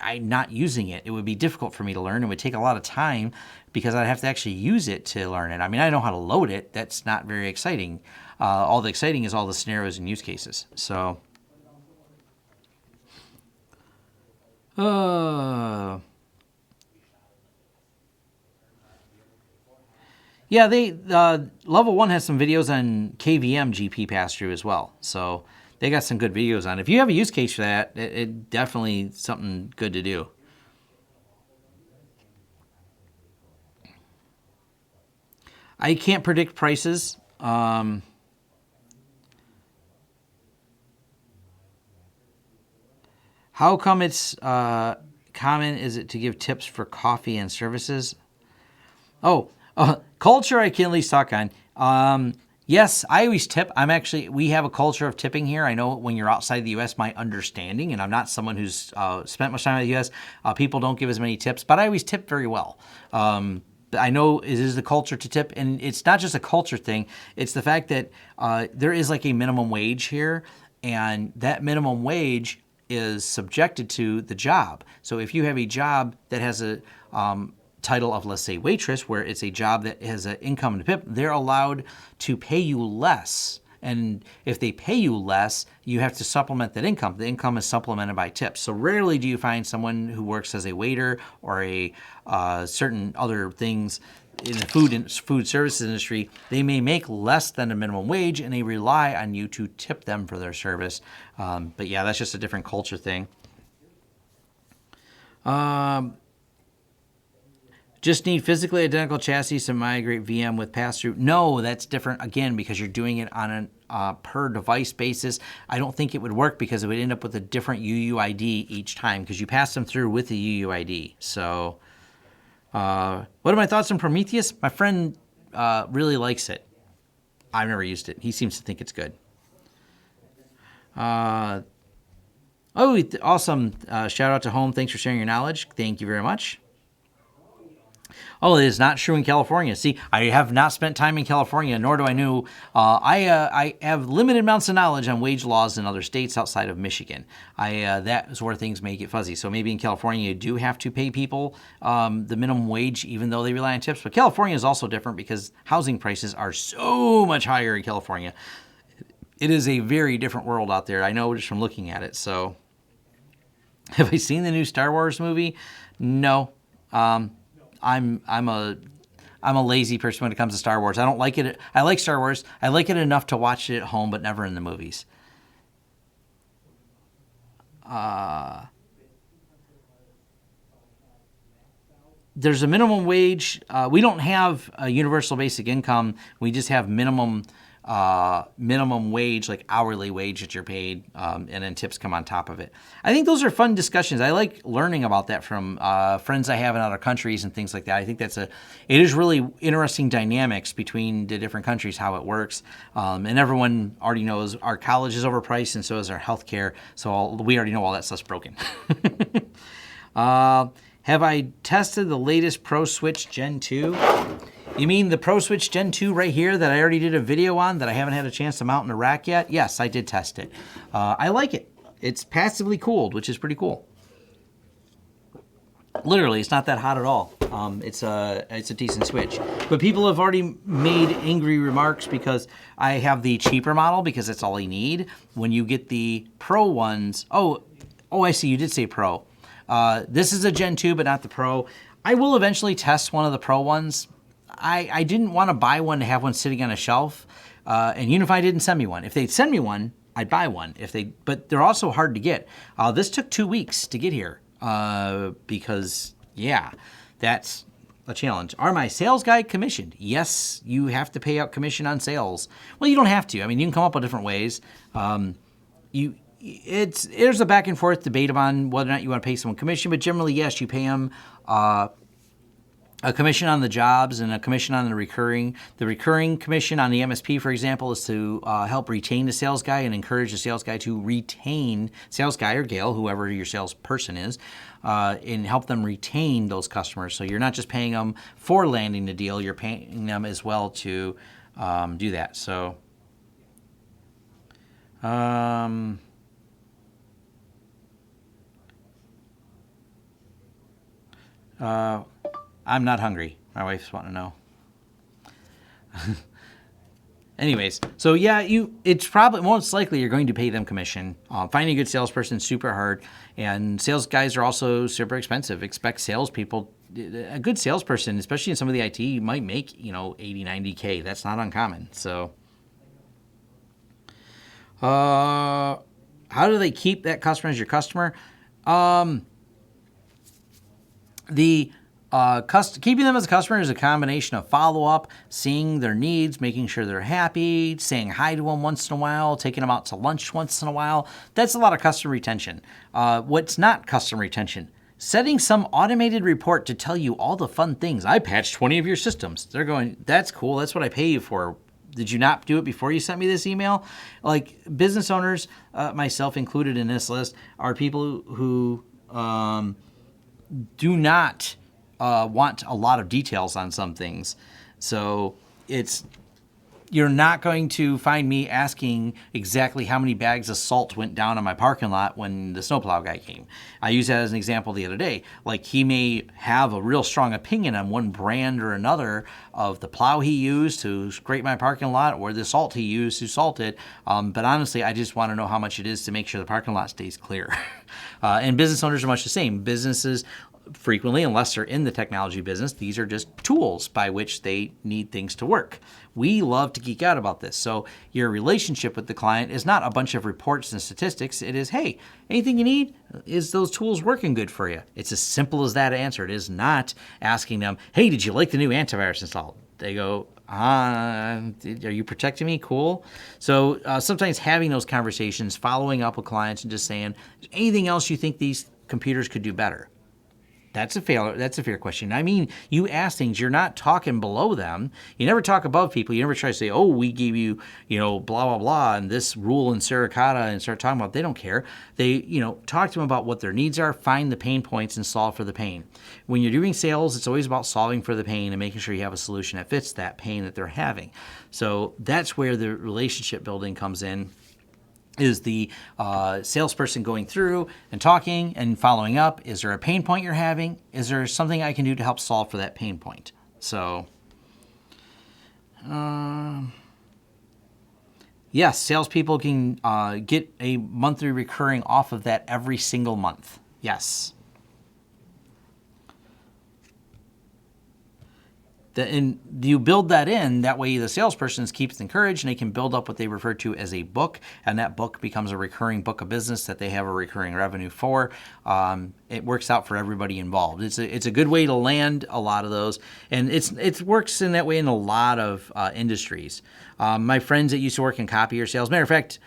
I'm not using it. It would be difficult for me to learn. It would take a lot of time because I'd have to actually use it to learn it. I mean, I know how to load it. That's not very exciting. All the exciting is all the scenarios and use cases. So, yeah, Level 1 has some videos on KVM GP pass-through as well. So they got some good videos on it. If you have a use case for that, it definitely something good to do. I can't predict prices. How come it's common is it to give tips for coffee and services? Culture I can at least talk on. Yes, I always tip. We have a culture of tipping here. I know when you're outside the U.S., my understanding, and I'm not someone who's spent much time in the U.S., people don't give as many tips, but I always tip very well. I know it is the culture to tip, and it's not just a culture thing. It's the fact that there is like a minimum wage here, and that minimum wage is subjected to the job. So if you have a job that has a title of, let's say, waitress, where it's a job that has an income to tip, they're allowed to pay you less. And if they pay you less, you have to supplement that income. The income is supplemented by tips. So rarely do you find someone who works as a waiter or a certain other things in the food services industry. They may make less than a minimum wage, and they rely on you to tip them for their service. But yeah, that's just a different culture thing. Just need physically identical chassis to migrate VM with pass-through. No, that's different, again, because you're doing it on a per device basis. I don't think it would work because it would end up with a different UUID each time because you pass them through with the UUID. So what are my thoughts on Prometheus? My friend really likes it. I've never used it. He seems to think it's good. Oh, awesome. Shout out to Home. Thanks for sharing your knowledge. Thank you very much. Oh, it is not true in California. See, I have not spent time in California, nor do I know. I have limited amounts of knowledge on wage laws in other states outside of Michigan. That is where things may get fuzzy. So maybe in California you do have to pay people the minimum wage, even though they rely on tips. But California is also different because housing prices are so much higher in California. It is a very different world out there. I know just from looking at it. So, have I seen the new Star Wars movie? No. I'm a lazy person when it comes to Star Wars. I don't like it. I like Star Wars. I like it enough to watch it at home, but never in the movies. There's a minimum wage. We don't have a universal basic income. We just have minimum wage, like hourly wage that you're paid, and then tips come on top of it. I think those are fun discussions. I like learning about that from friends I have in other countries and things like that. I think it is really interesting dynamics between the different countries, how it works. And everyone already knows our college is overpriced and so is our healthcare. So we already know all that stuff's broken. Have I tested the latest Pro Switch Gen 2? You mean the Pro Switch Gen 2 right here that I already did a video on that I haven't had a chance to mount in a rack yet? Yes, I did test it. I like it. It's passively cooled, which is pretty cool. Literally, it's not that hot at all. It's a decent switch. But people have already made angry remarks because I have the cheaper model because that's all you need. When you get the Pro ones, oh, I see, you did say Pro. This is a Gen 2, but not the Pro. I will eventually test one of the Pro ones. I didn't want to buy one to have one sitting on a shelf, and UniFi didn't send me one. If they'd send me one, I'd buy one. But they're also hard to get. This took 2 weeks to get here because, yeah, that's a challenge. Are my sales guy commissioned? Yes, you have to pay out commission on sales. Well, you don't have to. I mean, you can come up with different ways. There's a back and forth debate on whether or not you want to pay someone commission, but generally, yes, you pay them a commission on the jobs and a commission on the recurring. The recurring commission on the MSP, for example, is to help retain the sales guy and encourage the sales guy to retain sales guy or gal, whoever your salesperson is, and help them retain those customers. So you're not just paying them for landing the deal, you're paying them as well to do that. So I'm not hungry. My wife's wanting to know. Anyways, so yeah, it's probably most likely you're going to pay them commission. Finding a good salesperson is super hard, and sales guys are also super expensive. Expect salespeople, a good salesperson, especially in some of the IT, might make 80, 90K. That's not uncommon. So, how do they keep that customer as your customer? Keeping them as a customer is a combination of follow-up, seeing their needs, making sure they're happy, saying hi to them once in a while, taking them out to lunch once in a while. That's a lot of customer retention. What's not customer retention? Setting some automated report to tell you all the fun things. I patched 20 of your systems. They're going, that's cool. That's what I pay you for. did you not do it before you sent me this email? Like business owners, myself included in this list, are people who do not want a lot of details on some things. So you're not going to find me asking exactly how many bags of salt went down on my parking lot when the snowplow guy came. I used that as an example the other day. Like he may have a real strong opinion on one brand or another of the plow he used to scrape my parking lot or the salt he used to salt it. But honestly, I just want to know how much it is to make sure the parking lot stays clear. And business owners are much the same. Businesses frequently, unless they're in the technology business, these are just tools by which they need things to work. We love to geek out about this. So your relationship with the client is not a bunch of reports and statistics. It is, hey, anything you need? Is those tools working good for you? It's as simple as that answer. It is not asking them, hey, did you like the new antivirus installed? They go, are you protecting me? Cool. So sometimes having those conversations, following up with clients and just saying, anything else you think these computers could do better? That's a fair question. I mean, you ask things, you're not talking below them. You never talk above people. You never try to say, oh, we gave you, blah, blah, blah, and this rule in Suricata and start talking about, they don't care. They, talk to them about what their needs are, find the pain points and solve for the pain. When you're doing sales, it's always about solving for the pain and making sure you have a solution that fits that pain that they're having. So that's where the relationship building comes in. Is the salesperson going through and talking and following up? Is there a pain point you're having? Is there something I can do to help solve for that pain point? So, yes, salespeople can get a monthly recurring off of that every single month. Yes. And you build that in, that way the salesperson keeps encouraged and they can build up what they refer to as a book, and that book becomes a recurring book of business that they have a recurring revenue for. It works out for everybody involved. It's a good way to land a lot of those, and it works in that way in a lot of industries. My friends that used to work in copier sales, matter of fact,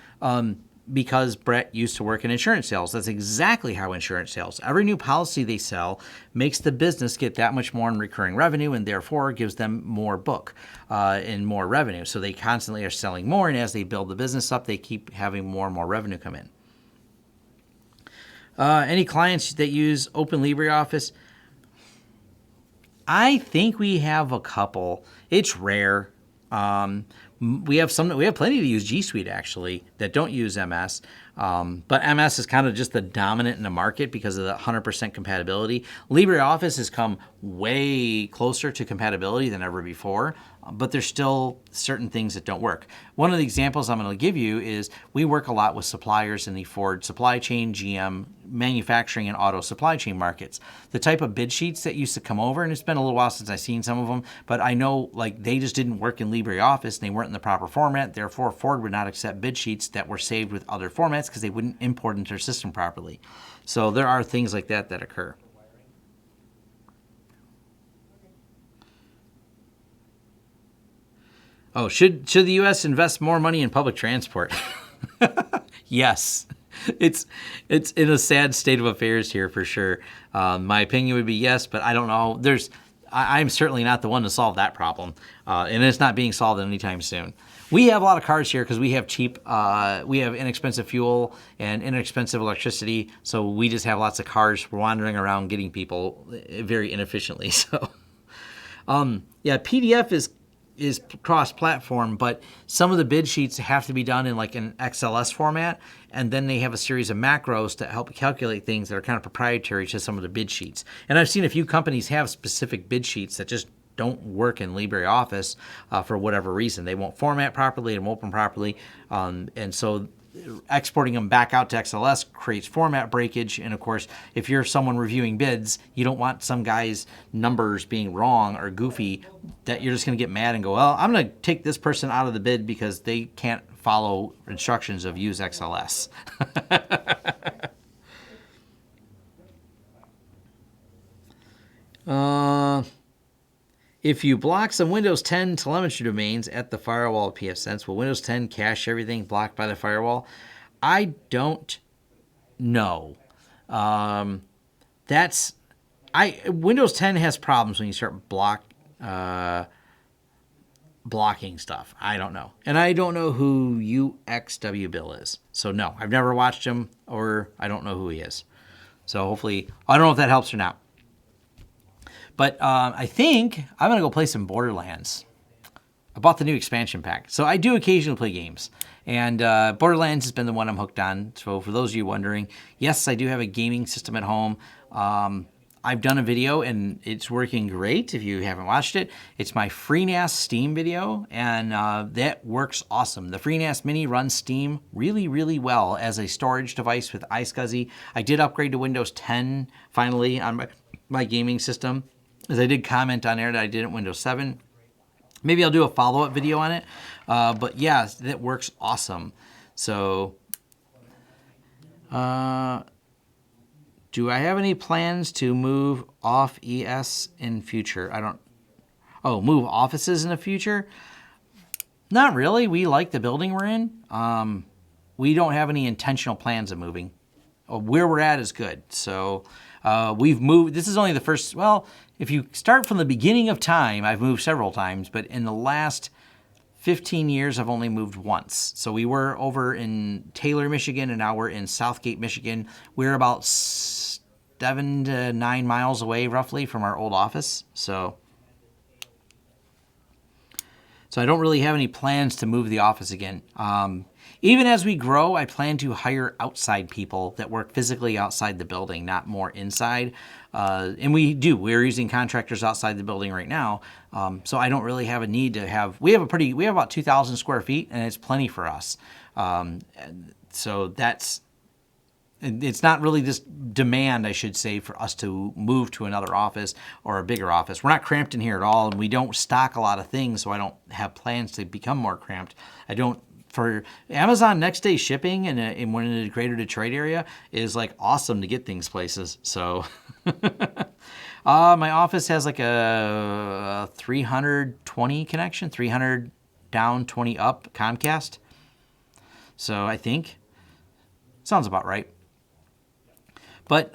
because Brett used to work in insurance sales. That's exactly how insurance sales. Every new policy they sell makes the business get that much more in recurring revenue and therefore gives them more book and more revenue. So they constantly are selling more, and as they build the business up, they keep having more and more revenue come in. Any clients that use Open LibreOffice? I think we have a couple. It's rare. We have plenty to use G Suite actually that don't use MS, but MS is kind of just the dominant in the market because of the 100% compatibility. LibreOffice has come way closer to compatibility than ever before, but there's still certain things that don't work. One of the examples I'm going to give you is we work a lot with suppliers in the Ford supply chain, GM, manufacturing, and auto supply chain markets. The type of bid sheets that used to come over, and it's been a little while since I've seen some of them, but I know like they just didn't work in LibreOffice and they weren't in the proper format. Therefore, Ford would not accept bid sheets that were saved with other formats because they wouldn't import into their system properly. So there are things like that that occur. Oh, should the U.S. invest more money in public transport? Yes. It's in a sad state of affairs here for sure. My opinion would be yes, but I don't know. I'm certainly not the one to solve that problem, and it's not being solved anytime soon. We have a lot of cars here because we have we have inexpensive fuel and inexpensive electricity, so we just have lots of cars wandering around getting people very inefficiently. So, yeah, PDF is cross-platform, but some of the bid sheets have to be done in like an XLS format, and then they have a series of macros to help calculate things that are kind of proprietary to some of the bid sheets. And I've seen a few companies have specific bid sheets that just don't work in LibreOffice for whatever reason. They won't format properly, they won't open properly, and so exporting them back out to XLS creates format breakage. And of course, if you're someone reviewing bids, you don't want some guy's numbers being wrong or goofy that you're just going to get mad and go, well, I'm going to take this person out of the bid because they can't follow instructions of use XLS. If you block some Windows 10 telemetry domains at the firewall pfSense, will Windows 10 cache everything blocked by the firewall? I don't know. Windows 10 has problems when you start blocking blocking stuff. I don't know. And I don't know who UXW Bill is. So no, I've never watched him, or I don't know who he is. So hopefully, I don't know if that helps or not. But I think I'm going to go play some Borderlands. I bought the new expansion pack. So I do occasionally play games. And Borderlands has been the one I'm hooked on. So for those of you wondering, yes, I do have a gaming system at home. I've done a video and it's working great if you haven't watched it. It's my FreeNAS Steam video, and that works awesome. The FreeNAS Mini runs Steam really, really well as a storage device with iSCSI. I did upgrade to Windows 10 finally on my gaming system, as I did comment on there that I did it Windows 7. Maybe I'll do a follow-up video on it. But yeah, that works awesome. So, do I have any plans to move off ES in future? Move offices in the future? Not really. We like the building we're in. We don't have any intentional plans of moving. Where we're at is good. So we've moved. This is only the first, well, if you start from the beginning of time, I've moved several times, but in the last 15 years, I've only moved once. So we were over in Taylor, Michigan, and now we're in Southgate, Michigan. We're about 7 to 9 miles away, roughly, from our old office. So I don't really have any plans to move the office again. Even as we grow, I plan to hire outside people that work physically outside the building, not more inside. And we do. We're using contractors outside the building right now. So I don't really have a need to have. We have about 2,000 square feet, and it's plenty for us. So it's not really this demand, I should say, for us to move to another office or a bigger office. We're not cramped in here at all, and we don't stock a lot of things, so I don't have plans to become more cramped. For Amazon next day shipping in one in the greater Detroit area is like awesome to get things places. So my office has like a 320 connection, 300 down, 20 up Comcast. So I think sounds about right. But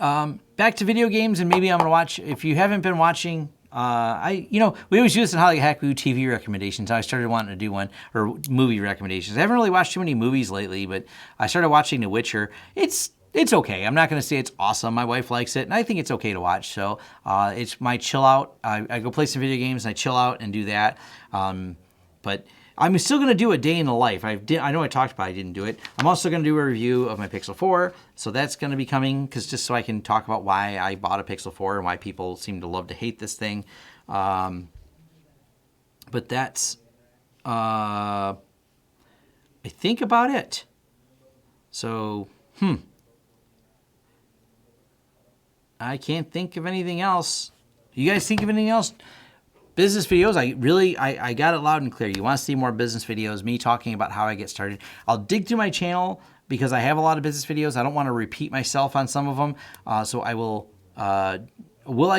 back to video games, and maybe I'm gonna watch. If you haven't been watching, we always do this in How the Heck We Do TV recommendations. I started wanting to do one, or movie recommendations. I haven't really watched too many movies lately, but I started watching The Witcher. It's okay. I'm not gonna say it's awesome. My wife likes it, and I think it's okay to watch. So it's my chill out. I go play some video games, and I chill out and do that. But I'm still going to do a day in the life. I know I talked about it, I didn't do it. I'm also going to do a review of my Pixel 4. So that's going to be coming, just so I can talk about why I bought a Pixel 4 and why people seem to love to hate this thing. But that's, I think about it. So, I can't think of anything else. You guys think of anything else? Business videos, I got it loud and clear. You want to see more business videos, me talking about how I get started. I'll dig through my channel because I have a lot of business videos. I don't want to repeat myself on some of them. So I will I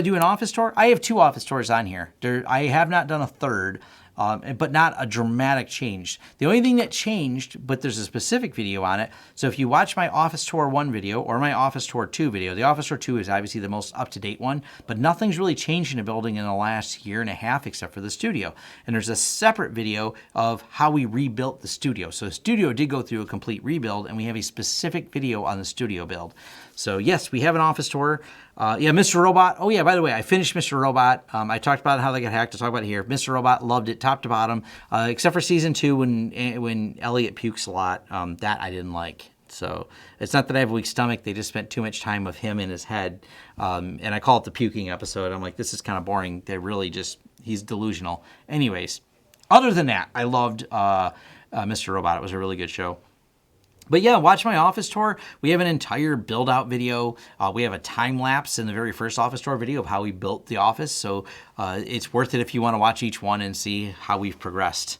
do an office tour? I have 2 office tours on here. I have not done a third, but not a dramatic change. The only thing that changed, but there's a specific video on it. So if you watch my Office Tour 1 video or my Office Tour 2 video, the Office Tour 2 is obviously the most up-to-date one, but nothing's really changed in the building in the last year and a half except for the studio. And there's a separate video of how we rebuilt the studio. So the studio did go through a complete rebuild, and we have a specific video on the studio build. So yes, we have an office tour. Mr. Robot. Oh yeah, by the way, I finished Mr. Robot. I talked about how they got hacked. I'll talk about it here. Mr. Robot, loved it top to bottom, except for season 2 when Elliot pukes a lot. That I didn't like. So it's not that I have a weak stomach. They just spent too much time with him in his head. And I call it the puking episode. I'm like, this is kind of boring. They're really he's delusional. Anyways, other than that, I loved Mr. Robot. It was a really good show. But yeah, watch my office tour. We have an entire build out video. We have a time lapse in the very first office tour video of how we built the office. So it's worth it if you want to watch each one and see how we've progressed.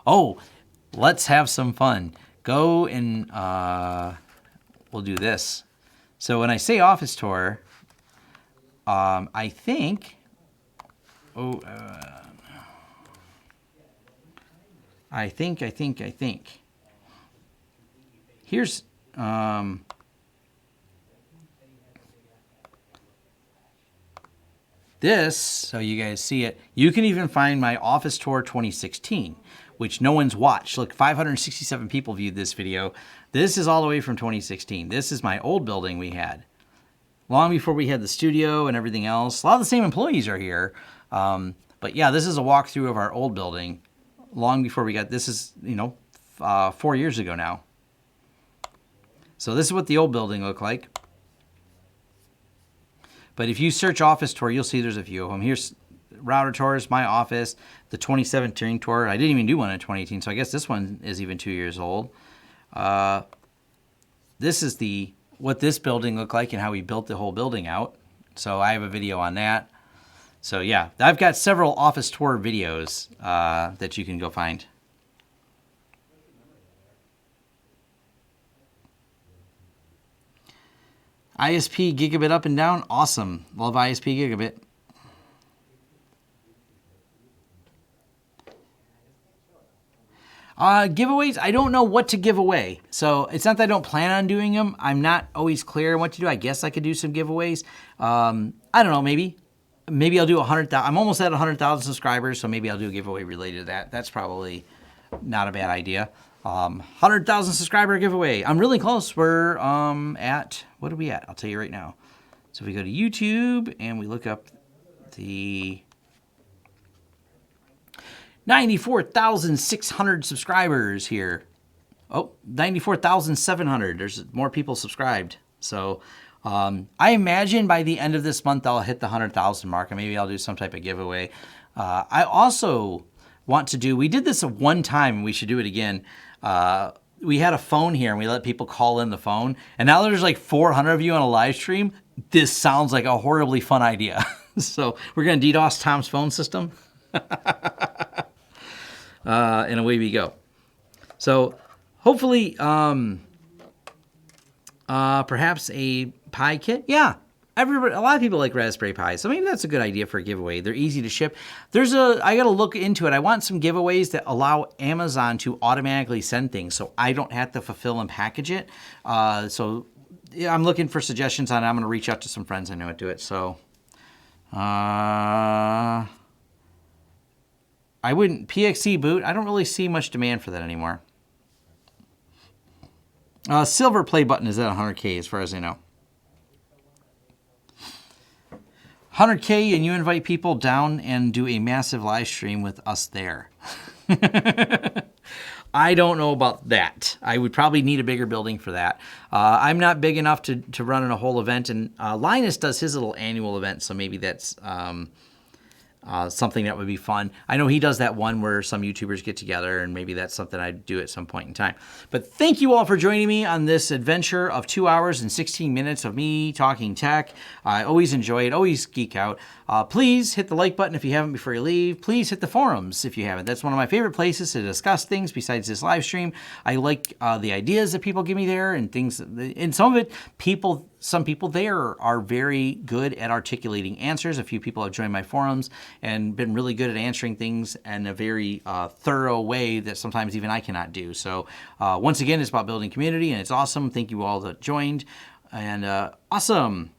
Oh, let's have some fun. Go and we'll do this. So when I say office tour, I think, I think. Here's, This, so you guys see it, you can even find my office tour 2016, which no one's watched. Look, 567 people viewed this video. This is all the way from 2016. This is my old building we had. Long before we had the studio and everything else. A lot of the same employees are here. But yeah, this is a walkthrough of our old building. Long before we got, this is, 4 years ago now. So this is what the old building looked like. But if you search office tour, you'll see there's a few of them. Here's router tours, my office, the 2017 tour. I didn't even do one in 2018, so I guess this one is even 2 years old. This is what this building looked like and how we built the whole building out. So I have a video on that. So yeah, I've got several office tour videos that you can go find. ISP gigabit up and down, awesome. Love ISP gigabit. Giveaways, I don't know what to give away. So it's not that I don't plan on doing them. I'm not always clear on what to do. I guess I could do some giveaways. I don't know, maybe. Maybe I'll do 100,000. I'm almost at 100,000 subscribers, so maybe I'll do a giveaway related to that. That's probably not a bad idea. 100,000 subscriber giveaway. I'm really close. We're at, what are we at? I'll tell you right now. So if we go to YouTube and we look up the 94,600 subscribers here. Oh, 94,700. There's more people subscribed. So I imagine by the end of this month, I'll hit the 100,000 mark, and maybe I'll do some type of giveaway. I also want to do, we did this at one time, and we should do it again. We had a phone here, and we let people call in the phone, and now there's like 400 of you on a live stream. This sounds like a horribly fun idea. So we're going to DDoS Tom's phone system. And away we go. So hopefully, perhaps a Pi kit. Yeah, a lot of people like Raspberry Pi, so maybe that's a good idea for a giveaway. They're easy to ship. I got to look into it. I want some giveaways that allow Amazon to automatically send things, so I don't have to fulfill and package it. So yeah, I'm looking for suggestions on it. I'm going to reach out to some friends I know how to do it. So I wouldn't PXE boot. I don't really see much demand for that anymore. Silver play button is at 100K as far as I know. 100K and you invite people down and do a massive live stream with us there. I don't know about that. I would probably need a bigger building for that. I'm not big enough to run in a whole event, and Linus does his little annual event, so maybe that's something that would be fun. I know he does that one where some YouTubers get together, and maybe that's something I'd do at some point in time. But thank you all for joining me on this adventure of 2 hours and 16 minutes of me talking tech. I always enjoy it, always geek out. Please hit the like button if you haven't before you leave. Please hit the forums if you haven't. That's one of my favorite places to discuss things besides this live stream. I like the ideas that people give me there and things, and some of it, some people there are very good at articulating answers. A few people have joined my forums and been really good at answering things in a very thorough way that sometimes even I cannot do. So once again, it's about building community, and it's awesome. Thank you all that joined, and awesome.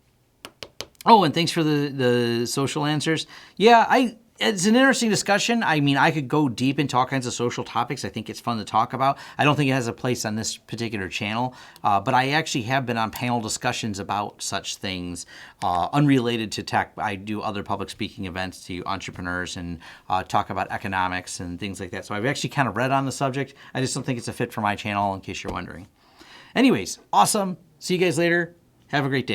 Oh, and thanks for the social answers. Yeah, it's an interesting discussion. I mean, I could go deep into all kinds of social topics. I think it's fun to talk about. I don't think it has a place on this particular channel, but I actually have been on panel discussions about such things unrelated to tech. I do other public speaking events to entrepreneurs and talk about economics and things like that. So I've actually kind of read on the subject. I just don't think it's a fit for my channel, in case you're wondering. Anyways, awesome. See you guys later. Have a great day.